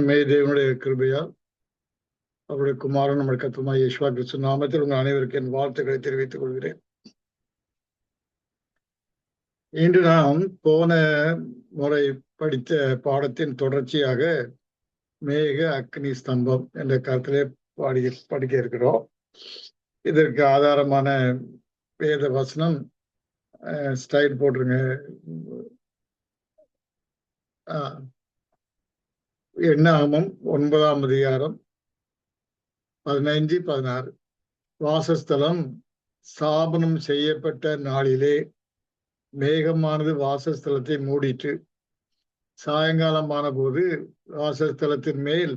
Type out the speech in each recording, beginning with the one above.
மே தேவனுடைய கிருபையால் அவருடைய குமாரன் நம்முடைய கர்த்தருமாகிய இயேசு கிறிஸ்து நாமத்தில் உங்கள் அனைவருக்கும் என் வாழ்த்துக்களை தெரிவித்துக் கொள்கிறேன். இன்று நாம் போன முறை படித்த பாடத்தின் தொடர்ச்சியாக மேக அக்னி ஸ்தம்பம் என்ற கருத்திலே படிக்க இருக்கிறோம். இதற்கு ஆதாரமான வேத வசனம் ஸ்டைல் போட்டுருங்க. எண்ணாகமம் 9ஆம் அதிகாரம் 15, 16. வாசஸ்தலம் ஸ்தாபனம் செய்யப்பட்ட நாளிலே மேகமானது வாசஸ்தலத்தை மூடிட்டு சாயங்காலமான போது வாசஸ்தலத்தின் மேல்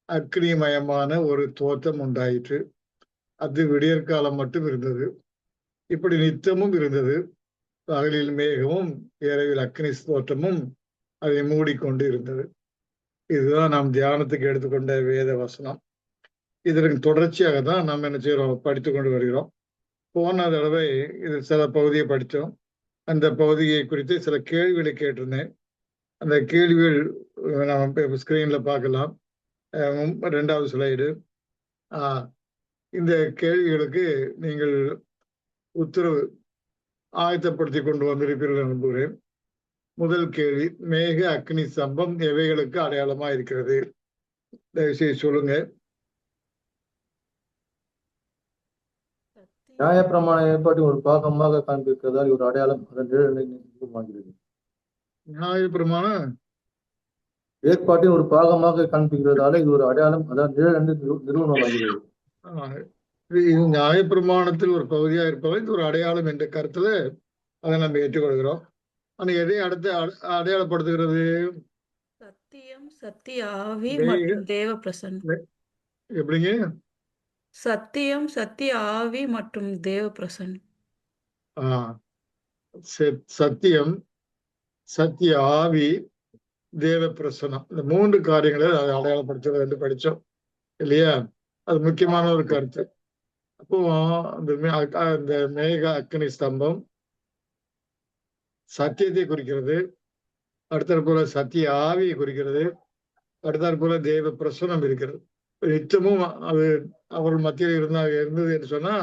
அக்னிமயமான ஒரு தோற்றம் உண்டாயிற்று. அது விடியற்காலம் மட்டும் இருந்தது. இப்படி நித்தமும் இருந்தது. பகலில் மேகமும் இரவில் அக்னி தோற்றமும் அதை மூடிக்கொண்டு இருந்தது. இதுதான் நாம் தியானத்துக்கு எடுத்துக்கொண்ட வேத வசனம். இதற்கு தொடர்ச்சியாக தான் நாம் என்ன செய்யறோம், படித்து கொண்டு வருகிறோம். போன தடவை இது சில பகுதியை படித்தோம். அந்த பகுதியை குறித்து சில கேள்விகளை கேட்டிருந்தேன். அந்த கேள்விகள் நம்ம ஸ்கிரீன்ல பார்க்கலாம். 2வது ஸ்லைடு. இந்த கேள்விகளுக்கு நீங்கள் உத்தரவு ஆயத்தப்படுத்தி கொண்டு வந்திருப்பீர்கள் நம்புகிறேன். முதல் கேள்வி, மேக அக்னி ஸ்தம்பம் எவைகளுக்கு அடையாளமா இருக்கிறது? தயவுசெய்து சொல்லுங்க. நியாயப்பிரமாண ஏற்பாட்டின் ஒரு பாகமாக காண்பிக்கிறதால் ஒரு அடையாளம் அதன் நிறுவனமாகிறது. நியாயப்பிரமாண ஏற்பாட்டின் ஒரு பாகமாக காண்பிக்கிறதால இது ஒரு அடையாளம் அதான் நிறுவனமாகிறது. இது நியாயப்பிரமாணத்தில் ஒரு பகுதியா இருப்பதால் இது ஒரு அடையாளம் என்ற கருத்துல அதை நம்ம ஏற்றுக்கொள்கிறோம். ஆனா எதை அடுத்து அடையாளப்படுத்துகிறது? சத்தியம், சத்திய ஆவி மற்றும் தேவ பிரசன்னம். எப்படிங்க? சத்தியம், சத்திய ஆவி மற்றும் தேவ பிரசன்னம். சத்தியம், சத்திய ஆவி, தேவ பிரசன்னம், இந்த 3 காரியங்களை அதை அடையாளப்படுத்துறது என்று படிச்சோம் இல்லையா? அது முக்கியமான ஒரு கருத்து. அப்போ இந்த மேக அக்னி ஸ்தம்பம் சத்தியத்தை குறிக்கிறது. அடுத்தாற் போல சத்திய ஆவியை குறிக்கிறது. அடுத்தாற் போல தேவ பிரசன்னம் இருக்கிறது. நிச்சயமும் அது அவர்கள் மத்தியில் இருந்தது என்று சொன்னா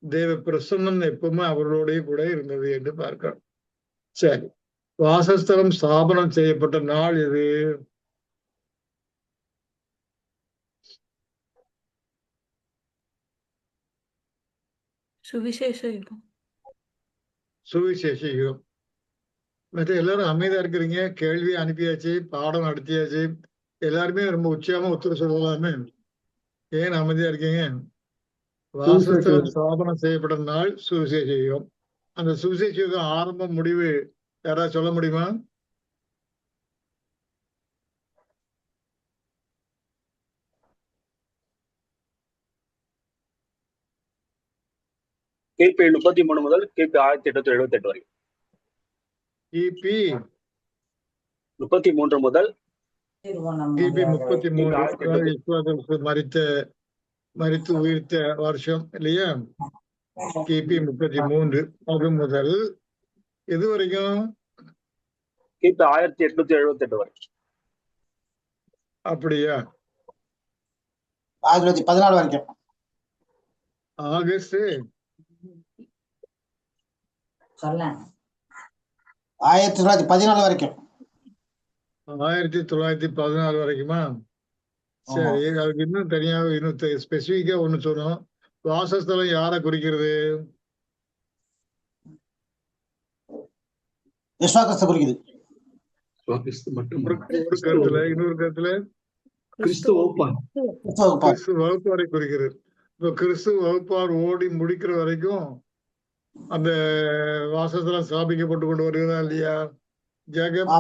தேவ பிரசன்னம் எப்பவுமே அவர்களோடய கூட இருந்தது என்று பார்க்கிறோம். சரி, வாசஸ்தலம் ஸ்தாபனம் செய்யப்பட்ட நாள் இது. சுவிசேஷ யுகம். சுவிசேஷ யுகம். மற்ற எல்லாரும் அமைதியா இருக்கிறீங்க. கேள்வி அனுப்பியாச்சு, பாடம் நடத்தியாச்சு. எல்லாருமே ரொம்ப உச்சியாம உத்தரவு சொல்லலாமே. ஏன் அமைதியா இருக்கீங்க? வாசஸ்தலம் ஸ்தாபனம் செய்யப்பட்ட நாள் சுவிசேஷ யுகம். அந்த சுவிசேஷ யுகம் ஆரம்ப முடிவு யாராவது சொல்ல முடியுமா? கிபி 33 முதல் கிபி 1878 வரை. கிபி 33 முதல் கிபி 33 மரித்து உயிர்த்த வருஷம் இல்லையா? கிபி 33 அது முதல் எது வரைக்கும்? கிபி 1878 வரை. அப்படியா? 14 வரைக்கும். ஆகஸ்ட் 1914 வரைக்கும். 1914 வரைக்குமா? சரி, அதுக்கு இன்னும் தனியாக இன்னும் ஸ்பெசிபிக்கா ஒண்ணு சொன்னோம். வாசஸ்தலம் யாரை குறிக்கிறது? குறிக்குது. ஒரு கருத்துல, இன்னொரு கருத்துல கிறிஸ்து வகுப்பாரை குறிக்கிறது. இப்போ கிறிஸ்து வகுப்பார் ஓடி முடிக்கிற வரைக்கும் அந்த வாசஸ்தலம் ஸ்தாபிக்கப்பட்டு கொண்டு வருகிறதா இல்லையா? ஜெகப்.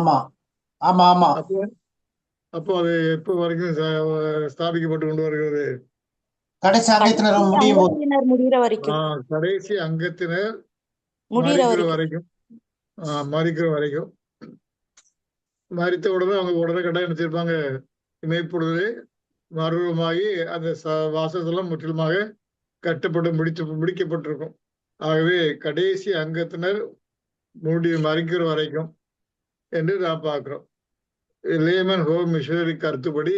அப்போ அது எப்போ வரைக்கும் ஸ்தாபிக்கப்பட்டு கொண்டு வருகிறது? கடைசி அங்கத்தினர் முடிகிற வரைக்கும். கடைசி அங்கத்தினர் மறிக்கிற வரைக்கும். மறித்த உடனே அவங்க உடனே கட்டாயம் நினைச்சிருப்பாங்க, இமைப்பொழுது மறுபடியுமாகி அந்த வாசஸ்தலம் முற்றிலுமாக முடிக்கப்பட்டிருக்கும். ஆகவே கடைசி அங்கத்தினர் மறிக்கிற வரைக்கும் என்று நான் பார்க்கிறோம். லேமன் ஹோம் மிஷனரி கருத்துப்படி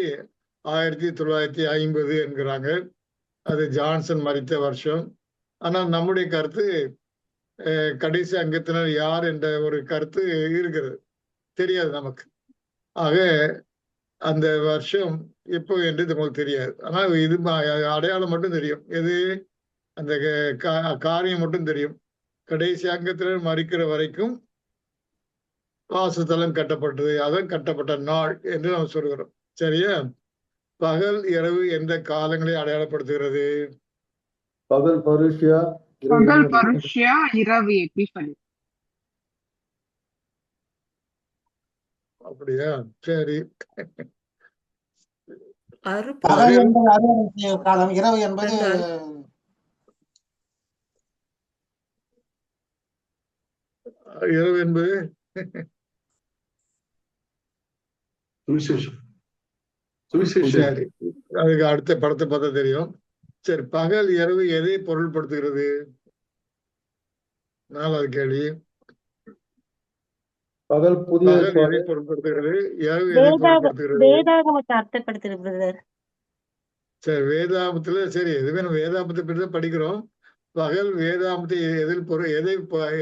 1950 என்கிறாங்க. அது ஜான்சன் மரித்த வருஷம். ஆனால் நம்முடைய கருத்து கடைசி அங்கத்தினர் யார் என்ற ஒரு கருத்து இருக்கிறது, தெரியாது நமக்கு. ஆக அந்த வருஷம் எப்போ என்று நமக்கு தெரியாது. ஆனால் இது அடையாளம் மட்டும் தெரியும். எது? அந்த காரியம் மட்டும் தெரியும். கடைசி அங்கத்தினர் மறிக்கிற வரைக்கும் வாசஸ்தலம் கட்டப்பட்டது, அதன் கட்டப்பட்ட நாள் என்று நாம் சொல்கிறோம். சரியா? பகல் இரவு எந்த காலங்களை அடையாளப்படுத்துகிறது? பகல் பருஷியா, பகல் பருஷியா, இரவு எபிஃபனி. அப்படியா? சரி. பகல் என்பது அறுவடை செய்யும் காலம், இரவு என்பது இரவு என்பது சரி, அதுக்கு அடுத்த படத்தை பார்த்தா தெரியும். சரி, பகல் இரவு எதை பொருள்படுத்துகிறது? 4வது கேள்வி. பகல் புதிய பகல் ஏற்பாடு, எதை பொருள்படுத்துகிறது? இரவு எதை பொருள்படுத்துகிறது? வேதாகமத்தை அர்த்தப்படுத்துது பிரதர். சரி, வேதாமத்துல சரி, எதுவே நம்ம வேதாமத்தை பற்றி தான் படிக்கிறோம். பகல் வேதாமத்தை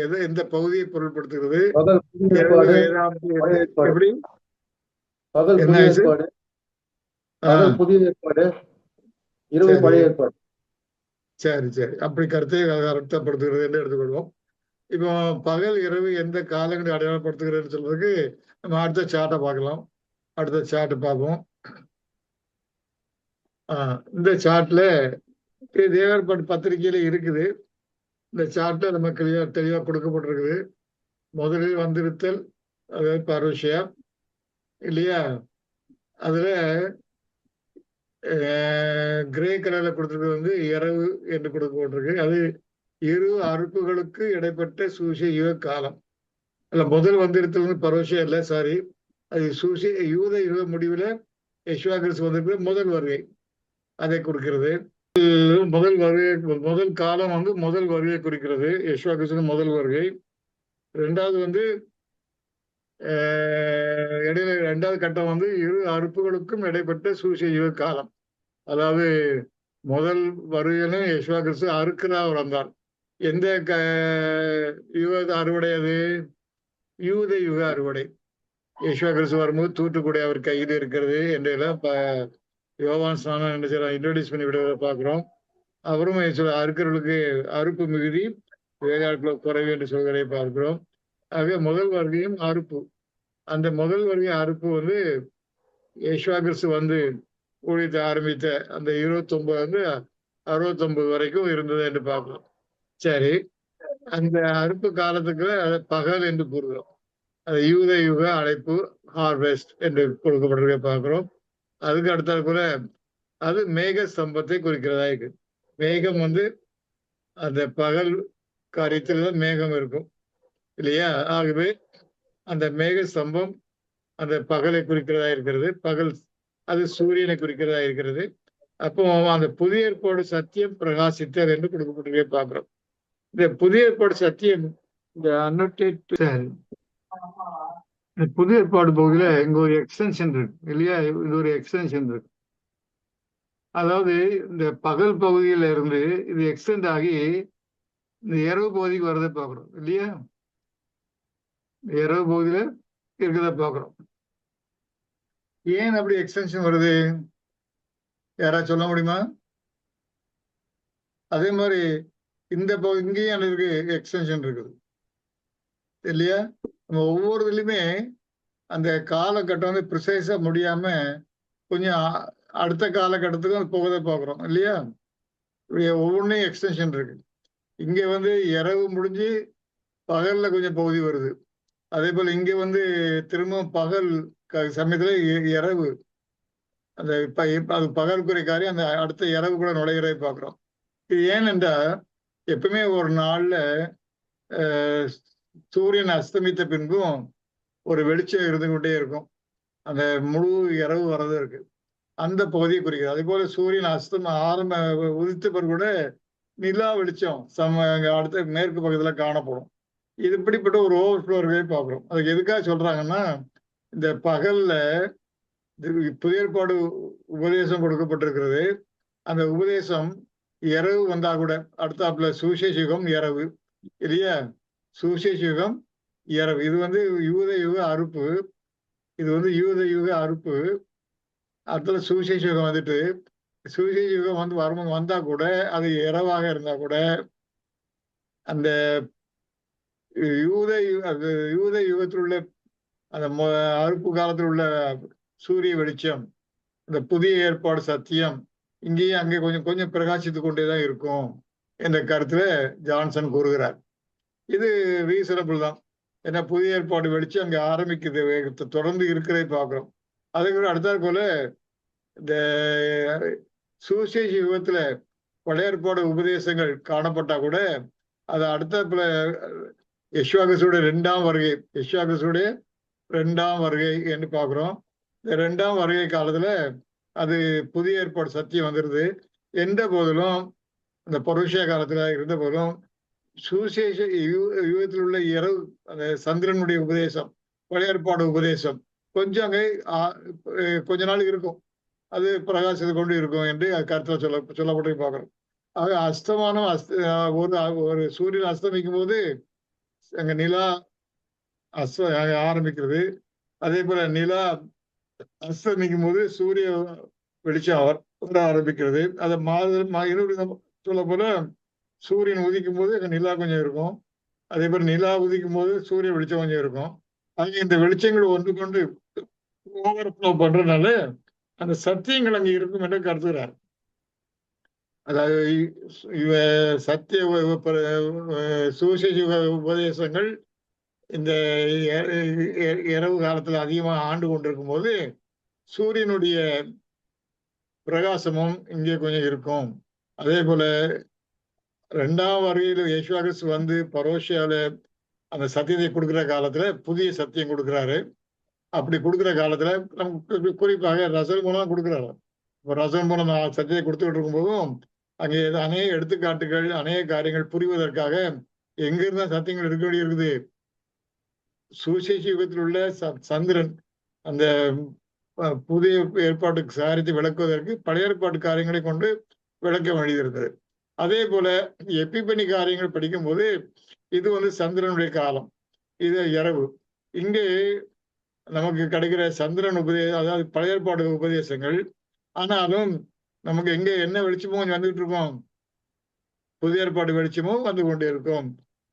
எதை எந்த பகுதியை பொருள்படுத்துகிறது? பகல் புதிய இரவு ஏற்பாடு, வேதாமத்தை பழைய ஏற்பாடு. எப்படி? பகல் என்ன புதிய ஆச்சு? ஏற்பாடு, பகல் புதிய ஏற்பாடு, இரவு சரி. பழைய ஏற்பாடு. சரி சரி, அப்படி கருத்தை அர்த்தப்படுத்துகிறது என்று எடுத்துக்கொள்வோம். இப்போ பகல் இரவு எந்த காலங்களை அடையாளப்படுத்துகிறதுன்னு சொல்றதுக்கு நம்ம அடுத்த சார்ட்டை பார்க்கலாம். அடுத்த சார்ட் பார்ப்போம். இந்த சார்ட்ல தேவர்பாடு பத்திரிகையில இருக்குது. இந்த சார்ட்ல நம்ம தெளிவா கொடுக்கப்பட்டிருக்குது. முதலில் வந்திருத்தல், அதாவது பருஷியா இல்லையா? அதுல கிரே கலர்ல கொடுத்துருக்கிறது வந்து இரவு என்று கொடுக்கப்பட்டிருக்கு. அது இரு அறுப்புகளுக்கு இடைப்பட்ட யுக காலம். அல்ல, முதல் வந்திருத்தல் வந்து பரோஷியா இல்லை, சாரி, அது யூத யுக முடிவுல யெஷுவா கிறிஸ்து வந்திருக்கிற முதல் வருகை, அதை குறிக்கிறது. முதல் காலம் வந்து முதல் வருகையை குறிக்கிறது, யெஷுவா கிறிஸ்து முதல் வருகை. ரெண்டாவது வந்து இடையில ரெண்டாவது கட்டம் வந்து இரு அறுப்புகளுக்கும் இடைப்பட்ட யுக காலம். அதாவது முதல் வருகையிலும் யெஷுவா கிறிஸ்து அறுக்கிறவர் வந்தார். எந்த யுக அறுவடை? அது யூத யுக அறுவடை. யெஷுவா கிறிஸ்து வரும்போது தூத்துக்குடி அவர் கையில் இருக்கிறது என்றெல்லாம் யோவான் ஸ்நானம் என்ன செய்யலாம், இன்ட்ரோடியூஸ் பண்ணி விடுவதை பார்க்கிறோம். அவரும் அறுக்கிறவர்களுக்கு அறுப்பு மிகுதி, வேலையாட்கள் குறைவு என்று சொல்கிறதை பார்க்கிறோம். ஆக முதல் வருகையும் அறுப்பு. அந்த முதல் வருகை அறுப்பு வந்து யெஷுவா கிறிஸ்து வந்து ஊழியத்தை ஆரம்பித்த அந்த 29 வந்து 69 வரைக்கும் இருந்தது என்று பார்க்கிறோம். சரி, அந்த அறுப்பு காலத்துக்கு பகல் என்று கூறுகிறோம். அது யூத யுக அழைப்பு, ஹார்வெஸ்ட் என்று கொடுக்கப்பட்டிருக்க பார்க்கிறோம். அதுக்கு அடுத்தால் கூட அது மேக ஸ்தம்பத்தை குறிக்கிறதா இருக்கு. மேகம் வந்து அந்த பகல் காரியத்தில் தான் மேகம் இருக்கும் இல்லையா? ஆகவே அந்த மேக ஸ்தம்பம் அந்த பகலை குறிக்கிறதா இருக்கிறது. பகல் அது சூரியனை குறிக்கிறதா இருக்கிறது. அப்போ அந்த புதிய ஏற்பாடு சத்தியம் பிரகாசித்தல் என்று கொடுக்கப்பட்டிருக்க பார்க்கிறோம். இந்த புதிய ஏற்பாடு சத்தியம், இந்த புதிய ஏற்பாடு பகுதியில இங்க ஒரு எக்ஸ்டென்ஷன் இருக்கு இல்லையா? இது ஒரு எக்ஸ்டென்ஷன் இருக்கு. அதாவது இந்த பகல் பகுதியில இருந்து இது எக்ஸ்டெண்ட் ஆகி இந்த இரவு பகுதிக்கு வரதை பார்க்கிறோம் இல்லையா? இரவு பகுதியில இருக்கிறத பார்க்கிறோம். ஏன் அப்படி எக்ஸ்டென்ஷன் வருது? யாராவது சொல்ல முடியுமா? அதே மாதிரி இந்த இங்கேயும் இருக்கு, எக்ஸ்டென்ஷன் இருக்குது இல்லையா? நம்ம ஒவ்வொரு இதுலையுமே அந்த காலகட்டம் வந்து ப்ரிசைஸா முடியாம கொஞ்சம் அடுத்த காலகட்டத்துக்கும் போகதை பார்க்குறோம் இல்லையா? ஒவ்வொன்றையும் எக்ஸ்டென்ஷன் இருக்கு. இங்க வந்து இரவு முடிஞ்சு பகல்ல கொஞ்சம் பகுதி வருது. அதே போல இங்க வந்து திரும்ப பகல் சமயத்துல இரவு, அந்த அது பகல்குறை காரியம் அந்த அடுத்த இரவு கூட நுழைகிறதை பார்க்குறோம். இது ஏனென்றா எப்பவுமே ஒரு நாள்ல சூரியன் அஸ்தமித்த பின்பும் ஒரு வெளிச்சம் இருந்து கொண்டே இருக்கும். அந்த முழு இரவு வர்றது இருக்கு, அந்த பகுதியை குறிக்கிறது. அதே போல சூரியன் உதித்த பிறகு கூட நிலா வெளிச்சம் அடுத்த மேற்கு பக்கத்துல காணப்படும். இது இப்படிப்பட்ட ஒரு ஓவர்ஃப்ளோ இருக்கவே பார்க்குறோம். அதுக்கு எதுக்காக சொல்றாங்கன்னா, இந்த பகல்ல புதிய ஏற்பாடு உபதேசம் கொடுக்கப்பட்டிருக்கிறது. அந்த உபதேசம் இரவு வந்தா கூட அடுத்தாப்புல சுவிசேஷ யுகம் இரவு இல்லையா? சுவிசேஷ யுகம் இரவு. இது யூத யுக அறுப்பு. இது யூத யுக அறுப்பு. அதுல சுவிசேஷ யுகம் வந்துட்டு சுவிசேஷ யுகம் வந்தா கூட அது இரவாக இருந்தா கூட அந்த யூத யுகத்தில் உள்ள அந்த அறுப்பு காலத்தில் உள்ள சூரிய வெளிச்சம், இந்த புதிய ஏற்பாடு சத்தியம் இங்கேயும் அங்கே கொஞ்சம் கொஞ்சம் பிரகாசித்து கொண்டேதான் இருக்கும் என்ற கருத்துல ஜான்சன் கூறுகிறார். இது ரீசனபிள் தான். ஏன்னா புதிய ஏற்பாடு வெளிச்சம் அங்க ஆரம்பிக்குது, தொடர்ந்து இருக்கிறதை பார்க்கிறோம். அதுக்கு அடுத்தாற் போல இந்த சுவிசேஷ யுகத்துல பழைய ஏற்பாடு உபதேசங்கள் காணப்பட்டா கூட அது அடுத்தாப்புல யெஷுவா ரெண்டாம் வருகை என்று பார்க்கிறோம். இந்த ரெண்டாம் வருகை காலத்துல அது புதிய ஏற்பாடு சத்தியம் வந்துருது. எந்த போதிலும் அந்த பருஷ காலத்துல இருந்த போதும் சுவிசேஷ யுகத்தில் உள்ள இரவு அந்த சந்திரனுடைய உபதேசம், பழைய ஏற்பாடு உபதேசம் கொஞ்சம் அங்கே கொஞ்ச நாள் இருக்கும், அது பிரகாசித்து கொண்டு இருக்கும் என்று கருத்துல சொல்லப்பட்டு பார்க்கிறோம். ஆக அஸ்தமானம் ஒரு சூரியன் அஸ்தமிக்கும் போது அங்க நிலா ஆரம்பிக்கிறது. அதே போல நிலா அஸ்தமிக்கும் போது சூரிய வெளிச்சம் வர ஆரம்பிக்கிறது. அதை சொல்ல போல சூரியன் உதிக்கும் போது அங்க நிலா கொஞ்சம் இருக்கும். அதே போல நிலா உதிக்கும் போது சூரிய வெளிச்சம் கொஞ்சம் இருக்கும். அங்க இந்த வெளிச்சங்கள் ஒன்று கொண்டு ஓவர்ஃப்ளோ பண்றதுனால அந்த சத்தியங்கள் அங்க இருக்கும் என்று கருதுகிறார். அதாவது சத்திய சுவிசேஷ உபதேசங்கள் இந்த இரவு காலத்துல அதிகமாக ஆண்டு கொண்டிருக்கும் போது சூரியனுடைய பிரகாசமும் இங்கே கொஞ்சம் இருக்கும். அதே போல ரெண்டாம் வருகையில் யேசுவா கிறிஸ்து பரோஷியால அந்த சத்தியத்தை கொடுக்குற காலத்துல புதிய சத்தியம் கொடுக்குறாரு. அப்படி கொடுக்குற காலத்துல நமக்கு குறிப்பாக ரசல் மூலம் கொடுக்குறாரு. இப்போ ரசல் மூலம் சத்தியத்தை கொடுத்துக்கிட்டு இருக்கும் போதும் அங்கே அநேக எடுத்துக்காட்டுகள், அநேக காரியங்கள் புரிவதற்காக எங்கிருந்த சத்தியங்கள் இருக்க வேண்டி இருக்குது. சுவிசேஷ யுகத்தில் உள்ள சந்திரன் அந்த புதிய ஏற்பாட்டுக்கு சாரித்து விளக்குவதற்கு பழைய ஏற்பாட்டு காரியங்களை கொண்டு விளக்க வேண்டியிருந்தது. அதே போல எப்பிபனி காரியங்கள் படிக்கும் போது இது சந்திரனுடைய காலம், இது இரவு. இங்கே நமக்கு கிடைக்கிற சந்திரன் அதாவது பழைய ஏற்பாடு உபதேசங்கள். ஆனாலும் நமக்கு எங்க என்ன வெளிச்சமும் கொஞ்சம் வந்துகிட்டு இருக்கோம், புதிய ஏற்பாடு வெளிச்சமும் வந்து கொண்டே இருக்கும்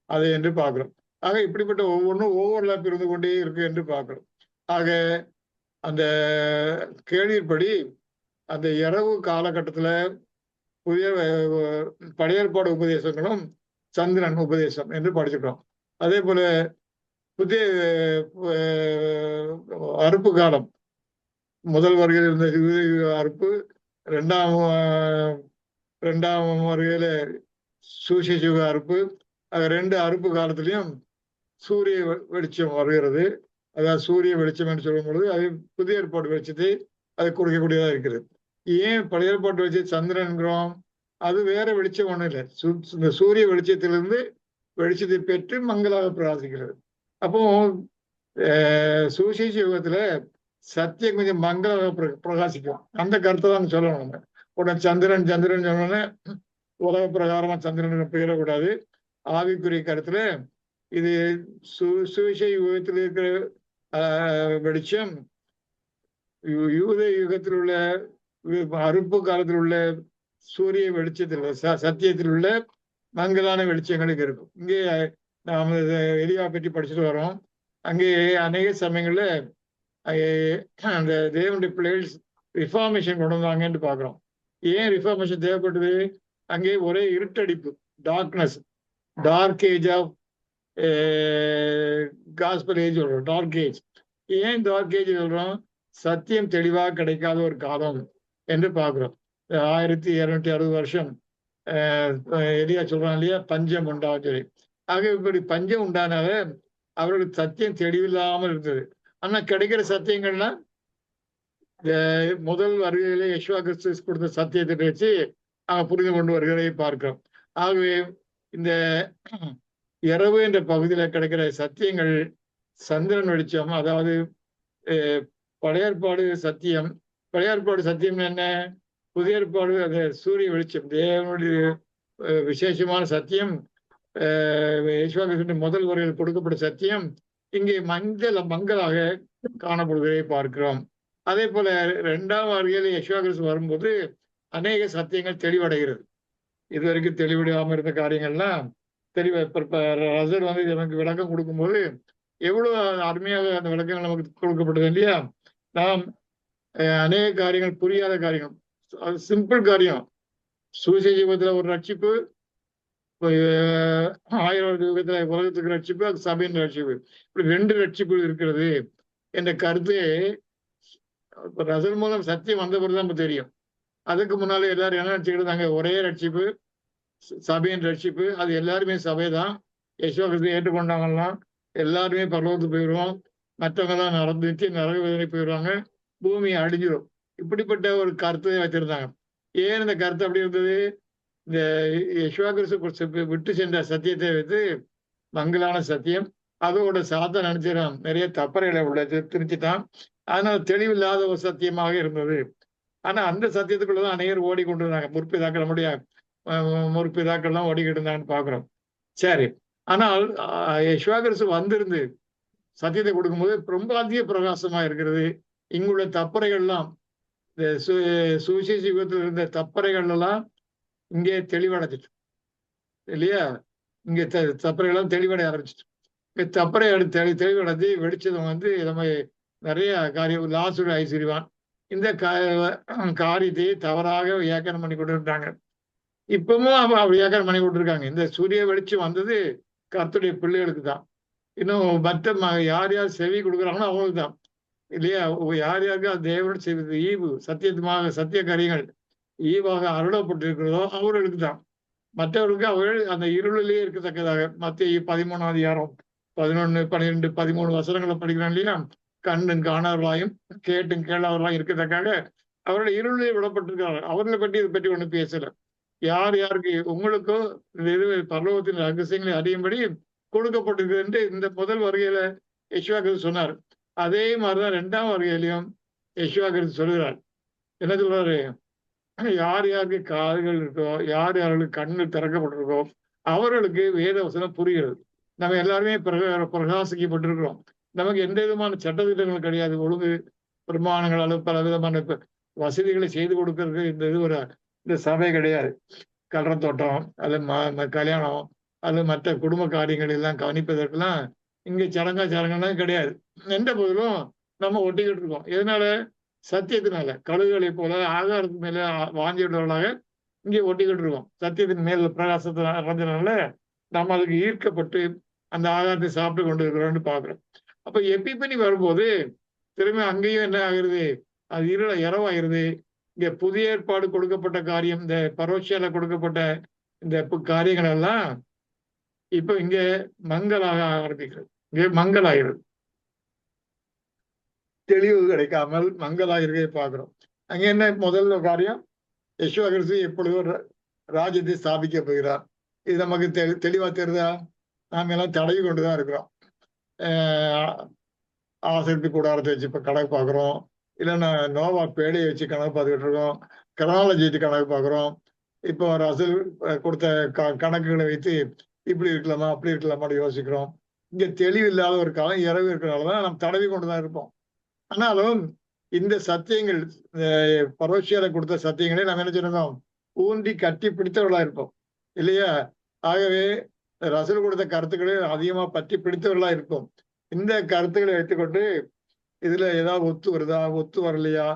அதை என்று பார்க்கிறோம். ஆக இப்படிப்பட்ட ஒவ்வொன்றும் ஓவர்லாப் இருந்து கொண்டே இருக்கு என்று பார்க்கிறோம். ஆக அந்த கேள்விப்படி அந்த இரவு காலகட்டத்துல புதிய பழைய ஏற்பாடு உபதேசங்களும் சந்திரன் உபதேசம் என்று படிச்சுக்கிறோம். அதே போல புதிய அறுப்பு காலம், முதல் வருகையில் இருந்த அறுப்பு, ரெண்டாம் வருகையில சுவிசேஷ யுக அறுப்பு. அது ரெண்டு அறுப்பு காலத்திலையும் சூரிய வெளிச்சம் வருகிறது. அதாவது சூரிய வெளிச்சம் என்று சொல்லும் பொழுது அது புதிய ஏற்பாடு வெளிச்சத்தை அது கொடுக்கக்கூடியதா இருக்கிறது. ஏன் பழைய ஏற்பாடு வெளிச்சம் சந்திரன்கிறோம்? அது வேற வெளிச்சம் ஒன்றும் இல்லை. இந்த சூரிய வெளிச்சத்திலிருந்து வெளிச்சத்தை பெற்று மங்களாக பிரகாசிக்கிறது. அப்போ சுவிசேஷ யுகத்துல சத்தியம் கொஞ்சம் மங்களாக பிரகாசிக்கும். அந்த கருத்தை தான் சொல்லணும். நம்ம உடனே சந்திரன் சொன்னோன்னே உலக பிரகாரமா சந்திரன் பெயரக்கூடாது. ஆவிக்குரிய கருத்துல இது சுவிசேஷ யுகத்தில் இருக்கிற வெளிச்சம் யூத யுகத்தில் உள்ள அறுப்பு காலத்தில் உள்ள சூரிய வெளிச்சத்தில் சத்தியத்தில் உள்ள மங்கலான வெளிச்சங்களுக்கு இருக்கும். இங்கே நாம் எலியா பற்றி படிச்சுட்டு வரோம். அங்கே அநேக சமயங்கள்ல அந்த தேவனுடைய பிள்ளைகள் ரிஃபார்மேஷன் கொண்டு வந்தாங்கன்னு பார்க்குறோம். ஏன் ரிஃபார்மேஷன் தேவைப்பட்டது? அங்கே ஒரே இருட்டடிப்பு, darkness, dark age of gospel age சொல்றோம், டார்க் ஏஜ். ஏன் டார்க் ஏஜ் சொல்றோம்? சத்தியம் தெளிவாக கிடைக்காத ஒரு காலம் என்று பார்க்கிறோம். 1260 வருஷம் எலியா சொல்றான் இல்லையா, பஞ்சம் உண்டாகும் சொல்லி. ஆக இப்படி பஞ்சம் உண்டானால அவர்களுக்கு சத்தியம் தெளிவில்லாமல் இருந்தது. ஆனா கிடைக்கிற சத்தியங்கள்லாம் முதல் வருகையிலே யெஷுவா கிறிஸ்து கொடுத்த சத்தியத்தை வச்சு அவங்க புரிந்து கொண்டு வருகிறதை பார்க்கிறோம். ஆகவே இந்த இரவு என்ற பகுதியில கிடைக்கிற சத்தியங்கள் சந்திரன் வெளிச்சம், அதாவது பழைய ஏற்பாடு சத்தியம். பழைய ஏற்பாடு சத்தியம் என்ன? புதிய ஏற்பாடு அந்த சூரிய வெளிச்சம், தேவனுடைய விசேஷமான சத்தியம். யேசுவின் முதல் வரையில் கொடுக்கப்பட்ட சத்தியம் இங்கே மங்களாக காணப்படுவதை பார்க்கிறோம். அதே போல 2ஆம் வருகையில் யேசுவா கிறிஸ்து வரும்போது அநேக சத்தியங்கள் தெளிவடைகிறது. இதுவரைக்கும் தெளிவடையாமல் இருந்த காரியங்கள்லாம் ரசர் வந்து எனக்கு விளக்கம் கொடுக்கும்போது எவ்வளவு அருமையாக அந்த விளக்கங்கள் நமக்கு கொடுக்கப்பட்டது இல்லையா? நாம் அநேக காரியங்கள், புரியாத காரியங்கள், சிம்பிள் காரியம். சுவிசேஷ யுகத்துல ஒரு ரட்சிப்பு, 1000 யுகத்துல உலகத்துக்கு ரட்சிப்பு, அது சபையின் ரட்சிப்பு, இப்படி 2 ரட்சிப்பு இருக்கிறது என்ற கருத்து ரசல் மூலம் சத்தியம் வந்த பிறகு நமக்கு தெரியும். அதுக்கு முன்னாலே எல்லாரும் என்ன நினைச்சுக்கிட்டு ஒரே ரட்சிப்பு, சபையின் ரட்சிப்பு, அது எல்லாருமே சபைதான், யேசுவா கிறிஸ்து ஏற்றுக்கொண்டாங்கன்னா எல்லாருமே பரலோகத்துக்கு போயிடுவோம், மற்றவங்க தான் நடந்துச்சு நரக வேதனை போயிடுவாங்க, பூமியை அழிஞ்சிடும். இப்படிப்பட்ட ஒரு கருத்தை வச்சிருந்தாங்க. ஏன் இந்த கருத்து அப்படி இருந்தது? இந்த யேசுவா கிறிஸ்து விட்டு சென்ற சத்தியத்தை வைத்து மங்களான சத்தியம், அதோட சாத்த நினைச்சிடான் நிறைய தப்பறைகளை உள்ள திரிச்சுட்டான். அதனால தெளிவில்லாத ஒரு சத்தியமாக இருந்தது. ஆனா அந்த சத்தியத்துக்குள்ளதான் அநேகர் ஓடிக்கொண்டிருந்தாங்க. முற்பிதாக்கள், நம்முடைய முற்பிதாக்கள்லாம் ஓடிக்கிட்டு இருந்தாங்கன்னு பாக்குறோம். சரி, ஆனால் யேசுவா கிறிஸ்து வந்திருந்து சத்தியத்தை கொடுக்கும்போது ரொம்ப அதிக பிரகாசமா இருக்கிறது. இங்குள்ள தப்பறைகள்லாம், இந்த சுவிசேஷ யுகத்தில் இருந்த தப்பறைகள் எல்லாம் இங்கே தெளிவடைஞ்சிட்டு இல்லையா? இங்க தப்பறைகள்லாம் தெளிவடைய ஆரம்பிச்சிட்டு, இங்க தப்பறை தெளிவடைஞ்சு வெடிச்சதும் வந்து நம்ம நிறைய காரியம், லாசுரு ஐஸ்வர்யவான் இந்த காரியத்தை தவறாக வியாக்கியானம் பண்ணி கொண்டு இருந்தாங்க. இப்பவும் வியாக்கியானம் பண்ணி கொண்டு இருக்காங்க. இந்த சூரிய வெளிச்சம் வந்தது கர்த்தருடைய பிள்ளைகளுக்கு தான். இன்னும் மற்ற யார் யார் செவி கொடுக்குறாங்களோ அவங்களுக்கு தான் இல்லையா? யார் யாருக்கு அது தேவனோட செய்வது ஈவு, சத்திய காரியங்கள் ஈவாக அருளப்பட்டிருக்கிறதோ அவர்களுக்கு தான். மற்றவர்களுக்கு அவர்கள் அந்த இருளிலேயே இருக்கத்தக்கதாக, மத்திய 13ஆம் அதிகாரம் 11, 12, 13 வசனங்களை படிக்கிறான் இல்லையா? கண்ணும் காணாதவர்களாயும் கேட்டும் கேளாதவர்களாயும் இருக்கத்தக்காக அவர்கள் இருளிலே விடப்பட்டிருக்கிறார்கள். அவர்களை பற்றி இதை பற்றி ஒண்ணு பேசல. யார் யாருக்கு உங்களுக்கோ பரலோகத்தின் ரகசியங்களை அறியும்படி கொடுக்கப்பட்டிருக்கு என்று இந்த முதல் வருகையில யேசுவா கிறிஸ்து சொன்னார். அதே மாதிரிதான் 2ஆம் வருகையிலையும் யேசுவா கிறிஸ்து சொல்கிறார். என்ன சொல்றாரு? யார் யாருக்கு காதுகள் இருக்கோ, யார் யாருக்கு கண்ணு திறக்கப்பட்டிருக்கோ அவர்களுக்கு வேத வசனம் புரிகிறது. நம்ம எல்லாருமே பிரகாசிக்கப்பட்டிருக்கிறோம். நமக்கு எந்த விதமான சட்டத்திட்டங்கள் கிடையாது. ஒழுங்கு பிரமாணங்கள் அல்லது பல விதமான வசதிகளை செய்து கொடுக்கறதுக்கு இந்த சபை கிடையாது. கல்ற தோட்டம் அல்லது கல்யாணம் அல்லது மற்ற குடும்ப காரியங்கள் எல்லாம் கவனிப்பதற்கெல்லாம் இங்க சடங்கெல்லாம் கிடையாது. எந்த போதிலும் நம்ம ஒட்டிக்கிட்டு இருக்கோம். எதனால? சத்தியத்தினால. கழுகுகளை போல ஆகாரத்துக்கு மேல வாஞ்சியுள்ளவர்களாக இங்கே ஒட்டிக்கிட்டு இருக்கோம். சத்தியத்தின் மேல பிரகாசத்தை அடைஞ்சனால நம்ம அதுக்கு ஈர்க்கப்பட்டு அந்த ஆகாரத்தை சாப்பிட்டு கொண்டு இருக்கிறோம்னு பாக்குறோம். அப்ப எப்பிபனி வரும்போது திரும்ப அங்கேயும் என்ன ஆகுறது? அது இரவாயிருது. இங்க புதிய ஏற்பாடு கொடுக்கப்பட்ட காரியம், இந்த பரோட்சியால கொடுக்கப்பட்ட இந்த காரியங்கள் எல்லாம் இப்ப இங்க மங்களாக ஆரம்பிக்கிறது. இங்க மங்களாகிறது, தெளிவு கிடைக்காமல் மங்களாகிறதை பார்க்கிறோம். அங்க என்ன முதல்ல காரியம்? யேசுவா கிறிஸ்து எப்பொழுதோ ராஜ்யத்தை ஸ்தாபிக்க போகிறார். இது நமக்கு தெளிவா தெரியுதா? நாம எல்லாம் தடவி கொண்டுதான் இருக்கிறோம். ஆசரிப்பு கூடாரத்தை வச்சு இப்ப கணக்கு பார்க்குறோம், இல்லைன்னா நோவா பேடையை வச்சு கணக்கு பார்த்துக்கிட்டு இருக்கோம், கிரானாலஜி வச்சு கணக்கு பார்க்குறோம். இப்போ ரசல் கொடுத்த கணக்குகளை வைத்து இப்படி இருக்கலாமா அப்படி இருக்கலாமான்னு யோசிக்கிறோம். இங்க தெளிவு இல்லாத ஒரு காலம் இரவு இருக்கிறனாலதான் நம்ம தடவி கொண்டுதான் இருப்போம். ஆனாலும் இந்த சத்தியங்கள், பரோட்சியால கொடுத்த சத்தியங்களை நம்ம என்ன செய்யணும்? ஊன்றி கட்டி பிடித்தவர்களா இருப்போம் இல்லையா? ஆகவே ரசல் கொடுத்த கருத்துக்களை அதிகமா பற்றி பிடித்தவர்களா இருப்போம். இந்த கருத்துக்களை வைத்துக்கொண்டு இதுல ஏதாவது ஒத்து வருதா ஒத்து வரலையா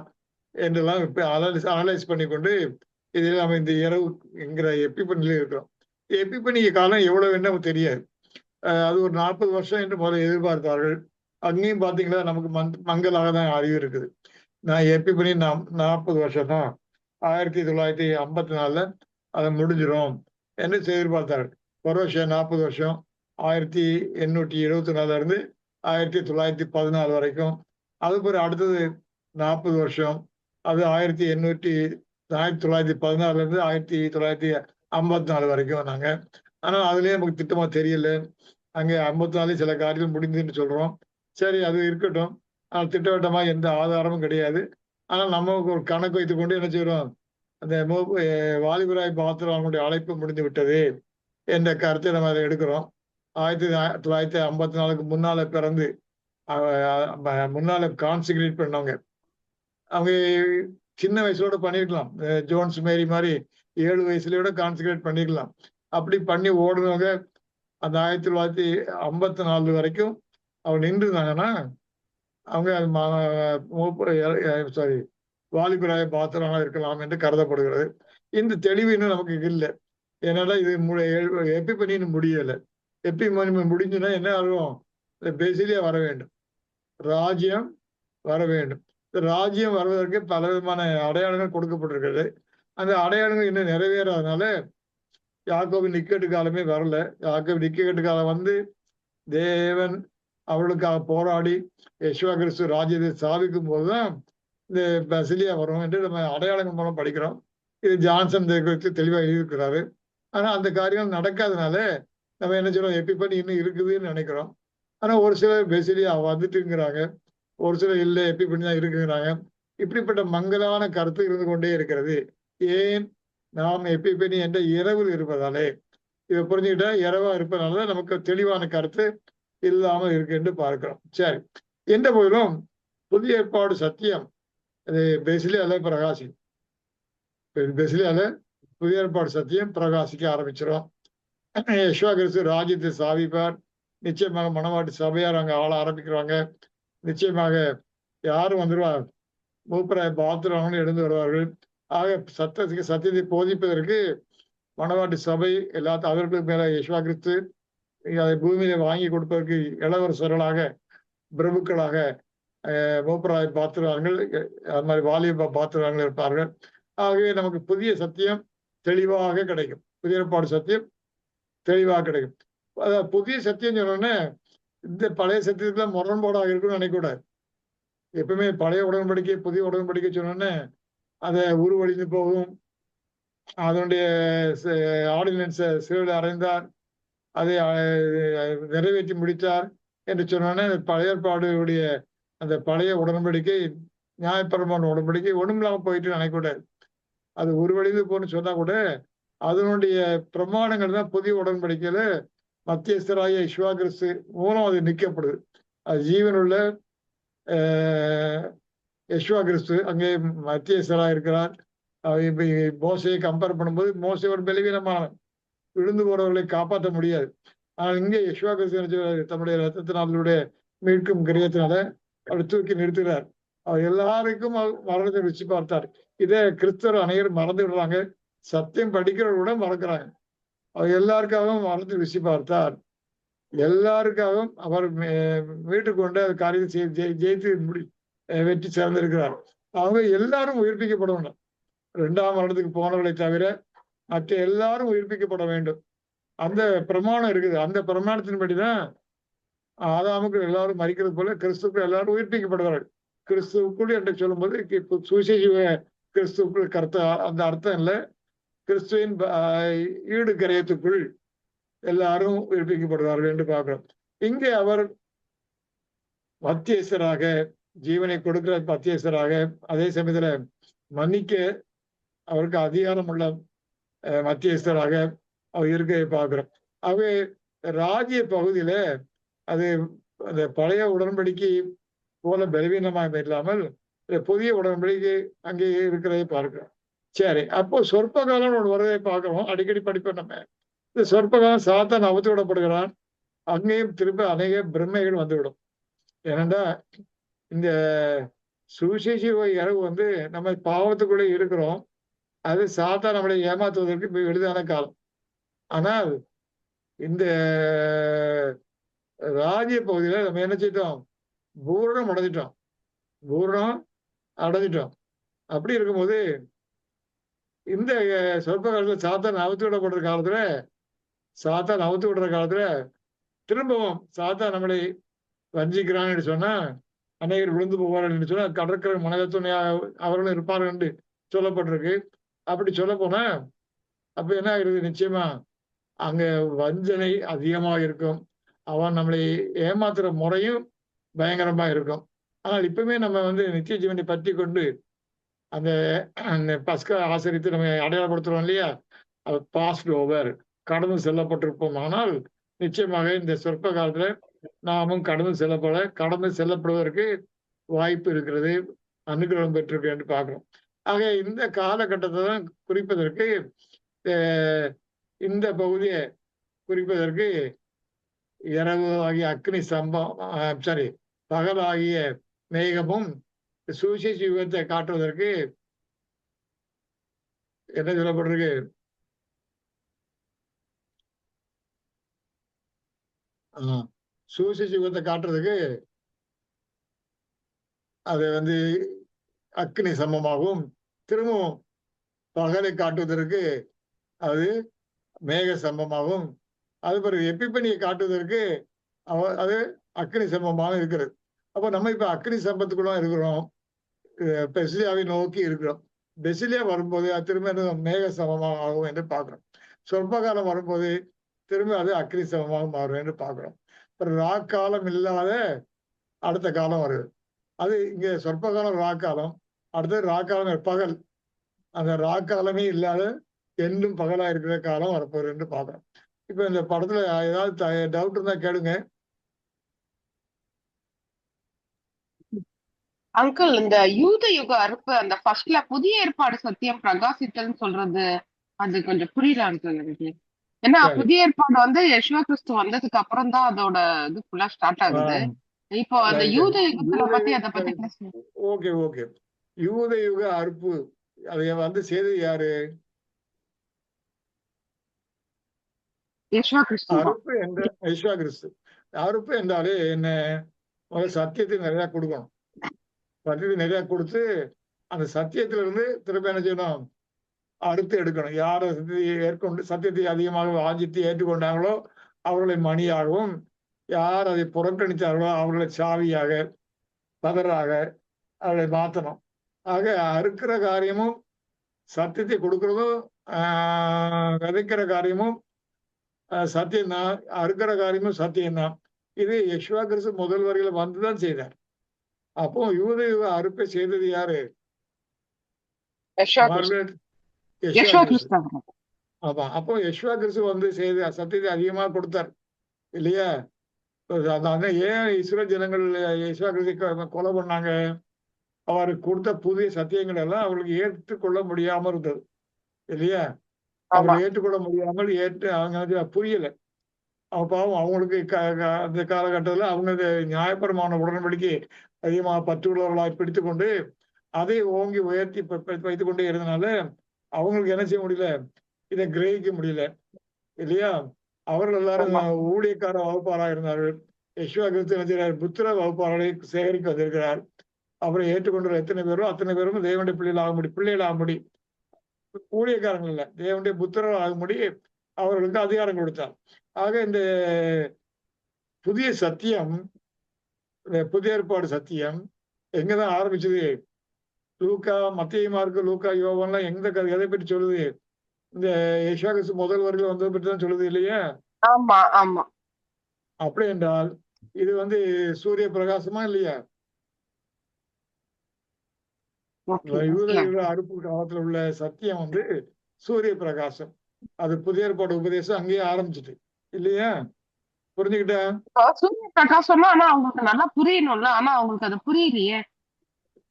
என்றெல்லாம் இப்ப அனலைஸ் பண்ணிக்கொண்டு இதில் நம்ம இந்த இரவு என்கிற எப்பிபனில இருக்கிறோம். எப்பிபனி காலம் எவ்வளவு என்ன தெரியாது. அது ஒரு 40 வருஷம் என்று முதல்ல எதிர்பார்த்தார்கள். அங்கேயும் பாத்தீங்களா நமக்கு மங்களாக தான் அறிவு இருக்குது. நான் எப்பிபனி 40 வருஷம் தான், 1954 அதை முடிஞ்சிடும் என்று எதிர்பார்த்தார்கள். பரோஷியா 40 வருஷம், 1874 இருந்து 1914 வரைக்கும். அது பிறகு அடுத்தது 40 வருஷம், அது 1914 இருந்து 1954 வரைக்கும் வந்தாங்க. ஆனா அதுலயே நமக்கு திட்டமா தெரியல. அங்க 54 சில காரியங்கள் முடிஞ்சுன்னு சொல்றோம். சரி, அது இருக்கட்டும். ஆனால் திட்டவட்டமா எந்த ஆதாரமும் கிடையாது. ஆனால் நமக்கு ஒரு கணக்கு வைத்துக் கொண்டு என்ன செய்கிறோம், அந்த வாலிபராய் பாத்திரம் அவங்களுடைய அழைப்பு முடிந்து விட்டது என்ற கருத்தை நம்ம அதை எடுக்கிறோம். 1954 முன்னால பிறந்து முன்னால கான்சிக்ரேட் பண்ணவங்க, அவங்க சின்ன வயசுலோட பண்ணிருக்கலாம். ஜோன்ஸ் மேரி மாதிரி 7 வயசுலயோட கான்சிக்ரேட் பண்ணிருக்கலாம். அப்படி பண்ணி ஓடுனவங்க அந்த 1954 வரைக்கும் அவங்க நின்றுருந்தாங்கன்னா அவங்க சாரி வாலிபராய பாத்திரமாக இருக்கலாம் என்று கருதப்படுகிறது. இந்த தெளிவு இன்னும் நமக்கு இல்லை. ஏன்னா இது எப்பிபனி முடியலை. எப்பிபனி முடிஞ்சுன்னா என்ன ஆகும், பேசிலியா வர வேண்டும், ராஜ்யம் வர வேண்டும். ராஜ்யம் வருவதற்கு பல விதமான அடையாளங்கள் கொடுக்கப்பட்டிருக்கிறது. அந்த அடையாளங்கள் இன்னும் நிறைவேறாதனால யாக்கோபு நிக்கட்டு காலமே வரல. யாக்கோபு நிக்கட்டு காலம் வந்து தேவன் அவர்களுக்காக போராடி யெசுவா கிறிஸ்து ராஜ்யத்தை சாதிக்கும் போதுதான் இந்த பசிலியா வரும் என்று நம்ம அடையாளங்கள் மூலம் படிக்கிறோம். இது ஜான்சன் குறித்து தெளிவாக எழுதியிருக்கிறாரு. ஆனா அந்த காரியங்கள் நடக்காதனால நம்ம என்ன சொல்றோம், எப்பிபனி இன்னும் இருக்குதுன்னு நினைக்கிறோம். ஆனா ஒரு சிலர் பெசிலியா வந்துட்டுங்கிறாங்க, ஒரு சிலர் இல்லை எப்பிபனி தான் இருக்குங்கிறாங்க. இப்படிப்பட்ட மங்கலான கருத்து இருந்து கொண்டே இருக்கிறது. ஏன், நாம் எப்பிபனி என்ற இரவில் இருப்பதாலே. இதை புரிஞ்சுக்கிட்டா இரவா இருப்பதனால நமக்கு தெளிவான கருத்து இல்லாமல் இருக்கு என்று பார்க்கிறோம். சரி, எந்த போதிலும் புதிய ஏற்பாடு சத்தியம் அது பெசிலியால பிரகாசிக்கும். பெசிலியால புதிய ஏற்பாடு சத்தியம் பிரகாசிக்க ஆரம்பிச்சிடும். யெசுவா கிறிஸ்து ராஜ்யத்தை சாதிப்பார். நிச்சயமாக மணவாட்டி சபையார் அங்க ஆள ஆரம்பிக்கிறாங்க. நிச்சயமாக யாரும் வந்துருவார், மூப்பராய் பாத்திரவங்களும் எழுந்து வருவார்கள். ஆக சத்தியத்தை போதிப்பதற்கு மணவாட்டி சபை எல்லாத்தையும் அவர்களுக்கு மேல யெசுவா கிறிஸ்து அதை பூமியில வாங்கி கொடுப்பதற்கு இளவரசர்களாக பிரபுக்களாக மூப்பராய் பாத்திரங்கள், அது மாதிரி வாலிப பாத்திரங்கள் இருப்பார்கள். ஆகவே நமக்கு புதிய சத்தியம் தெளிவாக கிடைக்கும். புதிய ஏற்பாடு சத்தியம் தெளிவாக கிடைக்கும். அதாவது புதிய சத்தியம் சொன்னோன்னே இந்த பழைய சத்தியத்துல முரண்பாடாக இருக்குன்னு நினைக்கக்கூடாது. எப்பவுமே பழைய உடன்படிக்கை புதிய உடன்படிக்கை சொன்னோன்னே அதை உருவழிந்து போகும். அதனுடைய ஆர்டினன்ஸை சிறுவில் அறைந்தார், அதை நிறைவேற்றி முடித்தார் என்று சொன்னோன்னே பழைய ஏற்பாடுடைய அந்த பழைய உடன்படிக்கை நியாயப்பிரமாண உடன்படிக்கை ஒண்ணும் இல்லாம போயிட்டு நினைக்கக்கூடாது. அது உருவழிந்து போன்னு சொன்னா கூட அதனுடைய பிரமாணங்கள் தான் புதிய உடன்படிக்கையில மத்தியஸ்தராகிய யெசுவா கிறிஸ்து மூலம் அது நிற்கப்படுது. அது ஜீவனுள்ள யெசுவா கிறிஸ்து அங்கே மத்தியஸ்தராக இருக்கிறார். மோசையை கம்பேர் பண்ணும்போது மோசை ஒரு பலவீனமான விழுந்து போறவர்களை காப்பாற்ற முடியாது. ஆனால் இங்கே யெசுவா கிறிஸ்து தன்னுடைய ரத்தத்தினாலுடைய மீட்கும் கிரியத்தினால அவர் தூக்கி நிறுத்துகிறார். அவர் எல்லாருக்கும் மரணத்தை ருச்சி பார்த்தார். இதை கிறிஸ்தவர் அனைவரும் மறந்து விடுறாங்க. சத்தியம் படிக்கிறவர்களோட மறக்கிறாங்க. அவர் எல்லாருக்காகவும் மரணத்தை ருச்சி பார்த்தார். எல்லாருக்காகவும் அவர் மீட்டுக்கொண்டு அந்த காரியத்தை ஜெயித்து வெற்றி சேர்ந்திருக்கிறார். அவங்க எல்லாரும் உயிர்ப்பிக்கப்படணும். 2ஆம் மரணத்துக்கு போனவர்களை தவிர மற்ற எல்லாரும் உயிர்ப்பிக்கப்பட வேண்டும். அந்த பிரமாணம் இருக்குது. அந்த பிரமாணத்தின்படிதான் ஆதாமுக்கு எல்லாரும் மரிக்கிறது போல கிறிஸ்துக்குள் எல்லாரும் உயிர்ப்பிக்கப்படுவார்கள். கிறிஸ்துவுக்குள் என்று சொல்லும்போது சுவிசேஷ கிறிஸ்துவுக்குள் கருத்து அந்த அர்த்தம் இல்லை. கிறிஸ்துவின் ஈடு கரையத்துக்குள் எல்லாரும் உயிர்ப்பிக்கப்படுவார்கள் என்று பார்க்கிறோம். இங்கே அவர் மத்தியஸ்தராக ஜீவனை கொடுக்கிற மத்தியஸ்தராக, அதே சமயத்துல மன்னிக்க அவருக்கு அதிகாரம் உள்ள மத்தியஸ்தராக அவர் இருக்க பார்க்கிறோம். ஆகவே ராஜ்ய பகுதியில அது அந்த பழைய உடன்படிக்கை போல பலவீனமாக இல்லாமல் புதிய உடன்படிக்கை அங்கே இருக்கிறதை பார்க்கிறோம். சரி, அப்போ சொற்ப காலம் ஒன்று வருவதை பார்க்கிறோம். அடிக்கடி படிப்போம் நம்ம. இந்த சொற்ப காலம் சாத்தான் அவுத்து விடப்படுகிறான். அங்கேயும் திரும்ப அநேக பிரம்மைகள் வந்துவிடும். ஏனென்றா இந்த சுவிசேஷ இரவு வந்து நம்ம பாவத்துக்குள்ளே இருக்கிறோம். அது சாத்தான் நம்மளை ஏமாத்துவதற்கு எளிதான காலம். ஆனால் இந்த ராஜ்ய பகுதியில நம்ம என்ன செய்தோம், பூரணம் அடைஞ்சிட்டோம். அப்படி இருக்கும்போது இந்த சொற்ப காலத்துல சாத்தான் அவுத்து விடுற காலத்துல திரும்பவும் சாத்தான் நம்மளை வஞ்சிக்கிறான்னு சொன்னா அநேகர் விழுந்து போவார்கள் என்று சொன்னா கடற்கரை மனதுணையாக அவர்களும் இருப்பார்கள் என்று சொல்லப்பட்டிருக்கு. அப்படி சொல்ல போனா அப்ப என்ன ஆகிறது, நிச்சயமா அங்க வஞ்சனை அதிகமாக இருக்கும். அவன் நம்மளை ஏமாத்துற முறையும் பயங்கரமா இருக்கும். ஆனால் இப்பவுமே நம்ம வந்து நித்திய ஜீவனை பற்றி கொண்டு அந்த அந்த பஸ்கா ஆசரித்து நம்ம அடையாளப்படுத்துறோம் இல்லையா, அது பாஸ்ட் ஓவர், கடந்து செல்லப்பட்டிருப்போம். ஆனால் நிச்சயமாக இந்த சொற்ப காலத்துல நாமும் கடந்து செல்லப்படுவதற்கு வாய்ப்பு இருக்கிறது, அனுகிரகம் பெற்றிருக்கு என்று பார்க்கிறோம். ஆக இந்த காலகட்டத்தை தான் குறிப்பதற்கு இந்த பகுதியை குறிப்பதற்கு இரவு ஆகிய அக்னி சாரி பகலாகிய மேகமும் சுவிசேஷ யுகத்தை காட்டுவதற்கு என்ன சொல்லப்பட்டிருக்கு? சுவிசேஷ யுகத்தை காட்டுறதுக்கு அது வந்து அக்னி சமமாகவும், திரும்பவும் பகலை காட்டுவதற்கு அது மேக சம்பமாகவும், அது பிறகு எப்பிப்பனியை காட்டுவதற்கு அது அக்னி சம்பமாக இருக்கிறது. அப்போ நம்ம இப்ப அக்னி சம்பத்துக்குள்ள இருக்கிறோம், பெசிலியாவை நோக்கி இருக்கிறோம். பெசிலியா வரும்போது அது திரும்ப மேக சமமாக ஆகும் என்று பார்க்கிறோம். சொற்ப காலம் வரும்போது திரும்ப அது அக்னி சமமாக மாறும் என்று பார்க்கிறோம். ராக்காலம் இல்லாத அடுத்த காலம் வருது. அது இங்க சொற்ப காலம் ராக்காலம், அடுத்தது ராக்காலம் பகல். அந்த ராக்காலமே இல்லாத என்றும் பகலா இருக்கிற காலம் வரப்போகுது என்று பார்க்கிறோம். இப்ப இந்த படத்துல ஏதாவது டவுட் இருந்தா கேளுங்க. அங்கிள், இந்த யூத யுக அறுப்பு அந்த ஃபர்ஸ்ட்ல புதிய ஏற்பாடு சத்தியம் பிரகாசித்தல்னு சொல்றது அது கொஞ்சம் புரியல அங்கிள் எனக்கு. ஏன்னா சரி. புதிய ஏற்பாடு வந்து யேசுவ கிறிஸ்து வந்ததுக்கு அப்புறம் தான் அதோட இது ஃபுல்லா ஸ்டார்ட் ஆகுது. இப்போ அந்த Right. யூத யுகத்தை பத்தி அதை பத்தி பேசுங்க. ஓகே. யூத யுக அறுப்பு அதை வந்து செய்தது யாரு? யேசுவ கிறிஸ்து தான். அறுப்பு என்ற யேசுவ கிறிஸ்து. அறுப்பு என்றாலே என்ன? முதல்ல சத்தியத்தை நிறைய கொடுக்கணும். சத்தியத்தை நிறைய கொடுத்து அந்த சத்தியத்துல இருந்து திரும்ப என்ன செய்யணும்? அறுத்து எடுக்கணும். யார் சத்தியத்தை அதிகமாக வாஞ்சித்து ஏற்றுக்கொண்டாங்களோ அவர்களை மணியாகவும், யார் அதை புறக்கணித்தார்களோ அவர்களை சாவியாக, பதராக அவர்களை மாற்றணும். ஆக அறுக்கிற காரியமும் சத்தியத்தை கொடுக்கிறதும் விதைக்கிற காரியமும் சத்தியம்தான், அறுக்கிற காரியமும் சத்தியம்தான். இது யெகோவா கிறிஸ்து முதல் வரையில வந்துதான் செய்தார். அப்போ யூத யுக அறுப்பை செய்தது யாரு? யேசுவ கிறிஸ்து. ஆமா. அப்போ யெகோவா கிறிஸ்து வந்து செய்த சத்தியத்தை அதிகமா கொடுத்தார் இல்லையா? ஏன் இஸ்ரேல் ஜனங்கள் யெகோவா கிறிஸ்து கொலை பண்ணாங்க? அவர் கொடுத்த புதிய சத்தியங்கள் எல்லாம் அவர்களுக்கு ஏற்றுக்கொள்ள முடியாம இருந்தது இல்லையா? அவரை ஏற்றுக்கொள்ள முடியாமல் அவங்க புரியல. பாவம் அவங்களுக்கு அந்த காலகட்டத்தில் அவங்க நியாயபரமான உடன்படிக்கை அதிகமாக பற்றுள்ளவர்களாக பிடித்து கொண்டு அதை ஓங்கி உயர்த்தி வைத்துக் கொண்டே இருந்தனால அவங்களுக்கு என்ன செய்ய முடியல? இதை கிரகிக்க முடியல இல்லையா? அவர்கள் எல்லாரும் ஊழியக்கார வகுப்பாராக இருந்தார்கள். யெகோவா கிறிஸ்து என்ன செய்கிறார்? புத்திர வகுப்பாளரை சேகரிக்க வந்திருக்கிறார். அவரை ஏற்றுக்கொண்ட எத்தனை பேரோ அத்தனை பேரும் தேவனுடைய பிள்ளைகள் ஆகும்படி ஊழியக்காரங்கள் இல்ல, தேவனுடைய புத்திரர் ஆகும்படி அவர்களுக்கு அதிகாரம் கொடுத்தார். ஆக இந்த புதிய சத்தியம், புதிய ஏற்பாடு சத்தியம் எங்கதான் ஆரம்பிச்சது? லூக்கா, மத்தேயு, மார்க்கு, லூக்கா, யோவான்லாம் எதை பற்றி சொல்லுது? இந்த யெகோவா கிறிஸ்து முதல் வரையில வந்ததை பற்றி தான் சொல்லுது இல்லையா? ஆமா. அப்படி என்றால் இது வந்து சூரிய பிரகாசமா இல்லையா? யூத அறுப்பு காலத்துல உள்ள சத்தியம் வந்து சூரிய பிரகாசம். அது புதிய ஏற்பாடு உபதேசம் அங்கேயே ஆரம்பிச்சுட்டு இல்லையா? புரிஞ்சுக்கிட்டா? சூரிய பிரகாசம்னா ஆனா அவங்களுக்கு நல்லா புரியணும்ல, ஆனா அவங்களுக்கு அது புரியலையே.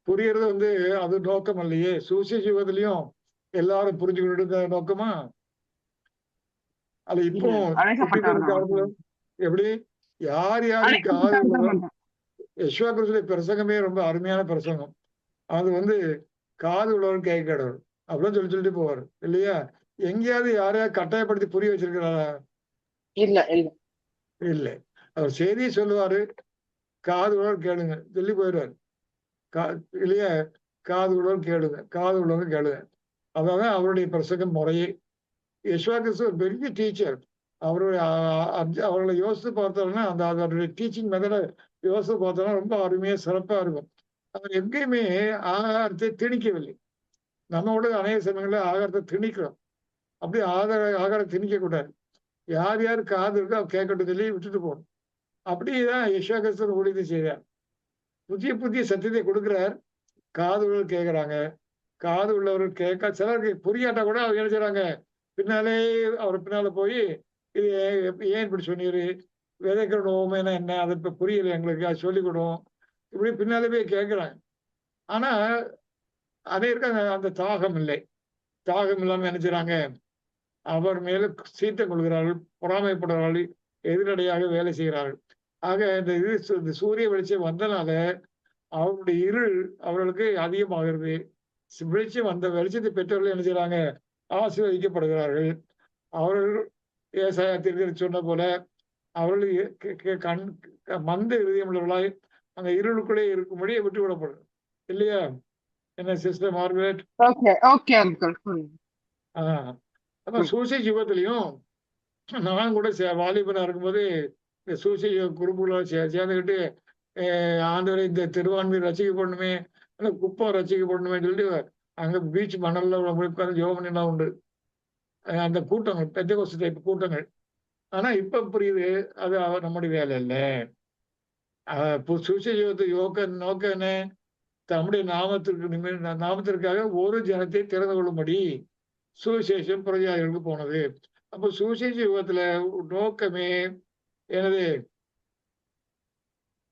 புரியறது வந்து அது நோக்கம் இல்லையே. சுவிசேஷ யுகத்திலையும் எல்லாரும் புரிஞ்சுக்கிட்டு நோக்கமா? அது இப்போ எப்படி யார் யாருக்கு யெகோவா கிறிஸ்துவின் பிரசங்கமே ரொம்ப அருமையான பிரசங்கம். அது வந்து காது உள்ளவர் கேட்கிறவர் அப்படின்னு சொல்லிட்டு போவார் இல்லையா? எங்கேயாவது யாரையாவது கட்டாயப்படுத்தி புரிய வச்சிருக்கிறாரா? இல்ல. அவர் செய்தியை சொல்லுவாரு, காது உள்ளவர் கேளுங்க சொல்லி போயிடுவார் இல்லையா? காது உள்ளவர் கேளுங்க. அதான் அவருடைய பிரசங்கம் முறையே. யெகோவா கிறிஸ்து ஒரு பெரிய டீச்சர். அவர்களை யோசித்து பார்த்தோம்னா அந்த அவருடைய டீச்சிங் மெத்தடை யோசித்து பார்த்தோம்னா ரொம்ப அருமையா சிறப்பா இருக்கும். அவர் எங்கேயுமே ஆகாரத்தை திணிக்கவில்லை. நம்மளோட அநேக சமயங்களில் ஆகாரத்தை திணிக்கிறோம். அப்படி ஆகாரம் திணிக்க கூடாது. யார் காது இருக்கோ அவர் கேட்கட்டும் சொல்லி விட்டுட்டு போகணும். அப்படிதான் யெகோவா கிறிஸ்து ஊழியத்தை செய்தார். புதிய புதிய சத்தியத்தை கொடுக்கிறார். காது உள்ளவர் கேட்கறாங்க. காது உள்ளவர்கள் கேட்க சிலருக்கு புரியாட்டா கூட அவங்க என்ன செய்றாங்க, பின்னாலே அவர் பின்னால போய் இது ஏன் இப்படி சொன்னீரு? விதைக்கிறோட உவமைன்னா என்ன? அது இப்ப புரியல எங்களுக்கு. அது சொல்லிக் குடும். இப்படி பின்னாலே போய் கேட்கறாங்க. ஆனா, அதே இருக்காங்க அந்த தாகம் இல்லை. தாகம் இல்லாம என்ன செய்றாங்க? அவர் மேல சீற்றம் கொள்கிறார்கள், பொறாமைப்படுகிறார்கள், எதிரடையாக வேலை செய்கிறார்கள். ஆக இந்த சூரிய வெளிச்சம் வந்தனால அவருடைய இருள் அவர்களுக்கு அதிகமாகிறது. வெளிச்சம் வந்த வெளிச்சத்தை பெற்றவர்கள் என்ன செய்றாங்க? ஆசீர்வதிக்கப்படுகிறார்கள். அவர்கள் ஏசாயா தீர்க்கதரிசி சொன்ன போல அவர்கள் கண் மந்த இருதயம் உள்ளவர்களாய் அந்த இருளுக்குள்ளே இருக்கும்படி விட்டு விடப்படும் இல்லையா? என்ன sister Margaret? Okay okay uncle. ஆஹ் அப்ப சூசை யுகத்திலையும் நான் கூட வாலிபனா இருக்கும்போது இந்த சூசை குரூப்புகளோட சேர்ந்துக்கிட்டு ஆண்டவரை இந்த திருவான்மையை ரசிக்கப்படணுமே, அந்த குப்பம் ரசிக்கப்படணுமே சொல்லிட்டு அங்க பீச் மணல்ல உட்கார்ந்து ஜோம் பண்ணிலாம் உண்டு. அந்த கூட்டங்கள் பெந்தெகோஸ்து டைப் கூட்டங்கள். ஆனா இப்ப புரியுது அது நம்முடைய வேலை இல்லை. சுவிசேஷத்தை நோக்க என்ன? தம்முடைய நாமத்திற்காக ஒரு ஜனத்தை திறந்து கொள்ளும்படி சுவிசேஷம் பிரஜாதிகளுக்கு போனது. அப்ப சுவிசேஷ யுகத்துல நோக்கமே எனது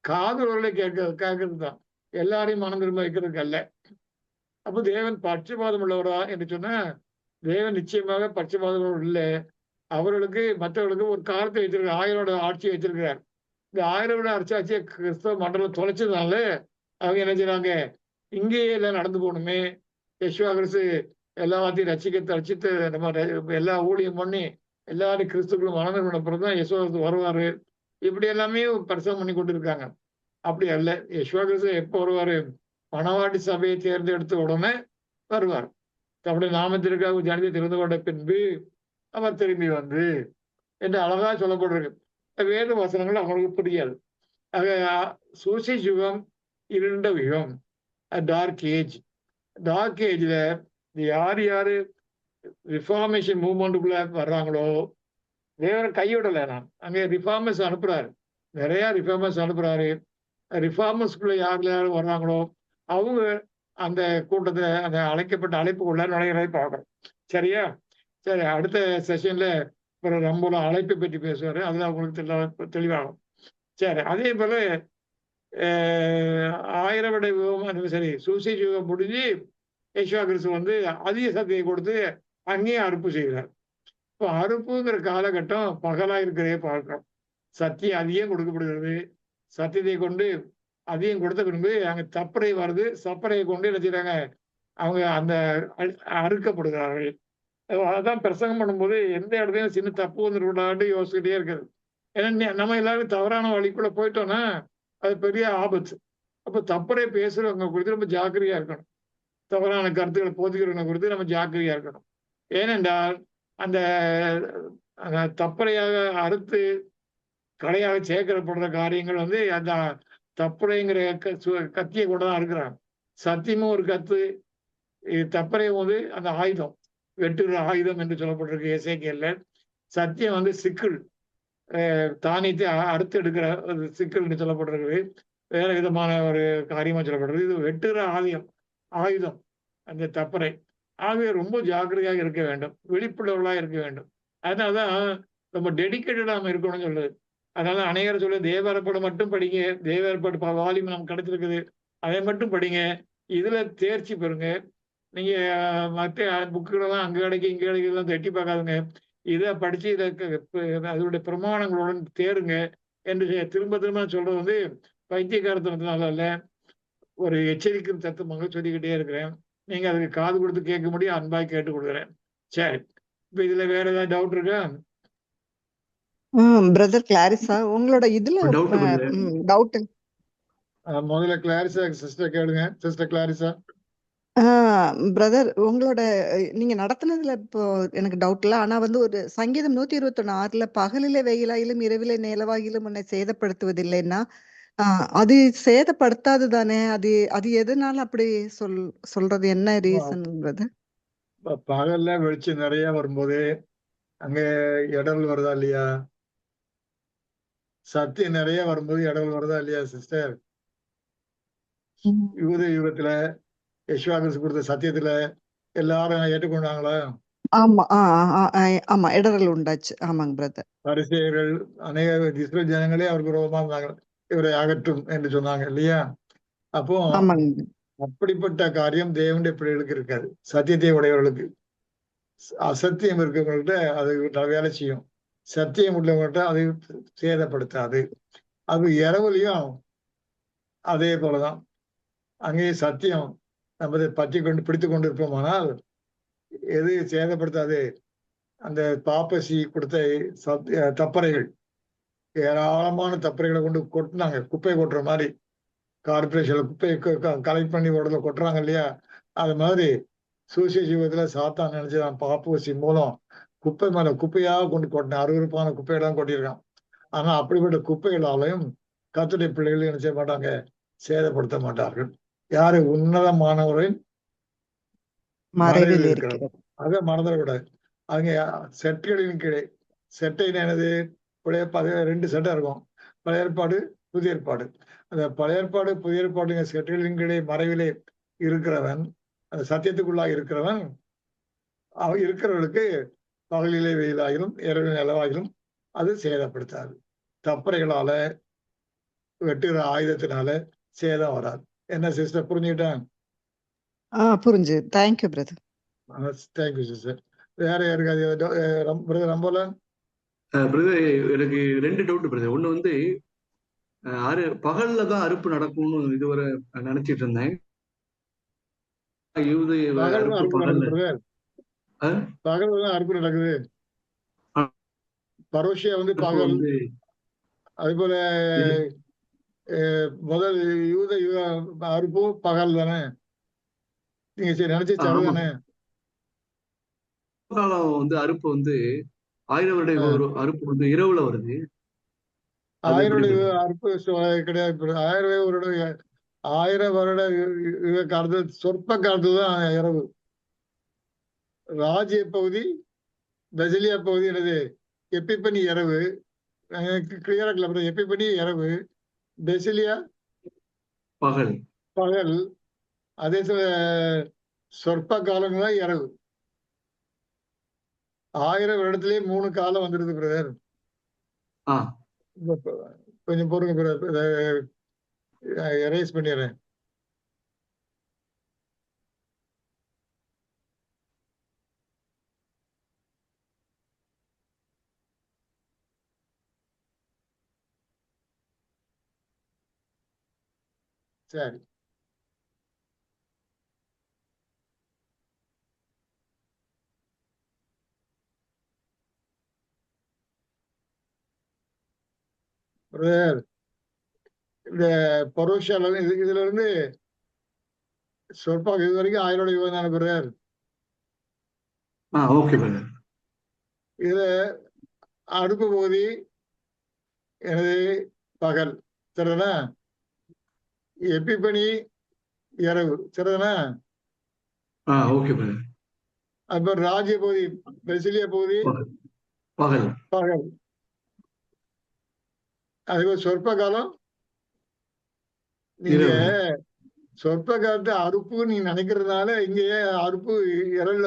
காதுகளை கேட்கறது தான். எல்லாரையும் மனம் திரும்ப வைக்கிறதுக்கு அல்ல. அப்ப தேவன் பட்சபாதம் உள்ளவரா என்று சொன்னா தேவன் நிச்சயமாக பட்சபாதம் இல்லை. அவர்களுக்கு மற்றவர்களுக்கு ஒரு காலத்தை வச்சிருக்கார். 1000 ஆட்சி வச்சிருக்கிறார். இந்த 1000 அரசாட்சியை கிறிஸ்தவ மண்டலம் தொலைச்சதுனால அவங்க என்ன செய்றாங்க? இங்கேயே எல்லாம் நடந்து போகணுமே, யெஷுவா கிறிஸ்து எல்லாத்தையும் ரசித்து நம்ம எல்லா ஊழியம் பண்ணி எல்லாரும் கிறிஸ்துக்களும் வளர்ந்து அப்புறம் தான் யெஷுவா கிறிஸ்து வருவாரு. இப்படி எல்லாமே பிரசவம் பண்ணி கொண்டு இருக்காங்க. அப்படி அல்ல. யெஷுவா கிறிஸ்து எப்போ வருவாரு? மணவாட்டி சபையை தேர்ந்தெடுத்த உடனே வருவார். தம்முடைய நாமத்திற்காக ஜனத்தை திறந்து கொண்ட பின்பு அவர் திரும்பி வந்து என்று அழகா சொல்லப்பட்டிருக்கு. வேத வசனங்கள் அவங்களுக்கு புரியாது. ஆக சூசை யுகம் இருண்ட யுகம், டார்க் ஏஜ். டார்க் ஏஜ்ல யார் யாரு ரிஃபார்மேஷன் மூவ்மெண்ட்டுக்குள்ள வர்றாங்களோ தேவரை கைவிடலை. நான் அங்கே ரிஃபார்மர்ஸ் அனுப்புறாரு, நிறைய ரிஃபார்மர்ஸ் அனுப்புறாரு. ரிஃபார்மர்ஸ்குள்ள யாரும் வர்றாங்களோ அவங்க அந்த கூட்டத்தை அந்த அழைக்கப்பட்ட அழைப்புக்குள்ள நுழைகிறதை பார்க்கணும். சரியா? சரி, அடுத்த செஷன்ல ரொம்ப அழைப்பை பற்றி பேசுவாரு. அதுல உங்களுக்கு தெளிவாகும். சரி, அதே போல 1000 வருட யுகம் சரி சூசைட் யுகம் முடிஞ்சு யெஷுவா கிறிஸ்து வந்து அதிக சக்தியை கொடுத்து அங்கேயே அறுப்பு செய்கிறார். இப்போ அறுப்புங்கிற காலகட்டம் பகலா இருக்கிறதே பார்க்கிறோம். சத்தியம் அதிகம் கொடுக்கப்படுகிறது. சத்தியத்தை கொண்டு அதிகம் கொடுத்த பின்பு அங்க தப்பறை வருது. சப்பறையை கொண்டு என்ன செய்றாங்க? அவங்க அந்த அறுக்கப்படுகிறார்கள். அதான் பிரசங்கம் பண்ணும்போது எந்த இடத்துலையும் சின்ன தப்பு வந்துடக்கூடாது யோசிச்சுக்கிட்டே இருக்குது. ஏன்னா நம்ம எல்லாரும் தவறான வழிக்குள்ள போயிட்டோம்னா அது பெரிய ஆபத்து. அப்ப தப்பறை பேசுறவங்க குறித்து ரொம்ப ஜாக்கிரதையா இருக்கணும். தவறான கருத்துக்களை போதிக்கிறவங்க குறித்து நம்ம ஜாக்கிரதையா இருக்கணும். ஏனென்றால் அந்த தப்பறையாக அறுத்து கடையாக சேர்க்கப்படுற காரியங்கள் வந்து அந்த தப்பறைங்கிற கத்தியை கூட தான் இருக்கிறாங்க. சத்தியமும் ஒரு கத்து, தப்பறையும் வந்து அந்த ஆயுதம், வெட்டுகிற ஆயுதம் என்று சொல்லப்பட்டிருக்கு எசேக்கியேல்ல. சத்தியம் வந்து சிக்கல், தானியத்தை அறுத்து எடுக்கிற ஒரு சிக்கல் என்று சொல்லப்பட்டிருக்கு. வேற விதமான ஒரு காரியமா சொல்லப்படுறது. இது வெட்டுகிற ஆயுதம் அந்த தப்பறை. ஆகவே ரொம்ப ஜாக்கிரதையாக இருக்க வேண்டும், விழிப்புள்ளவர்களாக இருக்க வேண்டும். அதனாலதான் ரொம்ப டெடிக்கேட்டடா நம்ம இருக்கணும்னு சொல்லுது. அதனால அநேகர் சொல்ல தேவரப்பாடு மட்டும் படிங்க, தேவரப்பாடு வால்யூம் நமக்கு கிடைச்சிருக்குது, அதை மட்டும் படிங்க, இதுல தேர்ச்சி பெறுங்க. நீங்க மற்ற புக்குகளெல்லாம் அங்க கிடைக்கும் இங்க கிடைக்கிறதெல்லாம் தட்டி பார்க்காதுங்க. இதை படிச்சு இதை அதனுடைய பிரமாணங்களுடன் தேருங்க என்று திரும்ப திரும்ப சொல்றது வந்து பைத்தியக்காரத்தனத்தினால அல்ல, ஒரு எச்சரிக்கை தத்துவமாக சொல்லிக்கிட்டே இருக்கிறேன். நீங்க அதுக்கு காது கொடுத்து கேட்க முடியும், அன்பாய் கேட்டு கொடுக்குறேன். சரி, இப்ப இதுல வேற ஏதாவது டவுட் இருக்கா? பிரதர் கிளாரிஸா உங்களோட இதுல டவுட் முதல்ல கிளாரிஸா சிஸ்டர் கேளுங்க. சிஸ்டர் கிளாரிஸா. பிரதர் உங்களோட நீங்க நடத்தினதுல இப்போ எனக்கு டவுட் இல்ல. ஆனா வந்து ஒரு சங்கீதம் 121:6 பகலிலே வெயிலாயிலும் இரவிலே நிலவாயிலும் உன்னை சேதப்படுத்துவதில்லைன்னா அது சேதப்படுத்தாது தானே? அது அது எதனால அப்படி சொல்றது என்ன ரீசன் பிரதர்? பகல்ல வெளிச்சம் நிறைய வரும்போது அங்க இடங்கள் வருதா இல்லையா? சத்தியம் நிறைய வரும்போது இடங்கள் வருதா இல்லையா சிஸ்டர்? யூத யுகத்துல யெஷுவா கிறிஸ்து கொடுத்த சத்தியத்துல எல்லாரும் ஏற்றுக்கொண்டாங்களா? ஆமா ஆமா இடரல் உண்டாச்சு. ஆமாங்க பிரதர். பரிசேயர்கள் அநேக இஸ்ரேல் ஜனங்களே அவருக்கு விரோதமா இருந்தாங்க, இவரை அகற்றும் என்று சொன்னாங்க இல்லையா? அப்போ ஆமாங்க. அப்படிப்பட்ட காரியம் தேவனுடைய பிள்ளைகளுக்கு இருக்காது. சத்தியத்தை உடையவர்களுக்கு. அசத்தியம் இருக்கிறவங்கள்ட்ட அது வேலை செய்யும். சத்தியம் உள்ளவங்கள்ட்ட அது சேதப்படுத்தாது. அது இரவுலையும் அதே போலதான். அங்கே சத்தியம் நம்ம பற்றி கொண்டு பிடித்து கொண்டு இருப்போமானால் எது சேதப்படுத்தாது? அந்த பாப்பசி கொடுத்த தப்பறைகள், ஏராளமான தப்பறைகளை கொண்டு கொட்டினாங்க, குப்பை கொட்டுற மாதிரி. கார்பரேஷன்ல குப்பை கலெக்ட் பண்ணி உடல கொட்டுறாங்க இல்லையா? அது மாதிரி சுவிசேஷ யுகத்துல சாத்தான் நினைச்சுதான் பாப்பசி மூலம் குப்பை மேல குப்பையாக கொண்டு கொட்டின அருவருப்பான குப்பையெல்லாம் கொட்டியிருக்கான். ஆனா அப்படிப்பட்ட குப்பைகளாலையும் கர்த்தருடைய பிள்ளைகள் என்ன செய்ய மாட்டாங்க? சேதப்படுத்த மாட்டார்கள். யாரு? உன்னதமானவரின் மறைவில் இருக்கிறார். அதை மறந்துடக்கூடாது. அவங்க செட்களின் கீழே, செட்டை என்னது? பழைய 2 செட்டா இருக்கும், பழைய ஏற்பாடு புதிய ஏற்பாடு. அந்த பழைய ஏற்பாடு புதிய ஏற்பாடு செட்களின் கீழே மறைவிலே இருக்கிறவன், அந்த சத்தியத்துக்குள்ளாக இருக்கிறவன், அவன் இருக்கிறவர்களுக்கு பகலிலே வெயிலாகிலும் இரவில் நிலவாகிலும் அது சேதப்படுத்தாது. தப்பறைகளால வெட்டுகிற ஆயுதத்தினால சேதம் வராது. என்ன சிஸ்டர், புரிஞ்சுக்கிட்டேன்? புரிஞ்சு. Thank you brother. Thank you sister. வேற யாருக்காது பிரதர் ரம்போலன்? பிரதர் எனக்கு 2 டவுட் பிரதர். ஒண்ணு வந்து பகல்ல தான் அறுப்பு நடக்கும்னு இதுவரை நினைச்சிட்டு இருந்தேன். பகல்ல அறுப்பு நடக்குது. பரோஷியா வந்து பகல். அது போல முதல் யூத அறுப்பும் பகல் தானே? நீங்க சரி நினைச்சு சரிதானே? காலம் வந்து அறுப்பு வந்து 1000 வருட அறுப்பு வந்து இரவுல வருது. 1000 அறுப்பு கிடையாது. 1000 வருட காலத்து சொற்ப காலத்து தான் இரவு. ராஜ்ய பகுதி, பெசிலியா பகுதி என்னது? எப்பிபனி இரவு. கிளியரா இருக்கல. எப்பிபனி இரவு, பெசிலியா பகல். பகல். அதே சொற்ப காலங்களா இரவு. 1000 வருடத்திலேயே 3 காலம் வந்துருது பிரதர். கொஞ்சம் பொறுங்க பிரதர், எரேஸ் பண்ணிடுறேன். சரி, பிரதர் இந்த பரோஷால இதுல இருந்து சொற்பா இது வரைக்கும் 1000 யுகம் தானே பிரதர்? Okay brother. இதுல அடுப்பு பகுதி எனது பகல், சரிதானா? எப்பிபனி இரவு, சரிதானா? Okay brother. அப்புறம் ராஜ்ய பகுதி, பெசிலியா பகுதி பகல். பகல். அதுக்கு சொற்ப காலம். நீங்க சொற்ப காலத்து அறுப்பு நீ நினைக்கிறதுனால இங்கேயே அறுப்பு இருள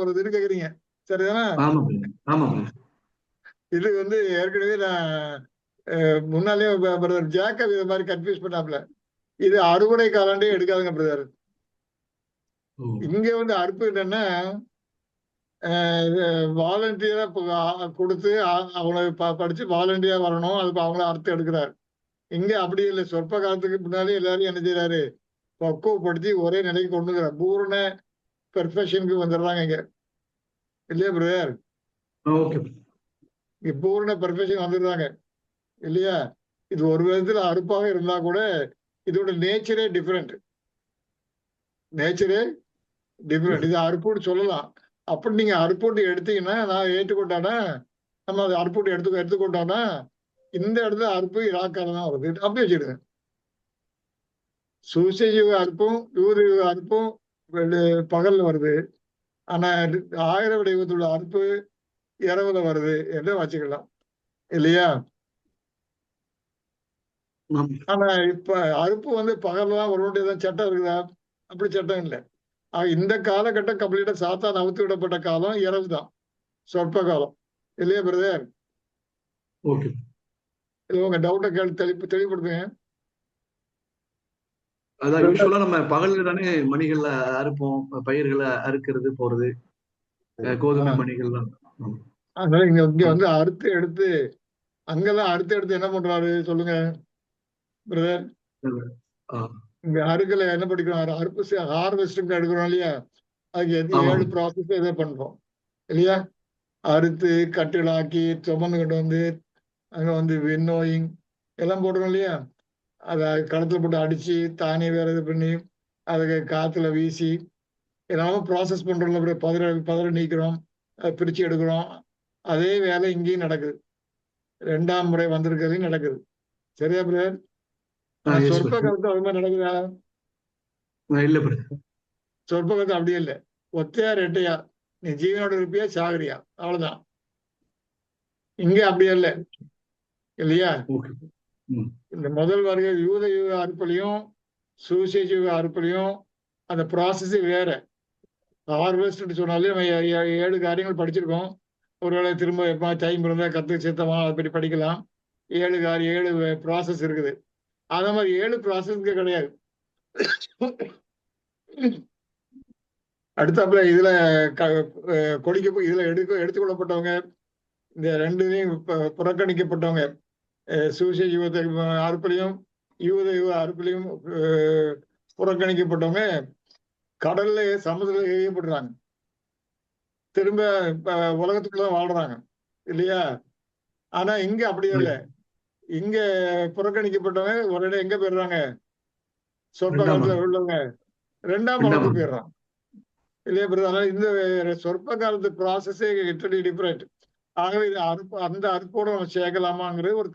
வருதுன்னு கேக்குறீங்க, சரிதானா? இது வந்து ஏற்கனவே நான் முன்னாலே பிரதர் ஜாக்கப் இதை மாதிரி கன்ஃபியூஸ் பண்ணாப்ல. இது அறுவடை காலாண்டே எடுக்காதுங்க பிரதர். இங்க வந்து அறுப்பு என்னன்னா வாலண்டியரா கொடுத்து அவங்கள படிச்சு வாலண்டியரா வரணும், அதுக்கு அவங்கள அர்த்தம் எடுக்கிறார். இங்க அப்படி இல்லை. சொற்ப காலத்துக்கு முன்னாலே எல்லாரும் என்ன செய்யறாரு? பக்குவப்படுத்தி ஒரே நிலைக்கு கொண்டுக்கிறார். பூர்ண பெர்ஃபெக்ஷனுக்கு வந்துடுறாங்க இங்க, இல்லையா பிரதர்? இங்க பூர்ண பெர்ஃபெக்ஷன் வந்துடுறாங்க இல்லையா? இது ஒரு விதத்துல அறுப்பாக இருந்தா கூட இதோட நேச்சரே டிஃப்ரெண்ட். இது அறுப்புன்னு சொல்லலாம். அப்படி நீங்க அறுப்புட்டு எடுத்தீங்கன்னா, நான் ஏற்றுக்கொண்டானா, நம்ம அதை அறுப்புட்டு எடுத்துக்கொண்டோம்னா இந்த இடத்துல அறுப்பு இராக்கால தான் வருது. அப்படி வச்சிடுங்க. சுவிசேஷ அறுப்பும் யூத அறுப்பும் பகல்ல வருது. ஆனா 1000 வருட யுகத்துள்ள அறுப்பு இரவுல வருது என்று வச்சுக்கலாம், இல்லையா? ஆமா. ஆனா இப்ப அறுப்பு வந்து பகல்லாம் ஒரு வேண்டியதான் சட்டம் இருக்குதா? அப்படி சட்டம் இல்லை. இந்த காலகட்டம் கம்ப்ளீட்டா சாத்தான் அவுத்து விடப்பட்ட காலம் இரவு தான், சொற்ப காலம் இல்லையா பிரதர்? ஓகே. இது உங்க டவுட்டை தெளிவுபடுத்துங்க. அதான் யூஸ்வலா நம்ம பகல்ல தானே மணிகள்ல அறுப்போம், பயிர்களை அறுக்கிறது போறது, கோதுமை மணிகள்லாம். ஆமா. அதனால இங்க வந்து அறுத்து எடுத்து அங்கெல்லாம் அறுத்து எடுத்து என்ன பண்றாரு சொல்லுங்க பிரதர்? ஆ, இங்க அறுக்கல என்ன படிக்கிறோம்? அறுப்பு ஹார்வெஸ்டிங் எடுக்கிறோம் இல்லையா? அதுக்கு ஆமா. 7 ப்ராசஸ் இதை பண்றோம் இல்லையா? அறுத்து கட்டிலாக்கி சுமந்து கொண்டு வந்து அங்க வந்து வின்னோயிங் எல்லாம் போடுறோம் இல்லையா? அதை களத்துல போட்டு அடிச்சு தானிய வேற இது பண்ணி அதை காத்துல வீசி எல்லாமே ப்ராசஸ் பண்றோம்ல. அப்புறம் பதற நீக்கிறோம், அதை பிரிச்சு எடுக்கிறோம். அதே வேலை இங்கேயும் நடக்குது, 2ஆம் முறை வந்திருக்கிறதையும் நடக்குது. சரியா பிரதர்? ஆனா yes, சொற்ப brother. காலத்து அது மாதிரி நடக்குதா? இல்ல பிரதர். சொற்ப காலத்து அப்படியே இல்லை. ஒத்தையா ரெட்டையா, நீ ஜீவனோட இருப்பியா சாகரியா, அவ்வளவுதான். இங்க அப்படியே இல்லை இல்லையா? ஓகே. இந்த முதல் வருகை யூத யுக அறுப்புலையும் சுவிசேஷ யுக அறுப்புலையும் அந்த ப்ராசஸ் வேற. ஹார்வெஸ்ட் சொன்னாலே நம்ம 7 காரியங்கள் படிச்சிருக்கோம். ஒருவேளை திரும்ப எப்ப டைம் இருந்தா கத்து சேர்த்தமா அதை பற்றி படிக்கலாம். 7 ப்ராசஸ் இருக்குது. அதே மாதிரி 7 ப்ராசஸ் இங்க கிடையாது. அடுத்தாப்புல இதுல இதுல எடுத்துக்கொள்ளப்பட்டவங்க, இந்த 2 புறக்கணிக்கப்பட்டவங்க, சுவிசேஷ யுகத்தை அறுப்புலையும் யூத யுக அறுப்புலையும் புறக்கணிக்கப்பட்டவங்க கடல்ல சமுதிரத்துல எரியப்படுறாங்க. திரும்ப உலகத்துக்குள்ளதான் வாழ்றாங்க இல்லையா? ஆனா இங்க அப்படி இல்லை. இங்க புறக்கணிக்கப்பட்டவங்க ஒரு இடம் எங்க போயிடுறாங்க? சொற்ப காலத்துல உள்ளவங்க 2ஆம் மரணத்துக்கு போயிடுறான் இல்லையா பிரதர்? அதனால இந்த சொற்ப காலத்து ப்ராசஸே இட்டலி டிஃபரெண்ட். ஆகவே இது அந்த அறுப்போட நம்ம சேர்க்கலாமாங்கிறது ஒரு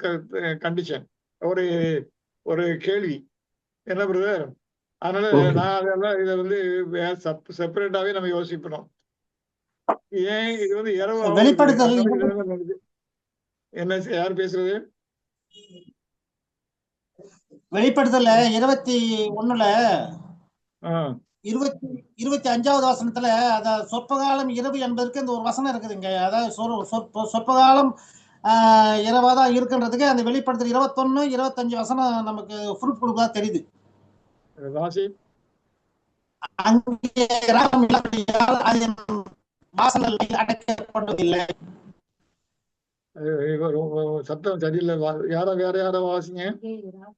கண்டிஷன், ஒரு ஒரு கேள்வி என்ன பிரதர்? அதனால நான் அதெல்லாம் இதை வந்து செப்பரேட்டாவே நம்ம யோசிக்கணும். ஏன் இது வந்து இரவு வெளிப்படுத்தல் என்ன யார் பேசுறது? வெளிப்படுத்தல 21 25வது வசனத்துல அத சொற்பகாலம் இரவு என்பதற்கு இந்த ஒரு வசனம் இருக்குதுங்க. அதாவது சொற்பகாலம் இரவாதான் இருக்குன்றதுக்கு அந்த வெளிப்படுத்தல் 21 25 வசனம் நமக்கு ப்ரூஃப் கொடுக்கா தெரியுது. அங்கே வாசல்கள் அடைக்கப்படுவதில்லை. சத்தம் சரியில்லை. வேற யாரோ வாசிங்க.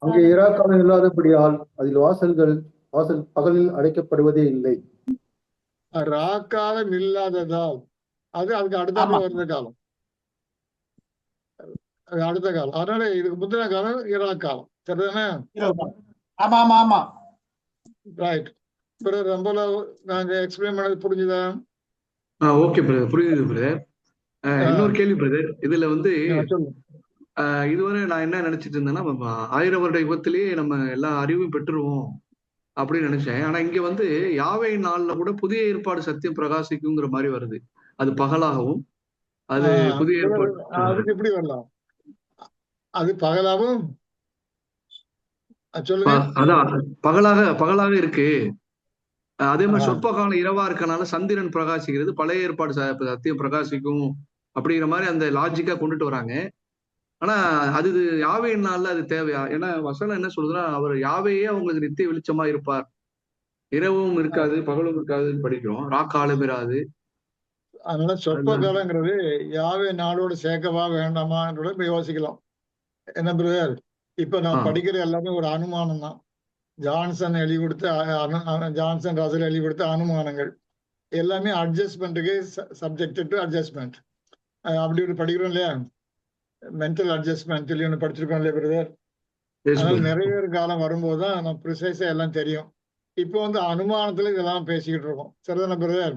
அங்கே இராக்காலம் இல்லாதபடியால் அதில் வாசல் பகலில் அடைக்கப்படுவதே இல்லை. ராக்காலம் இல்லாததால் அதுக்கு அடுத்த வருத காலம், அது அடுத்த காலம். அதனால இதுக்கு முந்தின காலம் இராக்காலம். சரிதானே? ஆமா ஆமா ஆமா, ரைட். ரொம்ப நாங்க எக்ஸ்பிளைன் பண்ணது புரிஞ்சுதா? ஓகே பிரதர், புரியுது பிரதர். இன்னொரு கேள்வி பிரதர், இதுல வந்து இதுவரை நான் என்ன நினைச்சிட்டு இருந்தேன்னா 1000 வருட யுகத்திலேயே நம்ம எல்லா அறிவும் பெற்றுருவோம் அப்படின்னு நினைச்சேன். ஆனா இங்க வந்து யாவை நாள்ல கூட புதிய ஏற்பாடு சத்தியம் பிரகாசிக்குங்கிற மாதிரி வருது. அது பகலாகவும், அது புதிய ஏற்பாடு. அதுக்கு எப்படி வரலாம்? அது பகலாகவும் சொல்லுங்க. அதான் பகலாக இருக்கு. அதே மாதிரி சொற்ப காலம் இரவா இருக்கனால சந்திரன் பிரகாசிக்கிறது, பழைய ஏற்பாடு சத்தியம் பிரகாசிக்கும் அப்படிங்கிற மாதிரி அந்த லாஜிக்கா கொண்டுட்டு வராங்க. ஆனா அது யாவை நாள்ல அது தேவையா? ஏன்னா வசனம் என்ன சொல்லுதுன்னா, அவர் யாவையே அவங்களுக்கு நித்திய வெளிச்சமா இருப்பார், இரவும் இருக்காது பகலும் இருக்காதுன்னு படிக்கிறோம். ராக்காலம் இராது. அதனால சொற்ப காலங்கிறது யாவே நாளோடு சேர்க்கவா வேண்டாமான்றத யோசிக்கலாம். என்ன பிரதர்? இப்ப நான் படிக்கிற எல்லாமே ஒரு அனுமானம் தான். ஜான்சன் எழுதி கொடுத்த ஜான்சன் ராசல் எழுதி கொடுத்த அனுமானங்கள் எல்லாமே அட்ஜஸ்ட்மெண்ட்டுக்கு சப்ஜெக்ட் டு அட்ஜஸ்ட்மெண்ட். அப்படி ஒரு படிக்கிறோம் இல்லையா? மென்டல் அட்ஜஸ்ட்மெண்ட் சொல்லி ஒன்று படிச்சிருக்கோம் இல்லையா பிரதர்? அதனால நிறைவேறு காலம் வரும்போது தான் நம்ம ப்ரிசைஸா எல்லாம் தெரியும். இப்போ வந்து அனுமானத்துல இதெல்லாம் பேசிக்கிட்டு இருக்கோம். சரிதானே பிரதர்?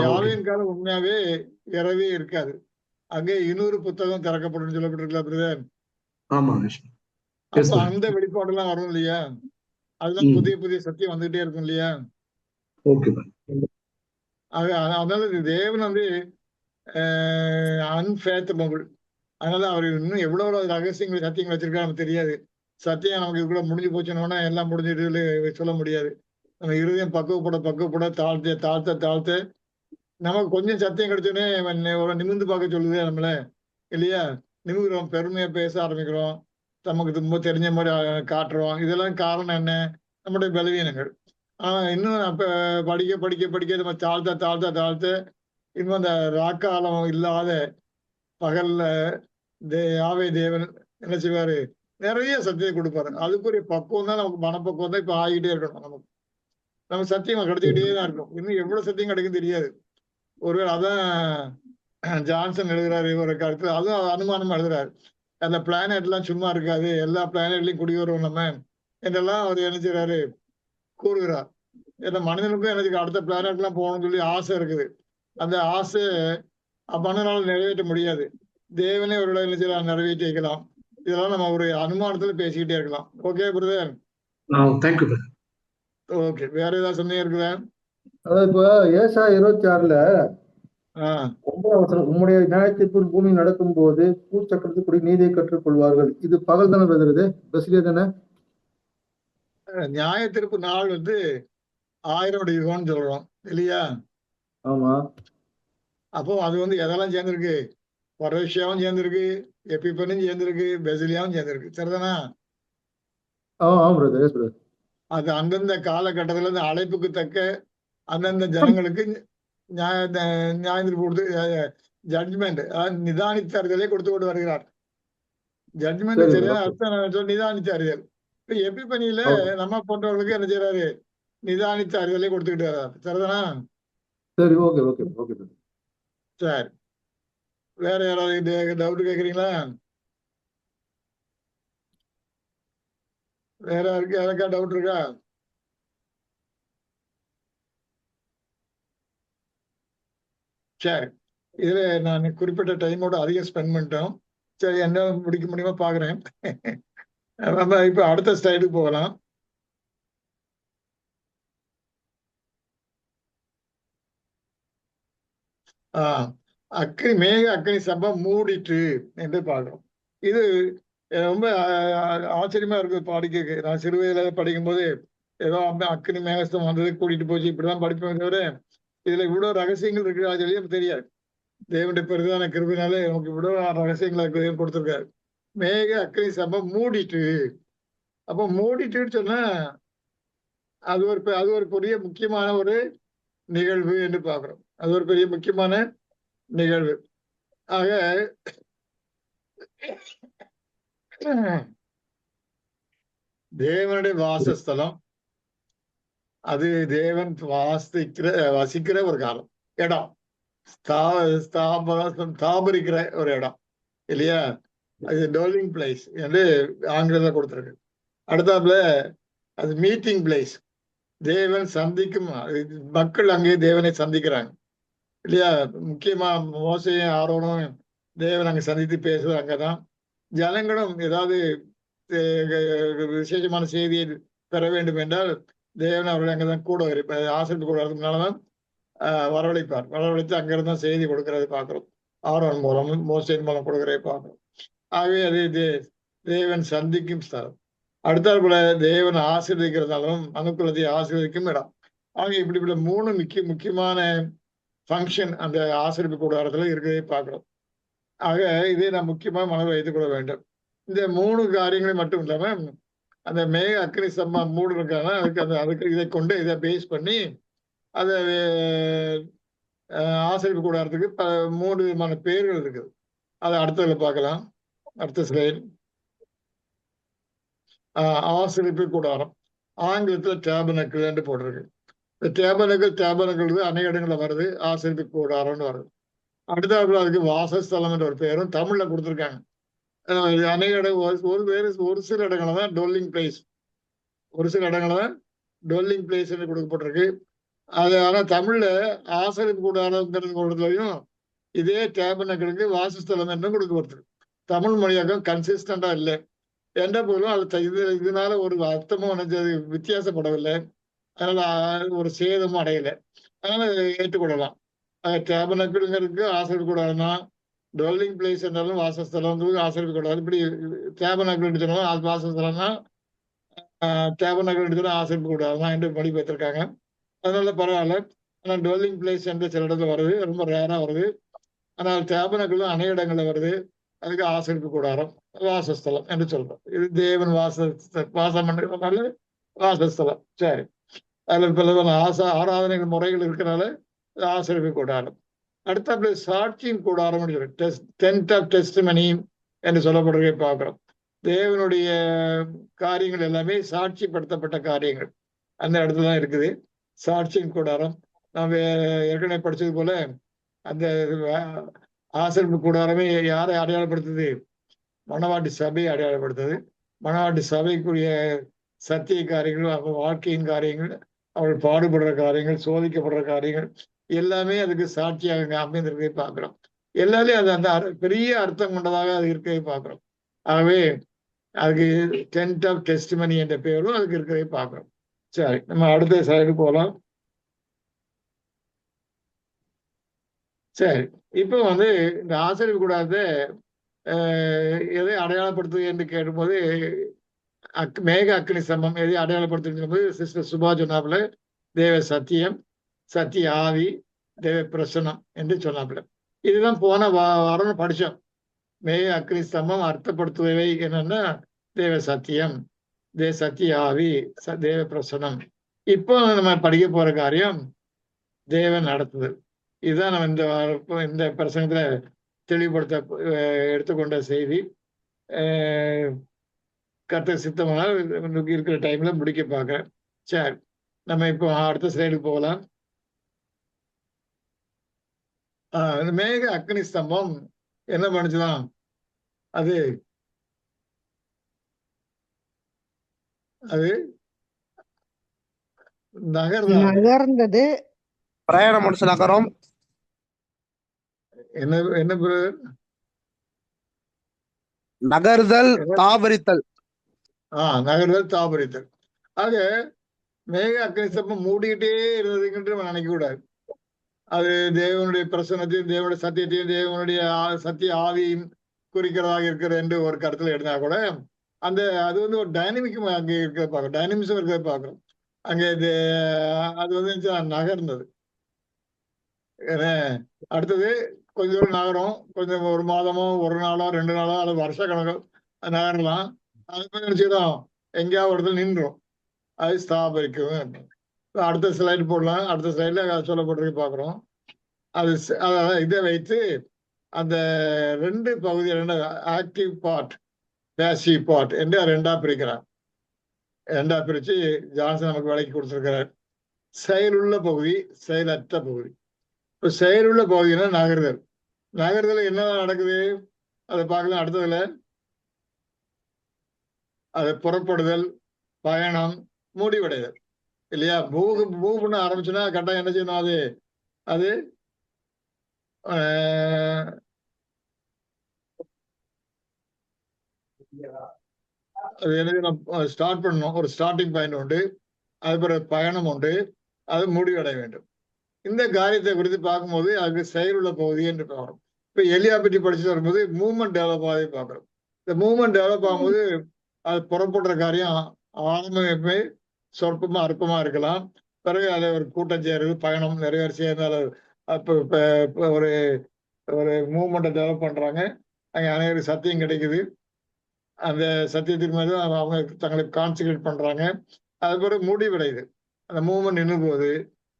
யாவையின் காலம் உண்மையாவே இரவே இருக்காது. அங்கே 200 புத்தகம் திறக்கப்படும் சொல்லப்பட்டிருக்கல பிரதர்? அப்ப அந்த வெளிப்பாடு எல்லாம் வரும் இல்லையா? அதெல்லாம் புதிய புதிய சத்தியம் வந்துகிட்டே இருக்கும் இல்லையா? அதனால தேவன் வந்து அன்ஃபேத்தபிள். அதனால அவர் இன்னும் எவ்வளவு ரகசியங்கள் சத்தியங்கள் வச்சிருக்காரு நமக்கு தெரியாது. சத்தியம் நமக்கு இதுக்குள்ள முடிஞ்சு போச்சுன்னா எல்லாம் முடிஞ்சிட்டு சொல்ல முடியாது. நம்ம இருதயம் பக்குவப்பட தாழ்த்த நமக்கு கொஞ்சம் சத்தியம் கிடைச்சோடனே ஒரு நிமிர்ந்து பார்க்க சொல்லுது நம்மள, இல்லையா? நிமிர்கிறோம், பெருமையா பேச ஆரம்பிக்கிறோம், நமக்கு ரொம்ப தெரிஞ்ச மாதிரி காட்டுறோம். இதெல்லாம் காரணம் என்ன? நம்முடைய பலவீனங்கள். இன்னும் அப்ப படிக்க நம்ம தாழ்த்த இன்னும் அந்த ராக்காலம் இல்லாத பகல்ல யாவே தேவன் என்ன செய்வாரு? நிறைய சத்தியம் கொடுப்பாரு. அதுக்குரிய பக்குவம் தான் நமக்கு, மனப்பக்குவம் தான் இப்ப ஆகிட்டே இருக்கணும். நம்ம சத்தியம் கிடைச்சிக்கிட்டே தான் இருக்கும். இன்னும் எவ்வளவு சத்தியம் கிடைக்கும் தெரியாது. ஒருவேளை அதான் ஜான்சன் எழுதுறாரு ஒரு கருத்து, அதுவும் அனுமானம் எழுதுறாரு. அந்த பிளானட் எல்லாம் சும்மா இருக்காது, எல்லா பிளானட்லயும் குடிவரும் நம்ம என்றெல்லாம் அவர் என்ன செய்யறாரு கூறுகிறார். ஏன்னா மனிதனுக்கும் எனக்கு அடுத்த பிளானட் எல்லாம் போகணும்னு சொல்லி ஆசை இருக்குது. அந்த ஆசை மனிதனால நிறைவேற்ற முடியாது. தேவனே ஒரு என்ன செய்யலாம், நிறைவேற்றி வைக்கலாம். இதெல்லாம் நம்ம ஒரு அனுமானத்துல பேசிக்கிட்டே இருக்கலாம். Okay brother? தேங்க்யூ. ஓகே, வேற ஏதாவது சந்தேகம் இருக்குதா? அதாவது இப்ப ஏசாயா 26ல 9ஆம் வசனம், உம்முடைய நியாயத்தீர்ப்பு பூமி நடக்கும் போது பூச்சக்கரத்துக்குடி நீதியை கற்றுக்கொள்வார்கள். இது பகல் தானே வருது, பஸ்லியே தானே? நியாயத்தீர்ப்பு நாள் 1000 யுகம்னு சொல்றோம் இல்லையா? ஆமா. அப்போ அது எதெல்லாம் சேர்ந்திருக்கு? பரேஷியாவும் சேர்ந்திருக்கு, எபிபனும் சேர்ந்திருக்கு, பெசிலியாவும் சேர்ந்திருக்கு. சரிதானா? அது அந்தந்த காலகட்டத்துல இருந்து அழைப்புக்கு தக்க அந்தந்த ஜனங்களுக்கு நியாயத்தீர்ப்பு கொடுத்து ஜட்ஜ்மெண்ட், நிதானித்த அறிதலை கொடுத்து கொண்டு வருகிறார். ஜட்ஜ்மெண்ட் சரியான அர்த்தம் நிதானித்த அறிதல். இப்ப எபிபனியில நம்ம போன்றவர்களுக்கு என்ன செய்யறாரு? நிதானித்த அறிதலை கொடுத்துக்கிட்டு வர்றாரு. சரிதானா? சரி, ஓகே ஓகே ஓகே. சரி, வேற யாராவது டவுட் கேக்குறீங்களா? வேற யாருக்கா டவுட் இருக்கா? சரி, இதுல நான் குறிப்பிட்ட டைமோட அதிகம் ஸ்பெண்ட் பண்ணிட்டோம். சரி, என்ன முடிக்க முடியுமா பாக்குறேன். நம்ம இப்ப அடுத்த ஸ்லைடுக்கு போகலாம். மேக அக்னி சம்பம் மூடிட்டு என்று பார்க்கிறோம். இது ரொம்ப ஆச்சரியமா இருக்கு படிக்க. நான் சிறு வயதுல படிக்கும் போது ஏதோ அக்னி மேகஸ்தம் வந்தது கூட்டிட்டு போச்சு இப்படிதான் படிப்பேன் தவிர இதுல இவ்வளவு ரகசியங்கள் இருக்கு சொல்லி எனக்கு தெரியாது. தேவனுடைய பெரிதான கிருபினாலே நமக்கு இவ்வளவு ரகசியங்களை கொடுத்திருக்காரு. மேக அக்னி சம்பம் மூடிட்டு. அப்ப மூடிட்டுன்னு சொன்னா அது ஒரு பெரிய முக்கியமான ஒரு நிகழ்வு என்று பார்க்கிறோம். அது ஒரு பெரிய முக்கியமான நிகழ்வு. ஆக தேவனுடைய வாசஸ்தலம், அது தேவன் வசிக்கிற ஒரு காலம், இடம், ஸ்தாபரிக்கிற ஒரு இடம் இல்லையா? அது டோலிங் பிளேஸ் என்று ஆங்கிலத்தில் கொடுத்திருக்கு. அடுத்தாப்புல அது மீட்டிங் பிளேஸ், தேவன் சந்திக்கும் மக்கள் அங்கே தேவனை சந்திக்கிறாங்க இல்லையா? முக்கியமா மோசையும் ஆரோனும் தேவன் அங்க சந்தித்து பேசுவது அங்கதான். ஜனங்களும் ஏதாவது விசேஷமான செய்தியை பெற வேண்டும் என்றால் தேவன் அவர்கள் அங்கதான் கூட ஆசிரியர் கூட வரதுனாலதான் வரவழைத்து அங்கிருந்தான் செய்தி கொடுக்கறதை பார்க்கிறோம். ஆரோன் மூலம் மோசையின் மூலம் கொடுக்கறதை பார்க்கிறோம். ஆகவே அது தேவன் சந்திக்கும் ஸ்தலம். அடுத்தாற்போல தேவன் ஆசீர்வதிக்கிறதாலும் அனுகூலத்தை ஆசீர்வதிக்கும் இடம். ஆக இப்படி 3 முக்கியமான ஃபங்க்ஷன் அந்த ஆசீர்வதிப்பு கூடாரத்துல இருக்கிறதை பார்க்கிறோம். ஆக இதை நாம் முக்கியமா மனதில் வைத்துக் கொள்ள வேண்டும். இந்த 3 காரியங்களும் மட்டும் இல்லாம அந்த மேக அக்னி சம்பம் மூடு இருக்காங்க, அதுக்கு இதை கொண்டு இதை பேஸ் பண்ணி அதை ஆசீர்வதிப்பு கூடாரத்துக்கு 3 விதமான பேர்கள் இருக்குது. அதை அடுத்ததுல பார்க்கலாம். அடுத்த ஸ்லைட். ஆசீர்வதிப்பு கூடாரம் ஆங்கிலத்துல டேபர்னக்கிள் என்று போட்டிருக்கு. இந்த டேபர்னக்கிள் அநேக இடங்கள்ல வருது, ஆசீர்வதிப்பு கூடாரம்னு வருது. அடுத்தாப்புல அதுக்கு வாசஸ்தலம் என்ற ஒரு பேரும் தமிழ்ல கொடுத்துருக்காங்க. அநேக இடம் ஒரு சில இடங்கள்ல தான் டொல்லிங் பிளேஸ், ஒரு சில இடங்கள்ல தான் டொல்லிங் பிளேஸ் என்று கொடுக்கப்பட்டிருக்கு. அது ஆனா தமிழ்ல ஆசீர்வதிப்பு கூடாரங்கிறது கொடுத்ததையும் இதே டேபர்னக்கிளுக்கு வாசஸ்தலம் என்றும் கொடுக்கப்பட்டிருக்கு. தமிழ் மொழியாக்கம் கன்சிஸ்டண்டா இல்லை என்ற போதும் அது இதனால ஒரு அர்த்தமும் நினைச்சது வித்தியாசப்படவில்லை, அதனால ஒரு சேதமும் அடையலை. அதனால ஏற்றுக்கொள்ளலாம். டேபர்னக்கிள்ங்கிறதுக்கு ஆசீர்வதிப்பு கூடாரம்னா டுவெல்லிங் பிளேஸ் என்றாலும் வாசஸ்தலம் ஆசிரியக்கூடாது. இப்படி டேபர்நாக்கிள் சொன்னாலும் அது வாசஸ்தலம்னா டேபர்நாக்கிள் சொன்னா ஆசிரியக்கூடாது தான் என்று மொழிபெயர்த்திருக்காங்க. அதனால பரவாயில்ல. ஆனால் டுவெல்லிங் பிளேஸ் என்று சில இடத்துல வருது, ரொம்ப ரேரா வருது. ஆனால் டேபர்நாக்கிள் அநேக இடங்கள்ல வருது. அதுக்கு ஆசிரிப்பு கூடாரம், வாசஸ்தலம் என்று சொல்றோம். இது தேவன் வாசம் பண்ணுறதுனால வாசஸ்தலம். சரி, அதுல பல ஆராதனைகள் முறைகள் இருக்கிறனால ஆசிரிப்பு கூடாரம். அடுத்த சாட்சியின் கூடாரம் டென்ட் ஆஃப் டெஸ்டிமனி என்று சொல்லப்படுறதை பார்க்கிறோம். தேவனுடைய காரியங்கள் எல்லாமே சாட்சிப்படுத்தப்பட்ட காரியங்கள் அந்த இடத்துல தான் இருக்குது. சாட்சியின் கூடாரம் நம்ம ஏற்கனவே படிச்சது போல அந்த ஆசிரிப்பு கூடாரமே யாரை அடையாளப்படுத்துது? மணவாட்டி சபையை அடையாளப்படுத்துது. மணவாட்டி சபைக்குரிய சத்திய காரியங்கள், அவங்க வாழ்க்கையின் காரியங்கள், அவர்கள் பாடுபடுற காரியங்கள், சோதிக்கப்படுற காரியங்கள் எல்லாமே அதுக்கு சாட்சியாக அமைந்திருக்கதை பார்க்கிறோம். எல்லாரையும் அது அந்த பெரிய அர்த்தம் கொண்டதாக அது இருக்கவே பார்க்கிறோம். ஆகவே அதுக்கு டென்ட் ஆஃப் டெஸ்டிமனி என்ற பெயரும் அதுக்கு இருக்கிறதை பார்க்கிறோம். சரி, நம்ம அடுத்த ஸ்லைடு போகலாம். சரி, இப்போ இந்த ஆசிரியர் கூடாத எதை அடையாளப்படுத்துது என்று கேட்டும்போது மேக அக்னி சமம் எதை அடையாளப்படுத்தும் போது சிஸ்டர் சுபா சொன்னாப்புல தேவ சத்தியம், சத்திய ஆவி, தேவ பிரசனம் என்று சொன்னாப்புல. இதுதான் போன வாரம் படிச்சோம். மேக அக்னி ஸ்தம்பம் அர்த்தப்படுத்துவவை என்னன்னா தேவ சத்தியம், தேவ சத்திய ஆவி, தேவ பிரசனம். இப்போ நம்ம படிக்க போற காரியம் தேவன் நடத்துதல். இதுதான் நம்ம இந்த பிரசங்கத்துல தெளிவுபடுத்த எடுத்துக்கொண்ட செய்தி. கர்த்தர் சித்தமானால் இருக்கிற டைம்ல முடிக்க பார்க்கிறேன். சரி, நம்ம இப்போ அடுத்த ஸ்லைடுக்கு போகலாம். இந்த மேக அக்னி ஸ்தம்பம் என்ன பண்ணுச்சுதான் அது நகர்ந்தது. பிரயாணம் முடிச்ச நகரம் என்ன என்ன நகர்தல், தாபரித்தல். நகர்தல், தாபரித்தல். ஆக மேக அக்னி ஸ்தம்பம் மூடிக்கிட்டே இருந்ததுங்கிட்டு நம்ம நினைக்க கூடாது. அது தேவனுடைய பிரசன்னத்தையும் தேவனுடைய சத்தியத்தையும் தேவனுடைய சத்திய ஆவியும் குறிக்கிறதாக இருக்கிற என்று ஒரு கருத்துல எடுத்தா கூட அது ஒரு டைனமிக்கும் அங்கே இருக்கிறத பார்க்கறோம், டைனமிக்ஸும் இருக்கிறத பார்க்கறோம். அங்கே அது நகர்ந்தது. அடுத்தது கொஞ்சம் தூரம் நகரம், கொஞ்சம் ஒரு மாதமோ ஒரு நாளோ 2 நாளோ அல்லது வருஷ கணக்கோ நகரலாம். அது கொஞ்சம் நினைச்சிடும் எங்கேயாவது இடத்துல நின்றோம், அது ஸ்தாபரிக்கும். அடுத்த ஸ்லைடு போடலாம். அடுத்த ஸ்லைட்ல சொல்லப்பட்டிருக்கு பார்க்குறோம். அதாவது இதை வைத்து அந்த 2 பகுதி, 2 ஆக்டிவ் பார்ட், பேசிவ் பார்ட் என்று 2ஆ பிரிக்கிறார். 2ஆ பிரிச்சு ஜான்சன் நமக்கு விலைக்கு கொடுத்துருக்கிறார். செயலுள்ள பகுதி, செயலற்ற பகுதி. இப்போ செயலுள்ள பகுதினா நகர்தல். நகர்தல் என்ன நடக்குது அதை பார்க்கலாம். அடுத்ததுல அது புறப்படுதல், பயணம், முடிவடைதல் இல்லையா? மூவ் பண்ண ஆரம்பிச்சுன்னா கரெக்டாக என்ன செய்யணும்? அது அது என்ன ஸ்டார்ட் பண்ணணும். ஒரு ஸ்டார்டிங் பாயிண்ட் உண்டு, அது பிறகு பயணம் உண்டு, அது முடிவடைய வேண்டும். இந்த காரியத்தை குறித்து பார்க்கும்போது அதுக்கு செயலுள்ள பகுதி என்று பார்க்கணும். இப்போ எலியா பற்றி படிச்சுட்டு வரும்போது மூவ்மெண்ட் டெவலப் ஆகி பார்க்குறோம். இந்த மூவ்மெண்ட் டெவலப் ஆகும்போது அது புறப்படுற காரியம் ஆரம்பமே சொற்பமா அற்பமா இருக்கலாம். பிறகு அதை ஒரு கூட்டம் சேருது, பயணம் நிறைய பேர் சேர்ந்தால் இப்போ ஒரு ஒரு மூவ்மெண்ட்டை டெவலப் பண்றாங்க. அங்கே அனைவருக்கு சத்தியம் கிடைக்குது. அந்த சத்தியத்தின் மீது அவங்க தங்களுக்கு கான்சன்ட்ரேட் பண்றாங்க. அது பிறகு முடிவடையுது. அந்த மூவ்மெண்ட் நின்று போகுது.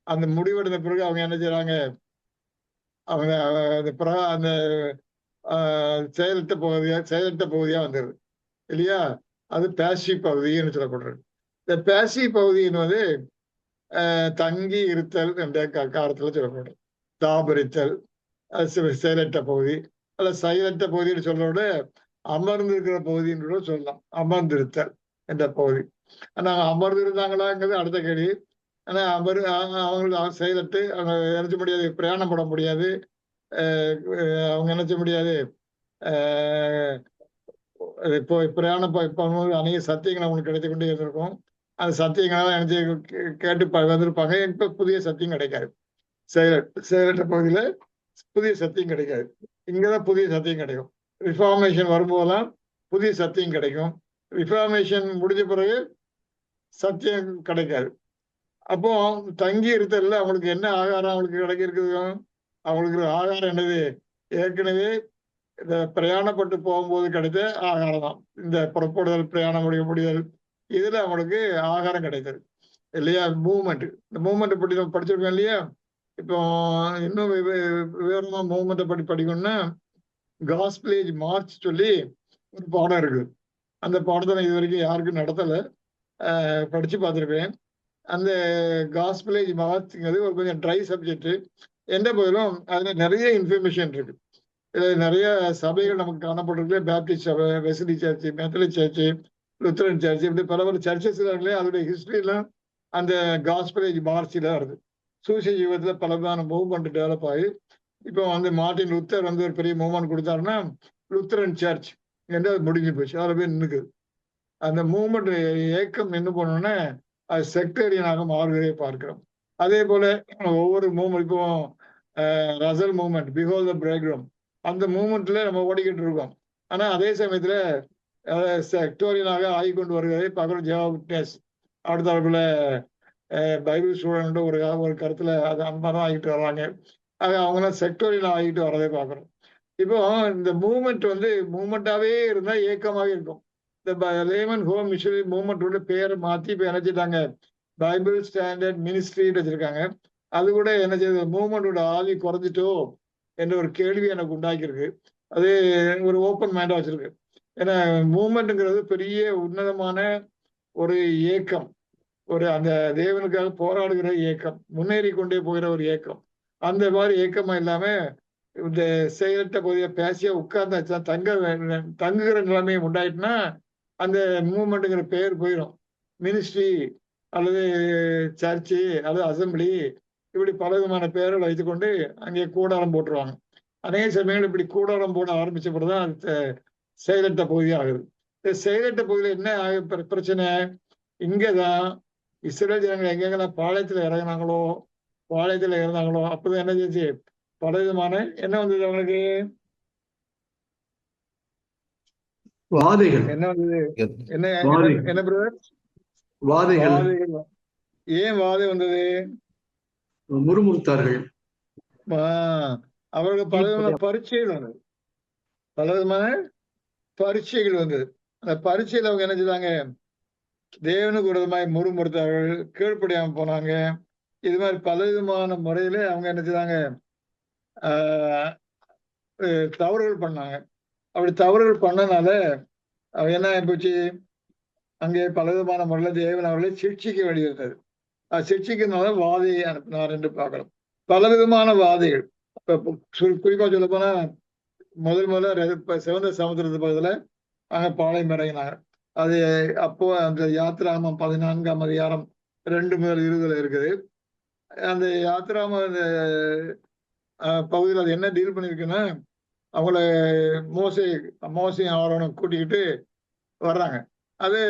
அந்த முடிவடைந்த பிறகு அவங்க என்ன செய்யறாங்க? அவங்க அந்த செயலற்ற பகுதியா வந்துடுது இல்லையா? அது பேசிவ் பகுதின்னு சொல்லப்படுறது. இந்த பேசிவ் பகுதி என்பது தங்கி இருத்தல் என்ற காலத்துல சொல்லப்படுறது. தாபரித்தல் செயலற்ற பகுதி, அல்ல செயலற்ற பகுதின்னு சொல்றோட அமர்ந்து இருக்கிற பகுதின்னு சொல்லலாம். அமர்ந்திருத்தல் என்ற பகுதி. ஆனா அமர்ந்து இருந்தாங்களாங்கிறது அடுத்த கேள்வி. ஆனா அவங்களுக்கு செயலற்று அவங்க நினைச்ச முடியாது, பிரயாணம் பண்ண முடியாது, அவங்க நினைச்ச முடியாது. இப்போ பிரயாணம் பண்ணும்போது அநேக சத்தியங்கள் அவங்களுக்கு கிடைத்து கொண்டே இருந்திருக்கும். அந்த சத்தியங்களால நினைச்சு கேட்டு வந்திருப்பாங்க. இப்ப புதிய சத்தியம் கிடைக்காது. செயலற்ற பகுதியில புதிய சத்தியம் கிடைக்காது. இங்கதான் புதிய சத்தியம் கிடைக்கும். ரிஃபார்மேஷன் வரும்போதெல்லாம் புதிய சத்தியம் கிடைக்கும். ரிஃபார்மேஷன் முடிஞ்ச பிறகு சத்தியம் கிடைக்காது. அப்போ தங்கி இருத்தல அவங்களுக்கு என்ன ஆகாரம் அவங்களுக்கு கிடைக்கிறது? அவங்களுக்கு ஆகாரம் என்னது? ஏற்கனவே இந்த பிரயாணப்பட்டு போகும்போது கிடைத்த ஆகாரம் தான். இந்த புறப்படுதல், பிரயாணம் முடிதல், இதுல அவங்களுக்கு ஆகாரம் கிடைத்தது இல்லையா? மூவ்மெண்ட். இந்த மூவ்மெண்ட் பற்றி நம்ம படிச்சிருக்கோம் இல்லையா? இப்போ இன்னும் விவரமா மூவ்மெண்ட்டை பற்றி படிக்கணும்னா காஸ்பிளேஜ் மார்ச் சொல்லி ஒரு பாடம் இருக்கு. அந்த பாடத்தை நான் இது வரைக்கும் யாருக்கும் நடத்தலை, படிச்சு பார்த்துருக்கேன். அந்த காஸ்பிளேஜ் மார்ச்ங்கிறது ஒரு கொஞ்சம் ட்ரை சப்ஜெக்ட். எந்த போதிலும் அதுல நிறைய இன்ஃபர்மேஷன் இருக்கு. இதுல நிறைய சபைகள் நமக்கு காணப்பட்டிருக்கு. பேப்டிஸ்ட் சபை, Wesley church, Methodist church, Lutheran church, இப்படி பல பல சர்ச்சஸ் இருக்குல்லையே, அதோடைய ஹிஸ்டரியிலாம் அந்த காஸ்பிளேஜ் மார்ச்சில் வருது. சுவிசேஷ யுகத்துல பலவிதமான மூவ்மெண்ட் டெவலப் ஆகி இப்போ வந்து மார்ட்டின் லுத்தர் வந்து ஒரு பெரிய மூவ்மெண்ட் கொடுத்தாருன்னா லுத்தரன் சர்ச் என்று அது முடிஞ்சு போச்சு. அதில் போய் நின்றுக்குது. அந்த மூவ்மெண்ட் ஏக்கம் என்ன பண்ணோன்னா அது செக்டேரியனாக மாறுவதை பார்க்கிறோம். அதே போல ஒவ்வொரு மூவ்மெண்ட், இப்போ ரசல் மூவ்மெண்ட், பிஹோல் த பிரைட்ரூம், அந்த மூவ்மெண்ட்ல நம்ம ஓடிக்கிட்டு இருக்கோம். ஆனா அதே சமயத்துல செக்டோரியனாக ஆகிக்கொண்டு வருவதை பார்க்கிறோம். ஜெவா விட்னஸ், அடுத்த பைபிள் ஸ்டூடெண்ட் ஒரு கருத்துல அது அந்த மாதிரி ஆகிட்டு வர்றாங்க. அவங்களாம் செக்டோரியல் ஆகிட்டு வரதை பார்க்குறோம். இப்போ இந்த மூவ்மெண்ட் வந்து மூவ்மெண்ட்டாவே இருந்தா ஏக்கமாக இருக்கும். இந்த லேமன் ஹோம் மிஷனரி மூவ்மெண்டோட பேரை மாற்றி இப்போ நினைச்சிட்டாங்க பைபிள் ஸ்டாண்டர்ட் மினிஸ்ட்ரின்னு வச்சிருக்காங்க. அது கூட என்ன செய்யுது, மூவ்மெண்டோட ஆவி குறைஞ்சிட்டோ என்ற ஒரு கேள்வி எனக்கு உண்டாக்கியிருக்கு. அது ஒரு ஓப்பன் மைண்டா வச்சிருக்கு. ஏன்னா மூவ்மெண்ட்டுங்கிறது பெரிய உன்னதமான ஒரு ஏக்கம், ஒரு அந்த தேவனுக்காக போராடுகிற ஏக்கம், முன்னேறி கொண்டே போகிற ஒரு ஏக்கம். அந்த மாதிரி ஏக்கமா இல்லாம இந்த செயலற்ற பகுதியை பேசியா உட்கார்ந்தா தங்குகிற நிலைமையை உண்டாயிட்டுனா அந்த மூவ்மெண்ட்டுங்கிற பெயர் போயிடும். மினிஸ்ட்ரி அல்லது சர்ச்சு அல்லது அசம்பிளி, இப்படி பல விதமான பெயர்கள் வைத்துக்கொண்டு அங்கே கூடாரம் போட்டுருவாங்க. அநேக சமயங்கள் இப்படி கூடாரம் போட ஆரம்பிச்ச பிறகுதான் அது செயலற்ற பகுதி ஆகுது. இந்த செயலற்ற பகுதியில் என்ன பிரச்சனை? இங்கதான் இஸ்ரேல் ஜனங்கள் எங்கெங்கெல்லாம் பாளையத்துல இறங்கினாங்களோ அப்பதான் என்ன செஞ்சு பல விதமான என்ன வந்தது அவங்களுக்கு? வாதைகள். என்ன வந்தது? என்ன பிரதர்? வாதைகள். ஏன் வாதை வந்தது? முறுமுறுத்தார்கள். அவர்களுக்கு பல விதமான பரீட்சைகள் வந்தது. பல விதமான பரீட்சைகள் வந்தது. அந்த பரீட்சையில் அவங்க என்ன செய்தாங்க? தேவனுக்கு விரோதமாய் முறுமுறுத்தார்கள், கீழ்ப்படியாம போனாங்க. இது மாதிரி பல விதமான முறையில அவங்க என்ன செய்தாங்க? தவறுகள் பண்ணாங்க. அப்படி தவறுகள் பண்ணனால என்ன ஆயிப்போச்சு? அங்கே பல விதமான முறையில் தேவன் அவர்களை சிக்ஷிக்க வேண்டியிருந்தது. சிக்ஷிக்கிறதுனால வாதையை அனுப்பினார் என்று பார்க்கிறோம். பல விதமான வாதைகள். இப்ப குறிப்பா சொல்ல போனா முதல்ல சிவந்த சமுத்திரத்து பக்கத்துல அங்க பாளையம் இறங்கினாங்க. அது அப்போ அந்த யாத்திராமம் 14ஆம் அதிகாரம் 2 முதல் 20 இருக்குது. அந்த யாத்திராம பகுதியில் அது என்ன டீல் பண்ணிருக்குன்னா, அவங்கள மோசே ஆரோனும் கூட்டிக்கிட்டு வர்றாங்க. அது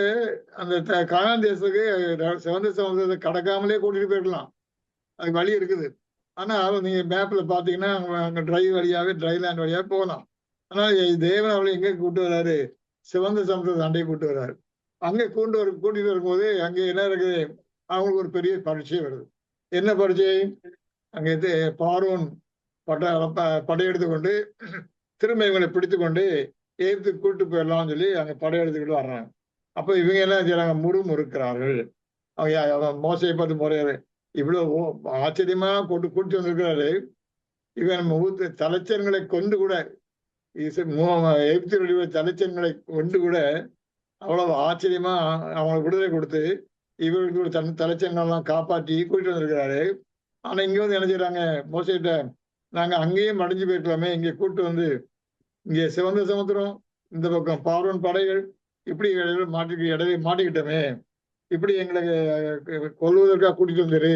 அந்த கானான் தேசத்துக்கு சிவந்த சமுதிரத்தை கடக்காமலே கூட்டிட்டு போயிடலாம், அது வழி இருக்குது. ஆனா நீங்க மேப்ல பாத்தீங்கன்னா அங்க ட்ரை லேண்ட் வழியாவே போகலாம். ஆனா தேவன் அவளை எங்க கூட்டு வர்றாரு? சிவந்த சமுதிரத்தை அண்டையை கூட்டு வர்றாரு. அங்க கூட்டிட்டு வரும்போது அங்க என்ன இருக்குது? அவங்களுக்கு ஒரு பெரிய பரீட்சை வருது. என்ன பரீட்சை? அங்க பார்வோன் படையெடுத்து கொண்டு திரும்ப இவங்களை பிடித்து கொண்டு எதிர்த்து கூட்டு போயிடலாம்னு சொல்லி அங்க படையெடுத்துக்கிட்டு வர்றாங்க. அப்ப இவங்க என்ன செய்யறாங்க? முறுமுறுக்கிறார்கள். அவங்க மோசையை பார்த்து முறையாரு, இவ்வளவு ஆச்சரியமா கூட்டி வந்திருக்கிறாரு. இவன் தலைச்சன்களை கொண்டு கூட எகிப்தியருடைய தலைச்சன்களை கொண்டு கூட அவ்வளவு ஆச்சரியமா அவங்களுக்கு விடுதலை கொடுத்து இவர்களுக்கு தலைச்சன்கள்லாம் காப்பாற்றி கூட்டிட்டு வந்திருக்கிறாரு. ஆனா இங்க வந்து என்ன செய்யறாங்க? மோசைகிட்ட, நாங்க அங்கேயும் மடிஞ்சு போயிருக்கலாமே, இங்க கூட்டு வந்து இங்க சிவந்த சமுத்திரம், இந்த பக்கம் பார்வோன் படைகள், இப்படி இடையில மாட்டிக்கிட்டோமே, இப்படி எங்களை கொல்வதற்காக கூட்டிட்டு வந்துரு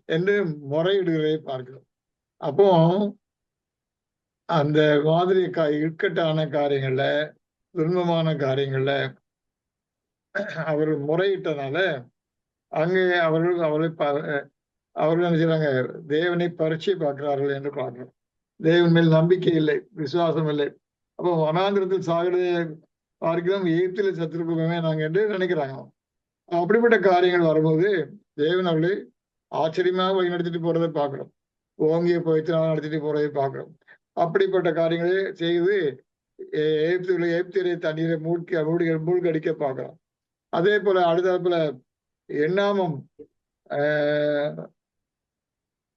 என்று முறையிடுகிறதை பார்க்கிறோம். அப்போ அந்த மாதிரி இக்கட்டான காரியங்கள்ல, துன்பமான காரியங்கள்ல அவர்கள் முறையிட்டனால அங்கே அவர்கள் என்ன செய்யறாங்க? தேவனை பரீட்சை பார்க்கிறார்கள் என்று பார்க்கிறோம். தேவன் மேல் நம்பிக்கை இல்லை, விசுவாசம் இல்லை. அப்போ வனாந்திரத்தில் சாகிறதை பார்க்கிறோம், எகிப்தில சத்துருக்குமே நாங்க என்று நினைக்கிறாங்க. அப்படிப்பட்ட காரியங்கள் வரும்போது தேவன் அவர்களை ஆச்சரியமாக வழி நடத்திட்டு போறதை பார்க்கிறோம். ஓங்கிய போய்த்தினால் நடத்திட்டு போறதை பார்க்கிறோம். அப்படிப்பட்ட காரியங்களை செய்து எகிப்தியரை தண்ணீரை மூழ்கடிக்க பார்க்கிறோம். அதே போல அடுத்தாப்புல எண்ணாமம்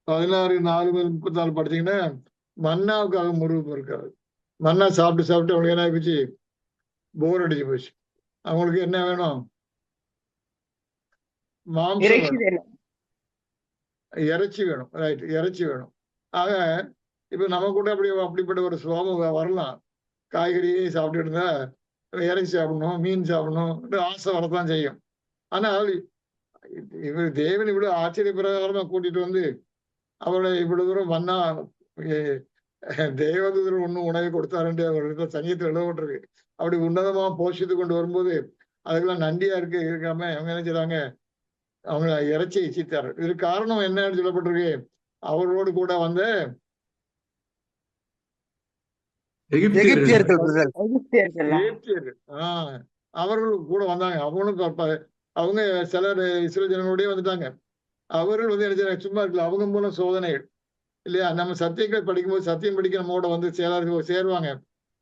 16:4-34 படிச்சீங்கன்னா மன்னாவுக்காக முருகு இருக்காது. மன்னா சாப்பிட்டு அவங்களுக்கு என்ன ஆயிடுச்சு, போர் அடிச்சு போச்சு. அவங்களுக்கு என்ன வேணும், மாம்சம் வேணும், இறைச்சி வேணும். ரைட், இறைச்சி வேணும். ஆக இப்ப நம்ம கூட அப்படிப்பட்ட ஒரு சுபாவம் வரலாம். காய்கறியே சாப்பிட்டு இருந்தா இறைச்சி சாப்பிடணும், மீன் சாப்பிடணும் ஆசை வரத்தான் செய்யும். ஆனால் இவர் தேவன் இவ்வளவு ஆச்சரிய பிரகாரமா கூட்டிட்டு வந்து அவளை இவ்வளவு தூரம் வந்தா தேவதூதர் ஒன்னும் உணவை கொடுத்தாருன்ற அவர்களுக்கு சங்கீதத்தில் எழுதப்பட்டிருக்கு. அப்படி உன்னதமா போஷித்து கொண்டு வரும்போது அதுக்கெல்லாம் நன்றியா இருக்காம அவங்க என்ன செய்றாங்க, அவங்க இறைச்சி இச்சித்தாரு. இதுக்கு காரணம் என்னன்னு சொல்லப்பட்டிருக்கு, அவர்களோடு கூட வந்த எகிப்தியர்கள் அவர்கள் கூட வந்தாங்க. அவங்களும் அவங்க சிலர் இஸ்ரேல் ஜனங்களோடய வந்துட்டாங்க. அவர்கள் வந்து என்ன சும்மா இருக்கல, அவங்க மூலம் சோதனைகள் இல்லையா. நம்ம சத்தியங்களை படிக்கும்போது சத்தியம் படிக்க நம்மோட வந்து சேருவாங்க.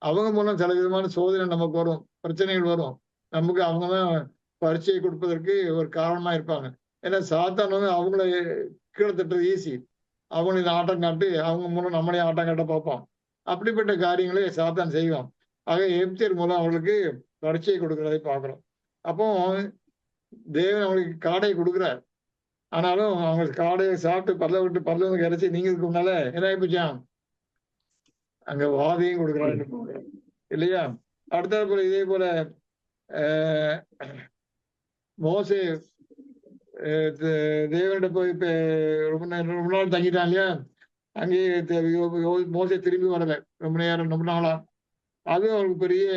அவங்க மூலம் சில விதமான சோதனை நமக்கு வரும், பிரச்சனைகள் வரும். நமக்கு அவங்க தான் பரீட்சையை கொடுப்பதற்கு ஒரு காரணமா இருப்பாங்க. ஏன்னா சாத்தான் வந்து அவங்கள கீழே தட்டுறது ஈஸி. அவங்களை ஆட்டம் காட்டு அவங்க மூலம் நம்மளே ஆட்டம் காட்ட பார்ப்போம். அப்படிப்பட்ட காரியங்களை சாத்தான் செய்வான். ஆக எகிப்தியர் மூலம் அவங்களுக்கு பரீட்சையை கொடுக்கறதை பார்க்கிறோம். அப்போ தேவன் அவங்களுக்கு காடையை கொடுக்குறார். ஆனாலும் அவங்க காடையை சாப்பிட்டு பல்ல இறைச்சி நீங்கிறதுக்கு முன்னால என்ன ஆயிப்போச்சான், அங்க வாதையும் கொடுக்குறாரு இல்லையா. அடுத்த இதே போல மோசே தேவனிட போய் ரொம்ப நாள் தங்கிட்டான் இல்லையா. அங்கேயே மோசே திரும்பி வரல ரொம்ப நாளா. அது அவருக்கு பெரிய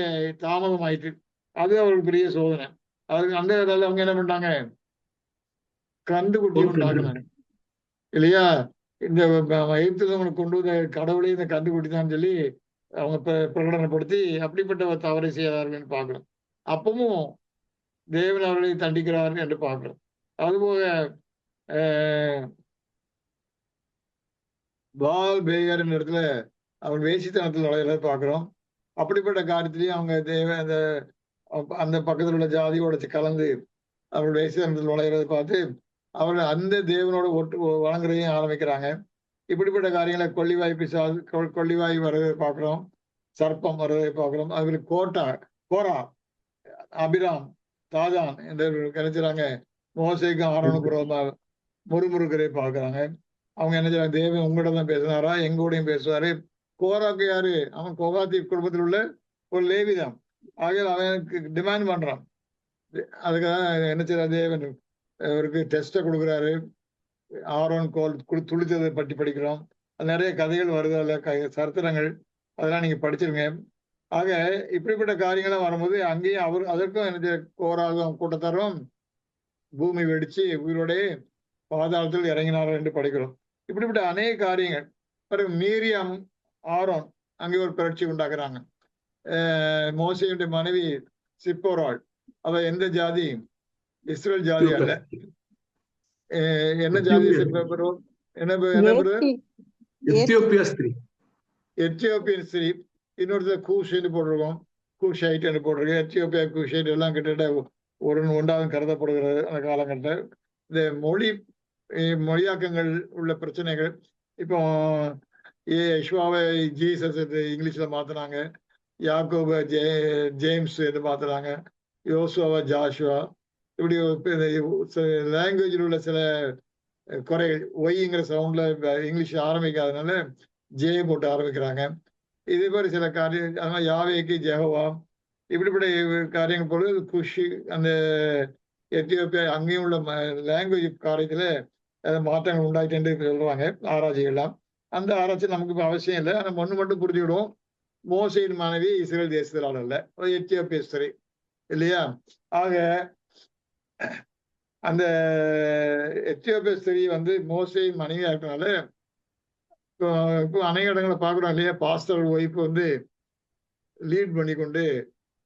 தாமதம் ஆயிட்டு, அது அவருக்கு பெரிய சோதனை. அதுக்கு அந்த இதால அவங்க என்ன பண்ணாங்க, கண்டுகுட்டி உண்டாக்குனாங்க இல்லையா. இந்த எகிப்துல கொண்டு வந்த கடவுளே இந்த கண்டுகுட்டி தான் சொல்லி அவங்க பிரகடனப்படுத்தி அப்படிப்பட்ட ஒரு தவறை செய்தார்கள் பார்க்கிறோம். அப்பவும் தேவன் அவர்களை தண்டிக்கிறார்கள் என்று பார்க்கிறோம். அதுபோக பால் பேயர் இடத்துல அவன் வேசித்தனத்தில் நுழையிறத பார்க்கிறோம். அப்படிப்பட்ட காரியத்திலையும் அவங்க அந்த பக்கத்தில் உள்ள ஜாதியோட கலந்து அவர்கள் வேசித்தனத்தில் நுழையிறதை பார்த்து அவர்கள் அந்த தேவனோட வணங்குறதையும் ஆரம்பிக்கிறாங்க. இப்படிப்பட்ட காரியங்களை கொள்ளிவாய் வர்றதை பார்க்கிறோம், சர்ப்பம் வர்றதை பார்க்கிறோம். அதுல கோரா, அபிராம், தாஜான் என்று நினைச்சாங்க மோசைக்கு ஆரோனுக்கு விரோதமாக முறுமுறுக்கிறதை பார்க்கிறாங்க. அவங்க என்ன செய்றாங்க, தேவன் உங்களோட தான் பேசினாரா, எங்கூடையும் பேசுவாரு. கோராக்கு யாரு, அவன் கோகாத்தி குடும்பத்தில் உள்ள ஒரு லேவிதான். ஆகையால் அவனுக்கு டிமாண்ட் பண்றான். அதுக்காக என்ன செய்யறாரு, தேவன் அவருக்கு டெஸ்ட்டை கொடுக்குறாரு. ஆரோன் துளித்ததை பற்றி படிக்கிறோம். அது நிறைய கதைகள் வருது, அதில் சரித்திரங்கள், அதெல்லாம் நீங்க படிச்சிருங்க. ஆக இப்படிப்பட்ட காரியங்கள்லாம் வரும்போது அங்கேயும் அதற்கும் என்ன கோராகும் கூட்டத்தாரும் பூமி வெடிச்சு உயிரோட பாதாளத்தில் இறங்கினார்கள் என்று படிக்கிறோம். இப்படிப்பட்ட அநேக காரியங்கள். பிறகு மீரியம், ஆரோன் அங்கே ஒரு புரட்சி உண்டாக்குறாங்க. மோசையுடைய மனைவி சிப்போராள், அவ எந்த ஜாதி, இஸ்ரேல் ஜாதி அல்ல. என்ன ஜாதி, எத்தியோப்பியன் ஸ்திரீ. இன்னொருத்தர் கூஷ் என்று போட்டிருக்கோம், கூஷைட் என்று போட்டிருக்கோம். எத்தியோப்பியா கூஷைட் எல்லாம் கிட்டத்தட்ட ஒன்றாவது கருதப்படுகிறது அந்த காலகட்டத்தில். இந்த மொழியாக்கங்கள் உள்ள பிரச்சனைகள். இப்போ யெஷுவாவை ஜீசஸ் இங்கிலீஷ்ல மாத்தினாங்க, யாக்கோப ஜேம்ஸ் என்று மாத்தினாங்க, யோசுவாவை ஜாஷுவா. இப்படி லாங்குவேஜில் உள்ள சில குறைகள், ஒய்ங்கிற சவுண்ட்ல இங்கிலீஷ் ஆரம்பிக்காதனால ஜே போட்டு ஆரம்பிக்கிறாங்க. இதே மாதிரி சில காரியம், அதனால யாவேக்கு ஜெகவா, இப்படிப்பட்ட காரியங்கள் போல குஷி, அந்த எத்தியோப்பியா அங்கேயும் உள்ள லாங்குவேஜ் காரியத்துல மாற்றங்கள் உண்டாயிட்டு சொல்றாங்க ஆராய்ச்சிகள்லாம். அந்த ஆராய்ச்சி நமக்கு இப்போ அவசியம் இல்லை. நம்ம ஒன்று மட்டும் புரிஞ்சுக்கிடுவோம், மோசையின் மனைவி இஸ்ரேல் தேசத்திலான அல்ல, எத்தியோப்பிய ஸ்திரீ இல்லையா. ஆக அந்த எத்தியோப்பிய ஸ்திரீ வந்து மோசையின் மனைவியா இருக்கனால இப்போ அநேக இடங்களை பார்க்குறோம் இல்லையா, பாஸ்டர் ஒய்ஃப் வந்து லீட் பண்ணி கொண்டு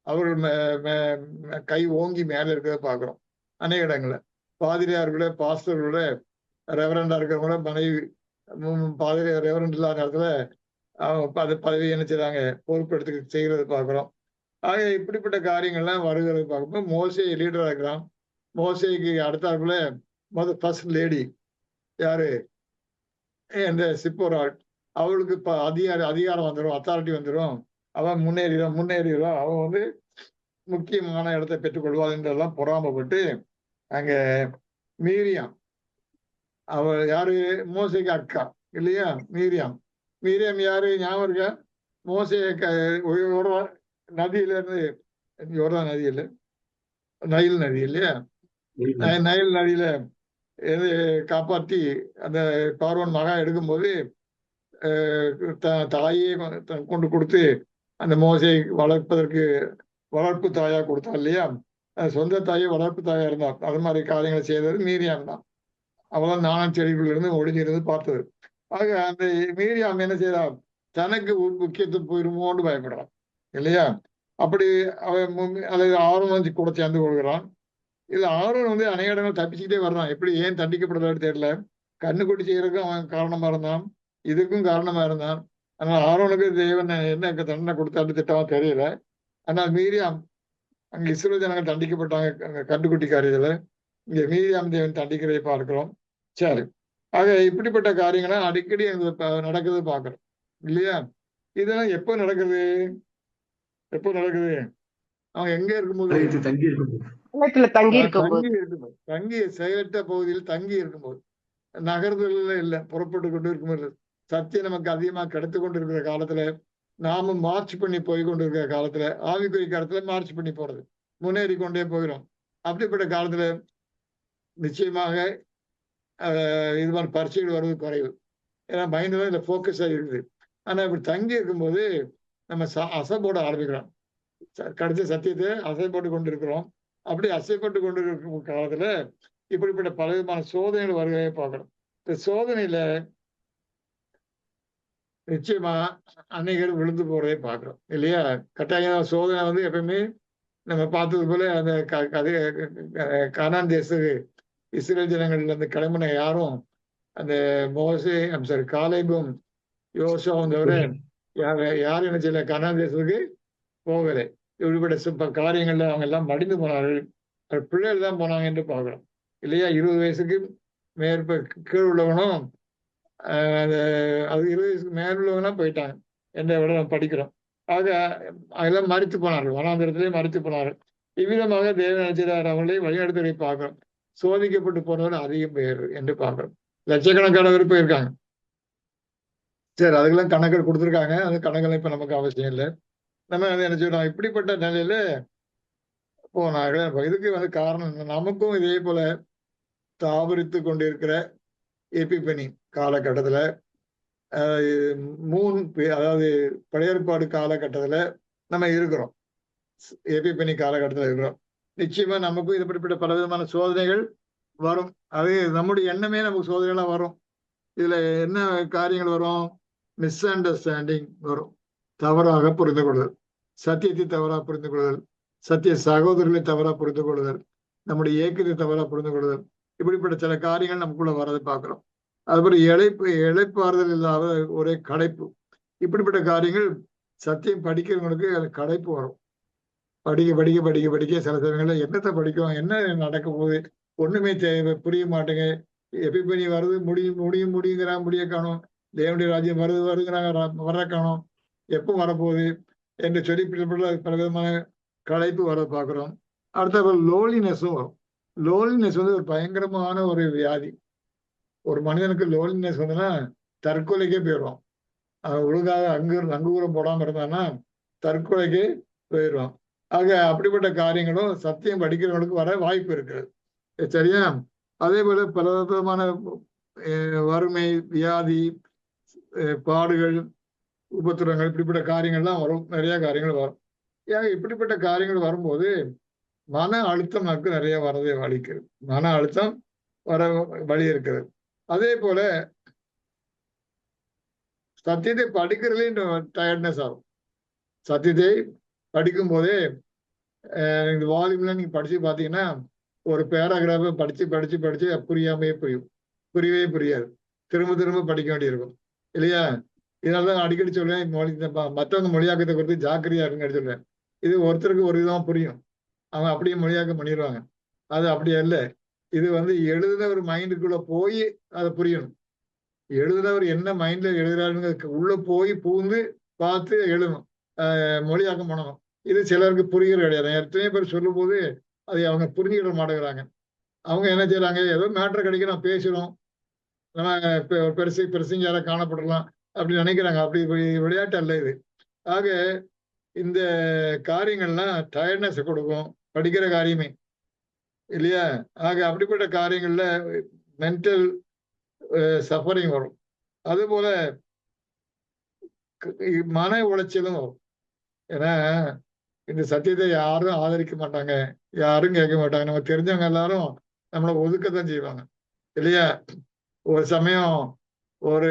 அவர்கள் கை ஓங்கி மேலே இருக்கிறத பார்க்குறோம் அநேக இடங்கள்ல. பாதிரியார்களோட பாஸ்டர்களோட ரெவரண்டா இருக்கிறவங்கள மனைவி பாதிரியார் ரெவரண்ட் இல்லாத நேரத்துல அது பதவி என்ன செய்றாங்க, பொறுப்பெடுத்து செய்கிறது பார்க்குறோம். ஆக இப்படிப்பட்ட காரியங்கள்லாம் வருகிறது பார்க்கும்போது மோசே லீடரா இருக்கிறான். மோசேக்கு அடுத்தாப்புல ஃபர்ஸ்ட் லேடி யாரு, இந்த சிப்போராள், அவளுக்கு அதிகாரம் வந்துடும், அத்தாரிட்டி வந்துடும், அவன் முன்னேறிடுவான், அவன் வந்து முக்கியமான இடத்தை பெற்றுக்கொள்வாள் என்றெல்லாம் பொறாமப்பட்டு அங்க மீரியாம், அவள் யாரு, மோசைக்கு அக்கா இல்லையா, மீரியாம் யாரு ஞாபகம் இருக்கா? மோசைய நதியில இருந்து, யோர்தான் நதி இல்ல, நைல் நதி இல்லையா, நைல் நதியில காப்பாற்றி அந்த பார்வோன் மகா எடுக்கும்போது தாயே கொண்டு கொடுத்து அந்த மோசையை வளர்ப்பதற்கு வளர்ப்பு தாயா கொடுத்தா இல்லையா, சொந்த தாயே வளர்ப்பு தாயா இருந்தா. அது மாதிரி காரியங்களை செய்தது மீரியாம் தான். அவளால் நாணம் செடிக்குள்ள இருந்து ஒளிஞ்சிருந்து பார்த்தது. ஆக அந்த மீரியாம் என்ன செய்யறா, தனக்கு முக்கியத்துவம் போயிருமோன்னு பயப்படுறான் இல்லையா. அப்படி அதை ஆர்வம் கூட சேர்ந்து கொள்கிறான். இதுல ஆர்வம் வந்து அநேக இடங்கள் தப்பிச்சுக்கிட்டே வர்றான். எப்படி ஏன் தண்டிக்கப்படுறான்னு தெரியல. கண்ணுக்குட்டி செய்யறதுக்கும் அவன் காரணமா இருந்தான், இதுக்கும் காரணமா இருந்தான். அதனால ஆரோனுக்கு தேவன் என்ன தண்டனை கொடுத்தாரு திட்டமா தெரியல. ஆனால் மீரியாம், அங்க இஸ்ரவேல் ஜனங்கள் தண்டிக்கப்பட்டாங்க கண்டுக்குட்டி காரியத்துல, இங்க மீரியாம் தேவன் தண்டிக்கிறதை பார்க்கிறோம். சரி, ஆக இப்படிப்பட்ட காரியங்கள்லாம் அடிக்கடி நடக்குது பாக்குறோம் இல்லையா. இதெல்லாம் எப்ப நடக்குது, அவங்க எங்க இருக்கும்போது, தங்கி செயலற்ற பகுதியில் தங்கி இருக்கும்போது, நகர்வுல இல்ல, புறப்பட்டு கொண்டு இருக்கும்போது, சத்தியம் நமக்கு அதிகமா கிடைத்து கொண்டு இருக்கிற காலத்துல, நாமும் மார்ச் பண்ணி போய் கொண்டு இருக்கிற காலத்துல, ஆவிக்குரிய காலத்துல மார்ச் பண்ணி போறது, முன்னேறி கொண்டே போகிறோம். அப்படிப்பட்ட காலத்துல நிச்சயமாக இது மாதிரி பரீட்சைகள் வருவது குறைவு. ஏன்னா மைண்ட் தான் இதுல போக்கஸா இருக்குது. ஆனா இப்படி தங்கி இருக்கும்போது நம்ம அசை போட ஆரம்பிக்கிறோம், கிடைச்ச சத்தியத்தை அசை போட்டு கொண்டு இருக்கிறோம். அப்படி அசைப்பட்டு கொண்டு இருக்கிற காலத்துல இப்படிப்பட்ட பலவிதமான சோதனைகள் வருவதை பார்க்கணும். இந்த சோதனையில நிச்சயமா அன்னைகள் விழுந்து போறதை பார்க்கிறோம் இல்லையா. கட்டாயம் சோதனை வந்து எப்பயுமே நம்ம பார்த்தது போல அந்த கானான் தேசத்துக்கு இஸ்ரேல் ஜனங்கள்ல இருந்து கிளம்பின யாரும் அந்த காலேபும் யோசுவாவும் தவிர யாரும் என்ன செய்யல, கானான் தேசத்துக்கு போகலை. இப்படிப்பட்ட காரியங்கள்ல அவங்க எல்லாம் மடிந்து போனார்கள், பிள்ளைகள் தான் போனாங்க என்று பார்க்கிறோம் இல்லையா. 20 வயசுக்கு கீழ் உள்ளவனும் அது 20 வயசுக்கு மேலுள்ளவனா போயிட்டாங்க என்ற விட நம்ம படிக்கிறோம். ஆக அதெல்லாம் மறித்து போனார்கள், வனாந்திரத்திலே மறித்து போனார்கள். இவ்விதமாக தேவன் நினைச்சார் அவர்களை வழிநடத்துவதை பார்க்கிறோம். சோதிக்கப்பட்டு போனவர் அதிகம் பேர் என்று பார்க்கிறோம். லட்சக்கணக்கானவர் போயிருக்காங்க. சரி, அதுக்கெல்லாம் கணக்கு கொடுத்துருக்காங்க. அந்த கணக்கெல்லாம் இப்ப நமக்கு அவசியம் இல்லை. நம்ம நினைச்சோம் இப்படிப்பட்ட நிலையில போனார்கள். இதுக்கு வந்து காரணம் நமக்கும் இதே போல தாவரித்து கொண்டிருக்கிற எபிபனி காலகட்டத்துல, அதாவது பழையற்பாடு காலகட்டத்துல நம்ம இருக்கிறோம், எபிபனி காலகட்டத்துல இருக்கிறோம். நிச்சயமா நமக்கும் இதுபடிப்பட்ட பல விதமான சோதனைகள் வரும். அது நம்முடைய எண்ணமே நமக்கு சோதனைகள்லாம் வரும். இதுல என்ன காரியங்கள் வரும், மிஸ் அண்டர்ஸ்டாண்டிங் வரும், தவறாக புரிந்து கொள்ளுதல், சத்தியத்தை தவறாக புரிந்து கொள்ளுதல், சத்திய சகோதரர்களை தவறாக புரிந்து கொள்ளுதல், நம்முடைய இயக்கத்தை தவறாக புரிந்து கொள்ளுதல், இப்படிப்பட்ட சில காரியங்கள் நமக்குள்ள வரதை பார்க்கிறோம். அதுபோல இழைப்பாறுதல் இல்லாத ஒரே கடைப்பு, இப்படிப்பட்ட காரியங்கள் சத்தியம் படிக்கிறவங்களுக்கு கடைப்பு வரும். படிக்க படிக்க படிக்க படிக்க சில சமயங்கள்ல என்னத்தை படிக்கும், என்ன நடக்க போகுது, ஒண்ணுமே புரிய மாட்டேங்க. எபிபனி வருது, முடியுங்கிறாங்க, முடிய காணும். தேவனுடைய ராஜ்யம் வருதுங்கிறாங்க, வர காணும். எப்போ வரப்போகுது என்று சொல்லி பல விதமான களைப்பு வர பார்க்கிறோம். அடுத்த லோலினஸும் வரும். லோலினஸ் வந்து ஒரு பயங்கரமான ஒரு வியாதி. ஒரு மனிதனுக்கு லோலினஸ் வந்துன்னா தற்கொலைக்கே போயிடுவான். ஒழுங்காக அங்குரம் போடாம இருந்தான்னா தற்கொலைக்கே போயிடுவான். ஆக அப்படிப்பட்ட காரியங்களும் சத்தியம் படிக்கிறவங்களுக்கு வர வாய்ப்பு இருக்கிறது. சரியா. அதே போல பல விதமான வறுமை, வியாதி, பாடுகள், உபத்திரங்கள், இப்படிப்பட்ட காரியங்கள்லாம் வரும். நிறைய காரியங்கள் வரும். ஏன் இப்படிப்பட்ட காரியங்கள் வரும்போது மன அழுத்தம் நமக்கு நிறைய வரதை வலிக்கிறது, மன அழுத்தம் வர வழி இருக்கிறது. அதே போல சத்தியத்தை படிக்கிறதுலேயும் டயர்ட்னஸ் ஆகும். சத்தியத்தை படிக்கும் போதே இந்த வால்யூம்ல நீங்க படிச்சு பார்த்தீங்கன்னா ஒரு பேராகிராஃபை படிச்சு படிச்சு படிச்சு புரியாமையே புரியவே புரியாது. திரும்ப திரும்ப படிக்க வேண்டியிருக்கும் இல்லையா? இதனாலதான் அடிக்கடி சொல்லுவேன், மற்றவங்க மொழியாக்கத்தை குறித்து ஜாக்கிரதையா இருக்குன்னு சொல்லுவேன். இது ஒருத்தருக்கு ஒரு விதமா புரியும், அவங்க அப்படியே மொழியாக்கம் பண்ணிடுவாங்க. அது அப்படியே இல்லை. இது எழுதினவர் மைண்டுக்குள்ள போய் அதை புரியணும். எழுதினவர் என்ன மைண்ட்ல எழுதுறாருன்னு உள்ள போய் பூந்து பார்த்து எழுதணும், மொழியாக்கம் பண்ணணும். இது சிலருக்கு புரிகிற கிடையாது. எத்தனையோ பேர் சொல்லும் போது அதை அவங்க புரிஞ்சுக்கிட மாட்டேங்கிறாங்க. அவங்க என்ன செய்யறாங்க, ஏதோ மேட்டர் கிடைக்க நான் பேசுறோம், நம்ம பெருசு யாராவது காணப்படலாம் அப்படின்னு நினைக்கிறாங்க. அப்படி விளையாட்டு அல்ல இது. ஆக இந்த காரியங்கள்லாம் டயர்ட்னஸ் கொடுக்கும், படிக்கிற காரியமே இல்லையா? ஆக அப்படிப்பட்ட காரியங்கள்ல மென்டல் சஃபரிங் வரும். அதுபோல மன உளைச்சலும் வரும். ஏன்னா இந்த சத்தியத்தை யாரும் ஆதரிக்க மாட்டாங்க, யாரும் கேட்க மாட்டாங்க. நம்ம தெரிஞ்சவங்க எல்லாரும் நம்மளை ஒதுக்கத்தான் செய்வாங்க இல்லையா? ஒரு சமயம் ஒரு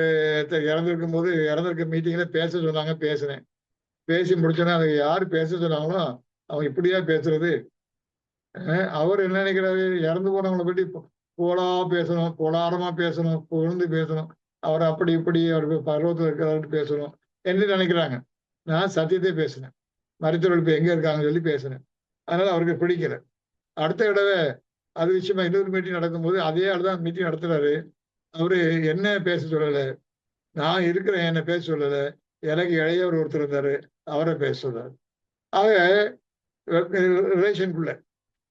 இறந்துருக்கும் போது இறந்துருக்க மீட்டிங்ல பேச சொன்னாங்க, பேசினேன். பேசி முடிச்சோன்னா அதை யார் பேச சொன்னாங்களோ அவங்க இப்படியா பேசுறது? அவர் என்ன நினைக்கிறாரு, இறந்து போனவங்களை பற்றி போலா பேசணும், போலாரமா பேசணும், புகழ்ந்து பேசணும், அவர் அப்படி இப்படி அவருக்கு பருவத்தில் இருக்கிறாரு பேசணும் என்று நினைக்கிறாங்க. நான் சத்தியத்தை பேசினேன், மருத்துவர்கள் இப்ப எங்க இருக்காங்கன்னு சொல்லி பேசினேன். அதனால அவருக்கு பிடிக்கல. அடுத்த தடவை அது விஷயமா இன்னொரு மீட்டிங் நடக்கும்போது அதே ஆள் தான் மீட்டிங் நடத்துறாரு. அவரு என்ன பேச சொல்லல, நான் இருக்கிறேன் என்ன பேச சொல்லல, எனக்கு இளையவர் ஒருத்தர் இருந்தாரு அவரை பேச சொல்றாரு. ஆக ரிலேஷனுக்குள்ள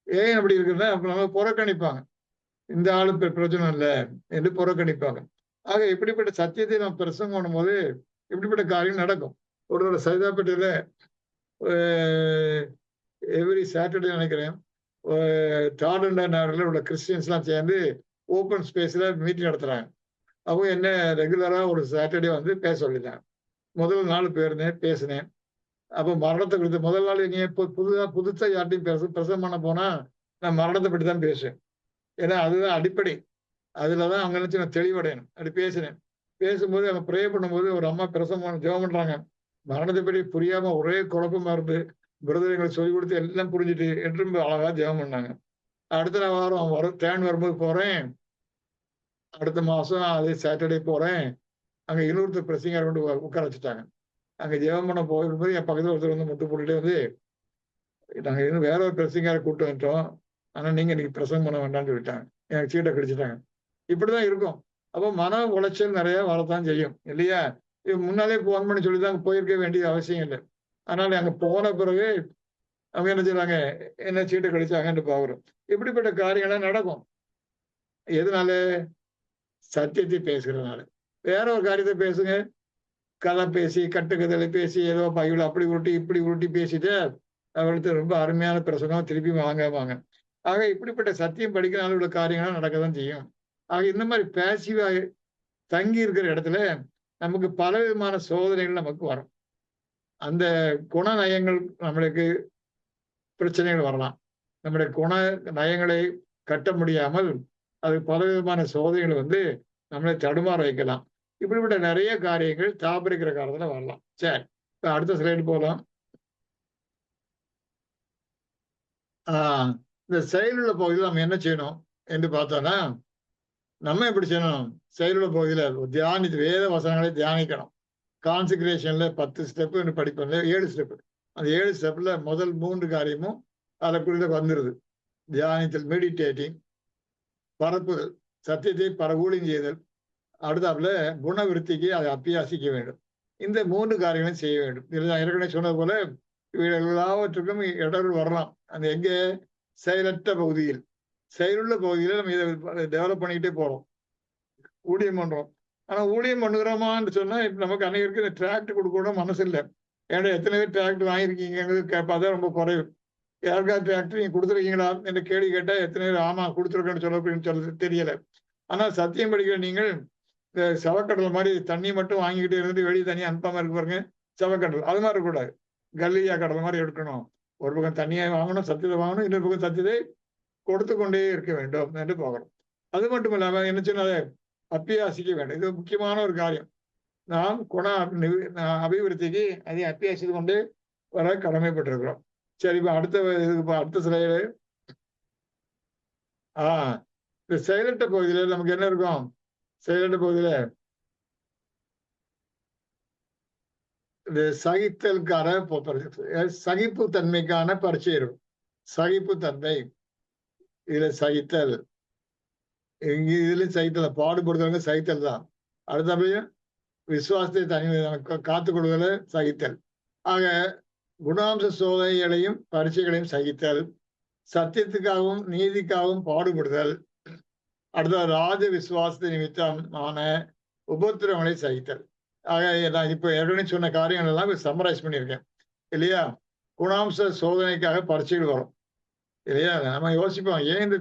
ஏன் அப்படி இருக்குன்னா நம்ம புறக்கணிப்பாங்க, இந்த ஆளு பிரயோஜனம் இல்லை என்று புறக்கணிப்பாங்க. ஆக இப்படிப்பட்ட சத்தியத்தை நம்ம பிரசங்கம் பண்ணும்போது இப்படிப்பட்ட காரியம் நடக்கும். ஒரு சைதாப்பேட்டையில எவ்ரி சாட்டர்டே நினைக்கிறேன் டார்டன் நகரில் உள்ள கிறிஸ்டியன்ஸ்லாம் சேர்ந்து ஓப்பன் ஸ்பேஸ்ல மீட்டிங் நடத்துறாங்க. அவங்க என்ன ரெகுலரா ஒரு சாட்டர்டே பேச சொல்லிட்டாங்க. முதல் நாள் போயிருந்தேன், பேசினேன். அப்போ மரணத்தை குறித்து முதல் நாள் எங்க புதுசா யார்ட்டையும் பிரசங்கம் பண்ண போனா நான் மரணத்தை பற்றி தான் பேசுவேன். ஏன்னா அதுதான் அடிப்படை, அதுலதான் அவங்க நினைச்சு நான் தெளிவடையணும். அப்படி பேசினேன். பேசும்போது அவங்க ப்ரே பண்ணும்போது ஒரு அம்மா பிரசங்கம் ஜெபம் பண்றாங்க. மரணத்தை பற்றி புரியாம ஒரே குழப்பமா இருந்து பிரதர் எங்களுக்கு சொல்லிக் கொடுத்து எல்லாம் புரிஞ்சுட்டு என்று அழகா ஜெபம் பண்ணாங்க. அடுத்த வாரம் தேன் வரும்போது போறேன், அடுத்த மாசம் அதே சாட்டர்டே போறேன். அங்க இன்னொருத்தர் பிரசங்கர் கொண்டு உட்கார வச்சுட்டாங்க. அங்க ஜெபம் பண்ண போகும்போது என் பக்கத்துல ஒருத்தர் முட்டு போட்டுட்டே நாங்க இன்னும் வேற ஒரு பிரசங்கரை கூப்பிட்டு வந்துட்டோம், ஆனா நீங்க இன்னைக்கு பிரசங்கம் பண்ண வேண்டாம்னு சொல்லிட்டாங்க. எனக்கு சீட்டை கடிச்சிட்டாங்க. இப்படிதான் இருக்கும். அப்போ மன உளைச்சல் நிறைய வரத்தான் செய்யும் இல்லையா? இது முன்னாலே போன் பண்ணி சொல்லிதான் போயிருக்க வேண்டிய அவசியம் இல்லை. அதனால அங்க போன பிறகு அவங்க என்ன செய்றாங்க, என்ன சீட்டை கடிச்சாங்கன்னு பாக்குறோம். இப்படிப்பட்ட காரியங்கள்லாம் நடக்கும். எதனால? சத்தியத்தை பேசுகிறதுனால. வேற ஒரு காரியத்தை பேசுங்க, கதை பேசி கட்டுக்கதை பேசி ஏதோ பைபிள் அப்படி உருட்டி இப்படி உருட்டி பேசிட்டு அவளுக்கு ரொம்ப அருமையான பிரசங்கம் திருப்பி வாங்க. ஆக இப்படிப்பட்ட சத்தியம் படிக்கிறனால உள்ள காரியங்கள்லாம் நடக்கதான் செய்யும். ஆக இந்த மாதிரி பேசிவா தங்கி இருக்கிற இடத்துல நமக்கு பல விதமான சோதனைகள் நமக்கு வரும். அந்த குணநயங்கள் நம்மளுக்கு பிரச்சனைகள் வரலாம். நம்முடைய குண நயங்களை கட்ட முடியாமல் அது பல விதமான சோதனைகள் நம்மளை தடுமாற வைக்கலாம். இப்படிப்பட்ட நிறைய காரியங்கள் தாபரிக்கிற காலத்துல வரலாம். சரி, இப்ப அடுத்த ஸ்லைடு போகலாம். இந்த செயலுள்ள பகுதியில் நம்ம என்ன செய்யணும் என்று பார்த்தோம்னா, நம்ம எப்படி செய்யணும்? செயலுள்ள பகுதியில் தியானித்து வேத வசனங்களை தியானிக்கணும். கான்சிக்ரேஷன்ல 10 ஸ்டெப்பு படிப்போம், 7 ஸ்டெப்பு. அந்த 7 ஸ்டெப்ல முதல் 3 காரியமும் அதற்குள்ள வந்துருது. தியானித்தல், மெடிடேட்டிங், பரப்புதல், சத்தியத்தை பரவூழியம் செய்தல், அடுத்தாப்புல குணவிருத்திக்கு அதை அபியாசிக்க வேண்டும். இந்த 3 காரியங்களும் செய்ய வேண்டும். இதில் நான் ஏற்கனவே சொன்னது போல எல்லாவற்றுக்கும் இடர்கள் வரலாம். அந்த எங்க செயலற்ற பகுதியில், செயலுள்ள பகுதியில நம்ம இதை டெவலப் பண்ணிக்கிட்டே போறோம், ஊழியம் பண்றோம். ஆனா ஊழியம் பண்ணுகிறோமான்னு சொன்னா இப்ப நமக்கு அன்னைக்கு இந்த டிராக்ட் கொடுக்கணும் மனசு இல்லை. ஏன்னா எத்தனை பேர் டிராக்ட் வாங்கியிருக்கீங்கிறது கேட்பாதான் ரொம்ப குறைவு. யாருக்காவது டிராக்ட் நீங்க கொடுத்துருக்கீங்களா என்ற கேள்வி கேட்டா எத்தனை பேர் ஆமா கொடுத்துருக்கேன்னு சொல்ல தெரியல. ஆனா சத்தியம் படிக்கிற நீங்கள் இந்த சவக்கடல் மாதிரி தண்ணி மட்டும் வாங்கிக்கிட்டே இருந்துட்டு வெளியே தண்ணி அனுப்பாம இருக்கு பாருங்க, சவக்கடல் அது மாதிரி இருக்கக்கூடாது. கல்லியா கடல் மாதிரி எடுக்கணும். ஒரு பக்கம் தண்ணியை வாங்கணும், சத்தியத்தை வாங்கணும், இன்னொரு பக்கம் சத்தியத்தை கொடுத்து கொண்டே இருக்க வேண்டும் என்று பார்க்கணும். அது மட்டும் இல்லாம என்ன சொன்னாலே அப்பியாசிக்க வேண்டும். இது முக்கியமான ஒரு காரியம். நாம் அபிவிருத்திக்கு அதை அத்தியாசித்து கொண்டு வர கடமைப்பட்டிருக்கிறோம். சரி, இப்ப அடுத்த ஸ்லைடு. இந்த செயலற்ற பகுதியில நமக்கு என்ன இருக்கும்? செயலற்ற பகுதியில இந்த சகித்தலுக்கான சகிப்பு தன்மைக்கான பரீட்சை இருக்கும். சகிப்பு தன்மை, இதுல சகித்தல், இதுல சகித்தல், பாடுபடுறவங்க சகித்தல் தான். அடுத்தபடியும் விசுவாசத்தை காத்துக் கொள்வதில் சகித்தல். ஆக குணாம்ச சோதனைகளையும் பரீட்சைகளையும் சகித்தல், சத்தியத்துக்காகவும் நீதிக்காகவும் பாடுபடுதல், அடுத்த ராஜ விசுவாசத்தை நிமித்தமான உபத்திரவங்களை சகித்தல். ஆக நான் இப்ப ஏற்கனவே சொன்ன காரியங்கள் எல்லாம் சம்மரைஸ் பண்ணியிருக்கேன் இல்லையா? குணாம்ச சோதனைக்காக பரீட்சைகள் வரும் இல்லையா? நம்ம யோசிப்போம், ஏன் இந்த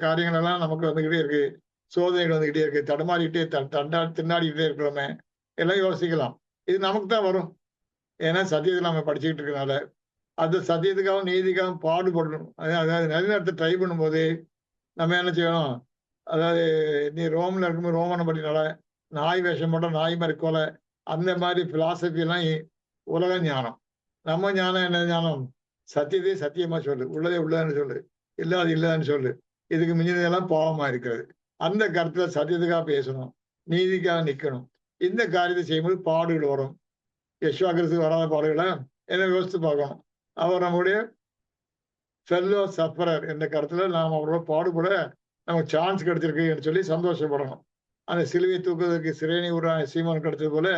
காரியங்கள் எல்லாம் நமக்கு வந்துகிட்டே இருக்கு, சோதனைகள் வந்துகிட்டே இருக்கு, தடுமாறிக்கிட்டே திண்டாடிக்கிட்டே இருக்கிறோமே எல்லாம் யோசிக்கலாம். இது நமக்கு தான் வரும். ஏன்னா சத்தியத்தை நம்ம படிச்சுக்கிட்டு இருக்கனால அந்த சத்தியத்துக்காகவும் நீதிக்காகவும் பாடுபடணும். அதாவது நிலைநிறுத்த ட்ரை பண்ணும்போது நம்ம என்ன செய்யணும்? அதாவது நீ ரோம்ல இருக்கும்போது ரோமனை பற்றினால நாய் வேஷம் போட்ட நாய் மாதிரி கொலை, அந்த மாதிரி பிலாசபி எல்லாம் உலக ஞானம். நம்ம ஞானம் என்ன ஞானம்? சத்தியத்தை சத்தியமா சொல்லு, உள்ளதே உள்ளதுன்னு சொல்லு, இல்லாது இல்லைன்னு சொல்லு, இதுக்கு மிஞ்சினதெல்லாம் பாவமா இருக்கிறது. அந்த கருத்துல சத்தியத்துக்காக பேசணும், நீதிக்காக நிக்கணும். இந்த காரியத்தை செய்யும்போது பாடுகள் வரும். யெஷுவா கிறிஸ்துக்கு வராத பாடுகளை என்ன யோசித்து பார்க்கணும். அவர் நம்முடைய ஃபெல்லோ சஃபரர் என்ற கருத்துல நாம் அவரோட பாடுபட நமக்கு சான்ஸ் கிடைச்சிருக்கு சொல்லி சந்தோஷப்படணும். அந்த சிலுவை தூக்குவதற்கு சிறைனி உருவான சீமான் கிடைச்சது போல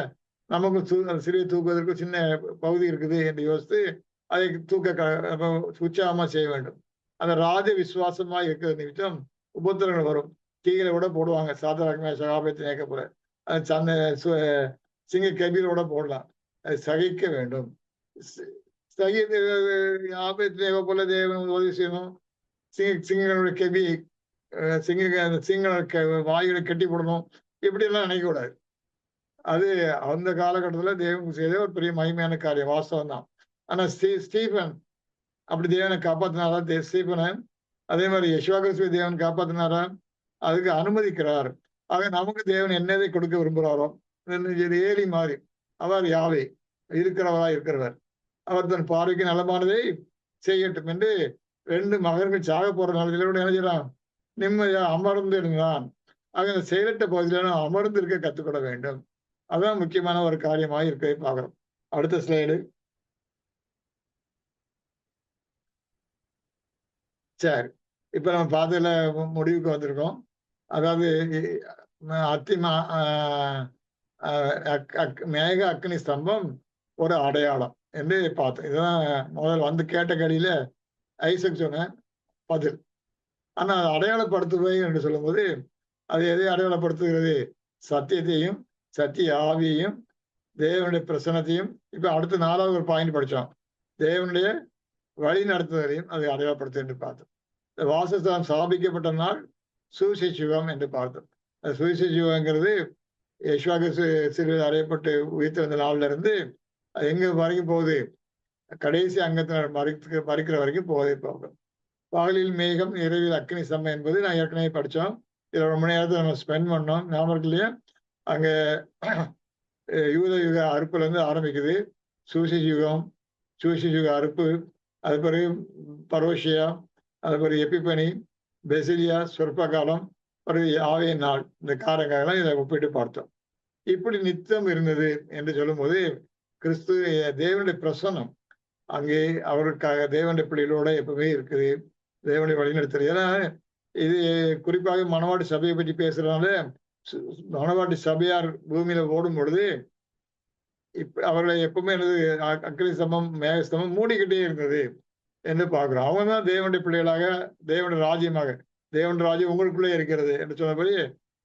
நமக்கும் அந்த சிலுவை தூக்குவதற்கு சின்ன பகுதி இருக்குது என்று யோசித்து அதை உற்சாகமா செய்ய வேண்டும். அந்த ராஜ விசுவாசமா இருக்கிற நிமித்தம் உபத்திரங்கள் வரும். தீகளை கூட போடுவாங்க, சாதாரண சகாபத்தை நேக்க போல, அது அந்த சிங்க கபீரோட போடலாம். அதை சகிக்க வேண்டும். போல தேவன் உதவி செய்யணும். சிங்கங்களுடைய கெபி சிங்கள வாயுகளை கட்டி போடணும், இப்படி எல்லாம் நினைக்க கூடாது. அது அந்த காலகட்டத்துல தேவனுக்கு செய்த ஒரு பெரிய மகிமையான காரியம், வாஸ்தவம் தான். ஆனா ஸ்டீபன் அப்படி தேவனை காப்பாத்தினாரா? ஸ்டீபனை அதே மாதிரி யெஷுவா கிறிஸ்துவை தேவன் காப்பாத்தினாரா? அதுக்கு அனுமதிக்கிறார். ஆக நமக்கு தேவன் என்னதை கொடுக்க விரும்புகிறாரோ, ஏலி மாறி அவர் யாவே இருக்கிறவர், அவர் தன் பார்வைக்கு நலமானதை செய்யட்டும் என்று 2 மகன்கள் சாக போற நாளில கூட என்ன செய்யலாம்? நிம்மதியா அமர்ந்து இருந்தான். ஆக இந்த செயலற்ற பகுதியில அமர்ந்து இருக்க கத்துக்கொள்ள வேண்டும். அதான் முக்கியமான ஒரு காரியமாக இருக்கவே பார்க்கிறோம். அடுத்த ஸ்லைடு. சரி, இப்ப நம்ம பார்த்ததுல முடிவுக்கு வந்திருக்கோம். அதாவது மேக அக்னி ஸ்தம்பம் ஒரு அடையாளம் என்று பார்த்தோம். இதுதான் முதல் வந்து கேட்ட கேள்வியில ஐசக் சொன்ன பதில். ஆனா அது அடையாளப்படுத்துவது என்று சொல்லும்போது அது எதை அடையாளப்படுத்துகிறது? சத்தியத்தையும் சத்திய ஆவியையும் தேவனுடைய பிரசன்னத்தையும். இப்ப அடுத்த 4வது ஒரு பாயிண்ட் படிச்சோம், தேவனுடைய வழி நடத்துதலையும் அதை அடையாளப்படுத்து என்று பார்த்தோம். வாசஸ்தலம் ஸ்தாபிக்கப்பட்ட நாள் சுவிசேஷ யுகம் என்று பார்த்தோம். சுவிசேஷ யுகங்கிறது யெஷுவா சிறுவில் அறையப்பட்டு உயிர்த்திருந்த நாள்ல இருந்து அது எங்க வரைக்கும் போகுது? கடைசி அங்கத்தினர் மறிக்கிற வரைக்கும் போவதை பார்க்கணும். பகலில் மேகம், இரவில் அக்னி ஸ்தம்பம் என்பது நான் ஏற்கனவே படித்தோம். இதில் ரொம்ப மணி நேரத்தை நம்ம ஸ்பெண்ட் பண்ணோம். ஞாபகம் இல்லையா? அங்கே யூத யுக அறுப்புல இருந்து ஆரம்பிக்குது. சுவிசேஷ யுக அறுப்பு, அது பிறகு பரோஷியா, அது பிறகு எப்பிபனி, பெசிலியா, சொற்ப காலம், பிறகு ஆவே நாள். இந்த காரங்கள்லாம் இதை ஒப்பிட்டு பார்த்தோம். இப்படி நித்தம் இருந்தது என்று சொல்லும்போது கிறிஸ்து தேவனுடைய பிரசன்னம் அங்கே அவருக்காக தேவனுடைய பிள்ளைகளோட எப்பவுமே இருக்குது. தேவனுடைய வழிநடத்துறது. ஏன்னா இது குறிப்பாக மணவாட்டி சபையை பற்றி பேசுறதுனால மணவாட்டி சபையார் பூமியில ஓடும் பொழுது அவர்களை எப்பவுமே எனது அக்னி ஸ்தம்பம் மேகஸ்தம்பம் மூடிக்கிட்டே இருந்தது என்று பார்க்கிறோம். அவங்க தான் தேவனுடைய பிள்ளைகளாக, தேவனுடைய ராஜ்யமாக, தேவனுடைய ராஜ்யம் உங்களுக்குள்ளே இருக்கிறது என்று சொன்னபடி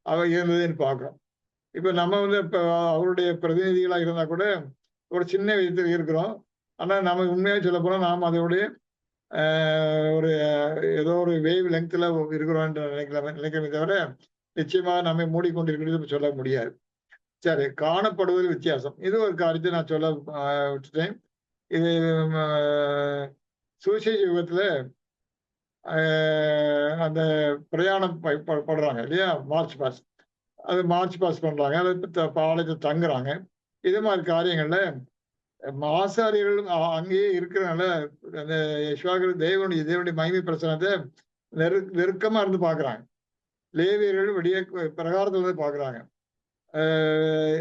அவர் இருந்ததுன்னு பார்க்கிறோம். இப்ப நம்ம வந்து இப்ப அவருடைய பிரதிநிதிகளாக இருந்தா கூட ஒரு சின்ன விதத்தில் இருக்கிறோம். ஆனா நம்ம உண்மையாக சொல்ல போனா நாம் அதோடைய ஒரு ஏதோ ஒரு வேவ் லெங்க்ல இருக்கிறோம் என்று நினைக்கிறமே தவிர நிச்சயமாக நம்மை மூடிக்கொண்டிருக்கிறது சொல்ல முடியாது. சரி, காணப்படுவதில் வித்தியாசம். இது ஒரு காரியத்தை நான் சொல்ல விட்டுட்டேன். இது சுவிசேஷ யுகத்துல அந்த பிரயாணம் படுறாங்க இல்லையா? March pass. அது மார்ச் பாஸ் பண்றாங்க, அது பாளையத்தில் தங்குறாங்க. இது மாதிரி காரியங்கள்ல ஆசாரியர்கள் அங்கேயே இருக்கிறனால அந்த யெகோவா தேவனுடைய மகிமை பிரசனத்தை நெருக்கமா இருந்து பாக்குறாங்க. லேவியர்கள் வெளியே பிரகாரத்துல இருந்து பாக்குறாங்க.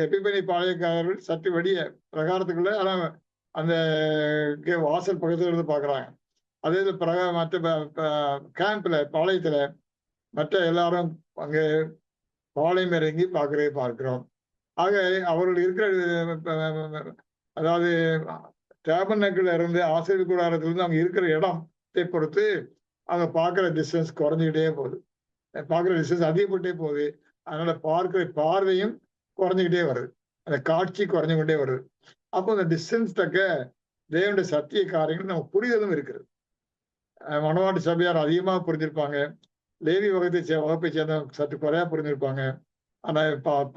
எபிபனி பாளையக்காரர்கள் சற்று வெளியே பிரகாரத்துக்குள்ள, ஆனா அந்த வாசல் பக்கத்துல இருந்து பாக்குறாங்க. அதே மற்ற கேம்ப்ல பாளையத்துல மற்ற எல்லாரும் அங்கே பாளையம் இறங்கி பார்க்கிறோம். ஆக அவர்கள் இருக்கிற அதாவது டேபர்னக்கிள் இருந்து ஆசிரியர் கூடாரத்திலிருந்து அவங்க இருக்கிற இடத்தை பொறுத்து அவங்க பார்க்குற டிஸ்டன்ஸ் குறைஞ்சிக்கிட்டே போகுது, பார்க்குற டிஸ்டன்ஸ் அதிகப்பட்டே போகுது. அதனால பார்க்கிற பார்வையும் குறைஞ்சிக்கிட்டே வருது, அந்த காட்சி குறைஞ்சு கொண்டே வருது. அப்போ அந்த டிஸ்டன்ஸ் தக்க தேவனுடைய சத்திய காரியங்கள் நம்ம புரிதலும் இருக்குது. மணவாட்டி சபையார் அதிகமாக புரிஞ்சிருப்பாங்க, லேவி வகுப்பை சேர்ந்த சற்று குறையா புரிஞ்சிருப்பாங்க. ஆனா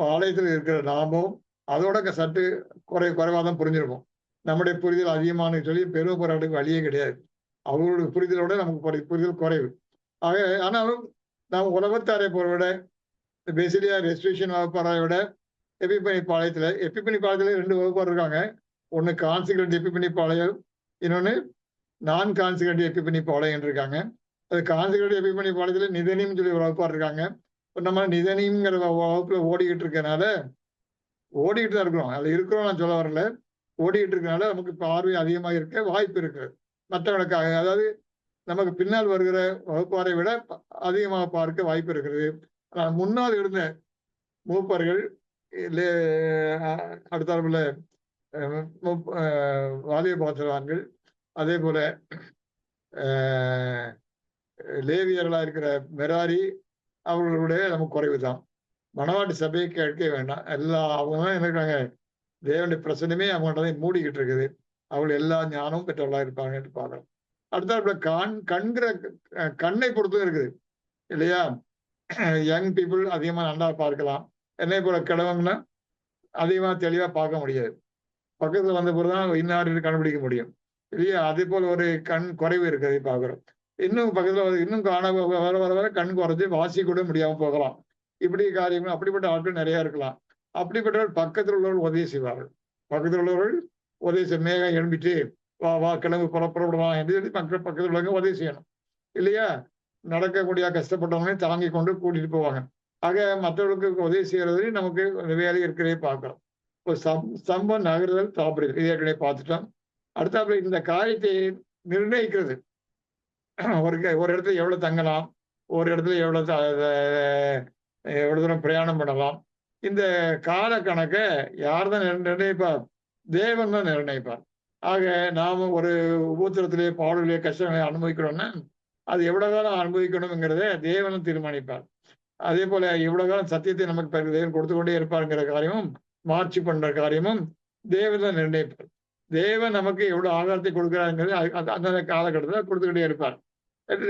பாளையத்தில் இருக்கிற நாமும் அதோட சற்று குறைவாக தான் புரிஞ்சிருப்போம். நம்முடைய புரிதல் அதிகமானு சொல்லி பெருமைப்படுறதுக்கு வழியே கிடையாது. அவர்களுடைய புரிதலோட நமக்கு புரிதல் குறைவு. ஆக ஆனாலும் நாம் உலகத்தாரை போற விட பேசிலியா ரெஜிஸ்ட்ரேஷன் வகுப்பாரை விட எபிபனி பாளையத்துல 2 வகுப்பார் இருக்காங்க. ஒன்னு கான்சிக்ரண்ட் எபிபனி பாளையம், இன்னொன்னு நான் கான்சிக்ரண்ட் எபிபனி பாளையம் இருக்காங்க. அது கான்சிக்ரண்ட் எபிபனி பாளையத்துல நிதனியும் சொல்லி ஒரு வகுப்பார் இருக்காங்க. நம்ம நிதனிங்கிற வகுப்புல ஓடிக்கிட்டு தான் இருக்கிறோம். அதுல இருக்கிறோம் நான் சொல்ல வரல, ஓடிக்கிட்டு இருக்கனால நமக்கு பார்வை அதிகமாக இருக்க வாய்ப்பு இருக்கு. மற்றவர்களுக்காக, அதாவது நமக்கு பின்னால் வருகிற வகுப்பாரை விட அதிகமாக பார்க்க வாய்ப்பு இருக்கிறது. முன்னால் இருந்த மூப்பர்கள் அடுத்தாப்புல வாலிய பாத்திரவான்கள், அதே போல லேவியர்களா இருக்கிற மெராரி அவர்களுடைய நமக்கு குறைவு தான். மணவாட்டி சபையை கேட்க வேண்டாம், அவங்க தான் இருக்காங்க. தேவனுடைய பிரசனமே அவங்கள்ட்ட தான் மூடிக்கிட்டு இருக்குது. அவர்கள் எல்லா ஞானமும் பெற்றவர்களா இருப்பாங்கன்னு பார்க்கலாம். அடுத்த கண்கிற கண்ணை பொறுத்தும் இருக்குது இல்லையா? யங் பீப்புள் அதிகமா நல்லா பார்க்கலாம், என்னை போல கிழவங்கன்னா அதிகமா தெளிவா பார்க்க முடியாது. பக்கத்துல வந்த பிறகுதான் இன்னாரு கண்டுபிடிக்க முடியும் இல்லையா? அதே போல ஒரு கண் குறைவு இருக்கிறதை பார்க்கிறோம். இன்னும் பக்கத்துல இன்னும் வர வர வர கண் குறைஞ்சு வாசி கூட முடியாம போகலாம். இப்படி காரியங்கள், அப்படிப்பட்ட ஆட்கள் நிறைய இருக்கலாம். அப்படிப்பட்டவர்கள் பக்கத்தில் உள்ளவர்கள் உதவி செய்வார்கள். பக்கத்தில் உள்ளவர்கள் உதவி செய்ய, மேகம் எழும்பிட்டு வா கிளம்பு புறப்படலாம் என்று சொல்லி பக்கத்தில் உள்ளவங்க உதவி செய்யணும் இல்லையா? நடக்கக்கூடிய கஷ்டப்பட்டவங்களே தாங்கி கொண்டு கூட்டிட்டு போவாங்க. ஆக மற்றவர்களுக்கு உதவி செய்யறது நமக்கு வேலை இருக்கிறதே பார்க்கிறோம். இப்போ ஸ்தம்பம் நகருதல் தாபரிதல் இதை ஏற்கனவே பார்த்துட்டோம். அடுத்தாப்புல இந்த காரியத்தை நிர்ணயிக்கிறது, ஒரு இடத்துல எவ்வளவு தங்கலாம், ஒரு இடத்துல எவ்வளவு தூரம் பிரயாணம் பண்ணலாம், இந்த கால கணக்கை யார் தான் நிர்ணயிப்பார்? தேவன் தான் நிர்ணயிப்பார். ஆக நாம ஒரு உபத்திரத்திலேயே பாடலே கஷ்டங்களை அனுபவிக்கணும்னா அது எவ்வளவு காலம் அனுபவிக்கணுங்கிறத தேவனும் தீர்மானிப்பார். அதே போல எவ்வளவு காலம் சத்தியத்தை நமக்கு தேவன் கொடுத்து கொண்டே இருப்பாருங்கிற காரியமும் மார்ச்சி பண்ற காரியமும் தேவன் தான் நிர்ணயிப்பார். தேவன் நமக்கு எவ்வளவு ஆகாரத்தை கொடுக்கிறாருங்கிறது அந்த காலகட்டத்தில் கொடுத்துக்கிட்டே இருப்பார்,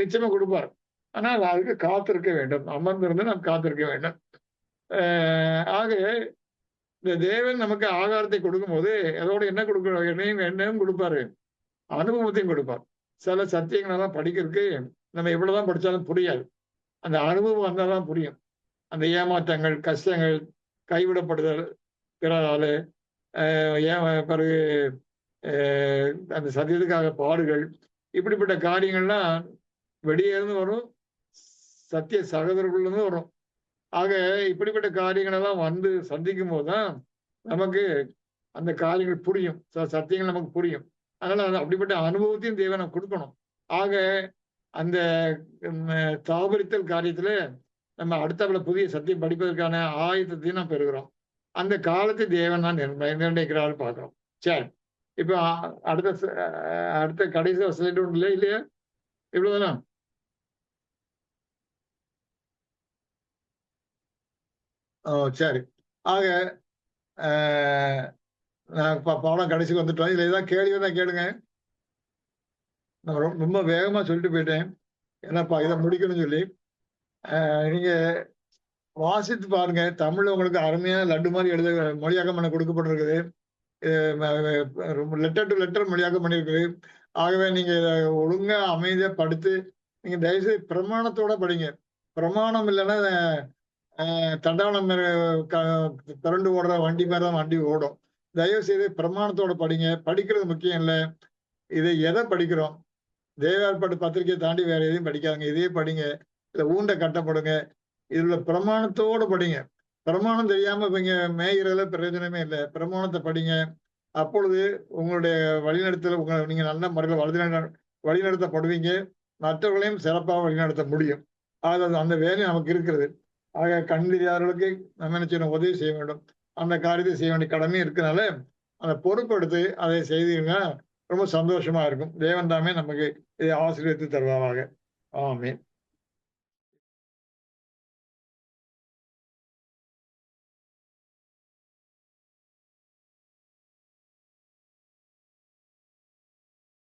நிச்சயமா கொடுப்பார். ஆனால் அதுக்கு காத்திருக்க வேண்டும், அமர்ந்திருந்து நாம் காத்திருக்க வேண்டும். ஆக இந்த தேவன் நமக்கு ஆகாரத்தை கொடுக்கும் போது அதோட என்ன கொடுக்கணும்? என்னையும் கொடுப்பாரு, அனுபவத்தையும் கொடுப்பார். சில சத்தியங்களெல்லாம் படிக்கிறதுக்கு நம்ம எவ்வளவுதான் படிச்சாலும் புரியாது, அந்த அனுபவம் வந்தால்தான் புரியும். அந்த ஏமாற்றங்கள், கஷ்டங்கள், கைவிடப்படுதல் பிறரால், பிறகு அந்த சத்தியத்துக்காக பாடுகள், இப்படிப்பட்ட காரியங்கள்லாம் வெளியே இருந்து வரும், சத்திய சகோதரர்கள்லேருந்து வரும். ஆக இப்படிப்பட்ட காரியங்கள் எல்லாம் வந்து சந்திக்கும் போதுதான் நமக்கு அந்த காரியங்கள் புரியும், சத்தியங்கள் நமக்கு புரியும். அதனால அப்படிப்பட்ட அனுபவத்தையும் தேவனை கொடுக்கணும். ஆக அந்த தாபரித்தல் காரியத்துல நம்ம அடுத்த புதிய சத்தியம் படிப்பதற்கான ஆயத்தத்தையும் நாம் பெறுகிறோம். அந்த காலத்தை தேவன் தான் நிர்ணயிக்கிறாரு பார்க்கிறோம். சரி, இப்ப அடுத்த கடைசி ஸ்லைடு ஒன்று இல்லையா? இவ்வளவுதானா? சரி. ஆக நான் பாடம் கடைசிக்கு வந்துட்டோம். இதுல ஏதாவது கேள்வி தான் கேளுங்க. நான் ரொம்ப வேகமா சொல்லிட்டு போயிட்டேன், ஏன்னாப்பா இதை முடிக்கணும்னு சொல்லி. நீங்க வாசித்து பாருங்க, தமிழ் உங்களுக்கு அருமையா லட்டு மாதிரி எழுத மொழியாக்கம் பண்ண கொடுக்கப்பட்டிருக்குது. லெட்டர் டு லெட்டர் மொழியாக்கம் பண்ணியிருக்குது. ஆகவே நீங்க ஒழுங்கா அமைதியா படுத்து நீங்க தயவுசெய்து பிரமாணத்தோட படிங்க. பிரமாணம் இல்லைன்னா தண்டவாளம் திரண்டு ஓடுற வண்டி மாதிரி தான் வண்டி ஓடும். தயவு செய்து பிரமாணத்தோட படிங்க. படிக்கிறது முக்கியம் இல்லை. இதை எதை படிக்கிறோம்? தேவார்பாட்டு பத்திரிகையை தாண்டி வேற எதையும் படிக்காதுங்க. இதையே படிங்க. இல்ல ஊண்ட கட்டப்படுங்க. இதுல பிரமாணத்தோடு படிங்க. பிரமாணம் தெரியாம இவங்க மேய்கிறதுல பிரயோஜனமே இல்லை. பிரமாணத்தை படிங்க. அப்பொழுது உங்களுடைய வழிநடத்தல நீங்க நல்ல முறையில் வழிநடத்தப்படுவீங்க. மற்றவர்களையும் சிறப்பாக வழிநடத்த முடியும். அந்த வேலை நமக்கு இருக்கிறது. ஆக கண் தெரியாதவர்களுக்கு நம்ம என்ன செய்யணும்? உதவி செய்ய வேண்டும். அந்த காரியத்தை செய்ய வேண்டிய கடமையும் இருக்கிறதுனால அந்த பொறுப்பெடுத்து அதை செய்தீங்கன்னா ரொம்ப சந்தோஷமா இருக்கும். தேவன் தாமே நமக்கு இதை ஆசீர்வதித்து தருவாங்க. ஆமென்.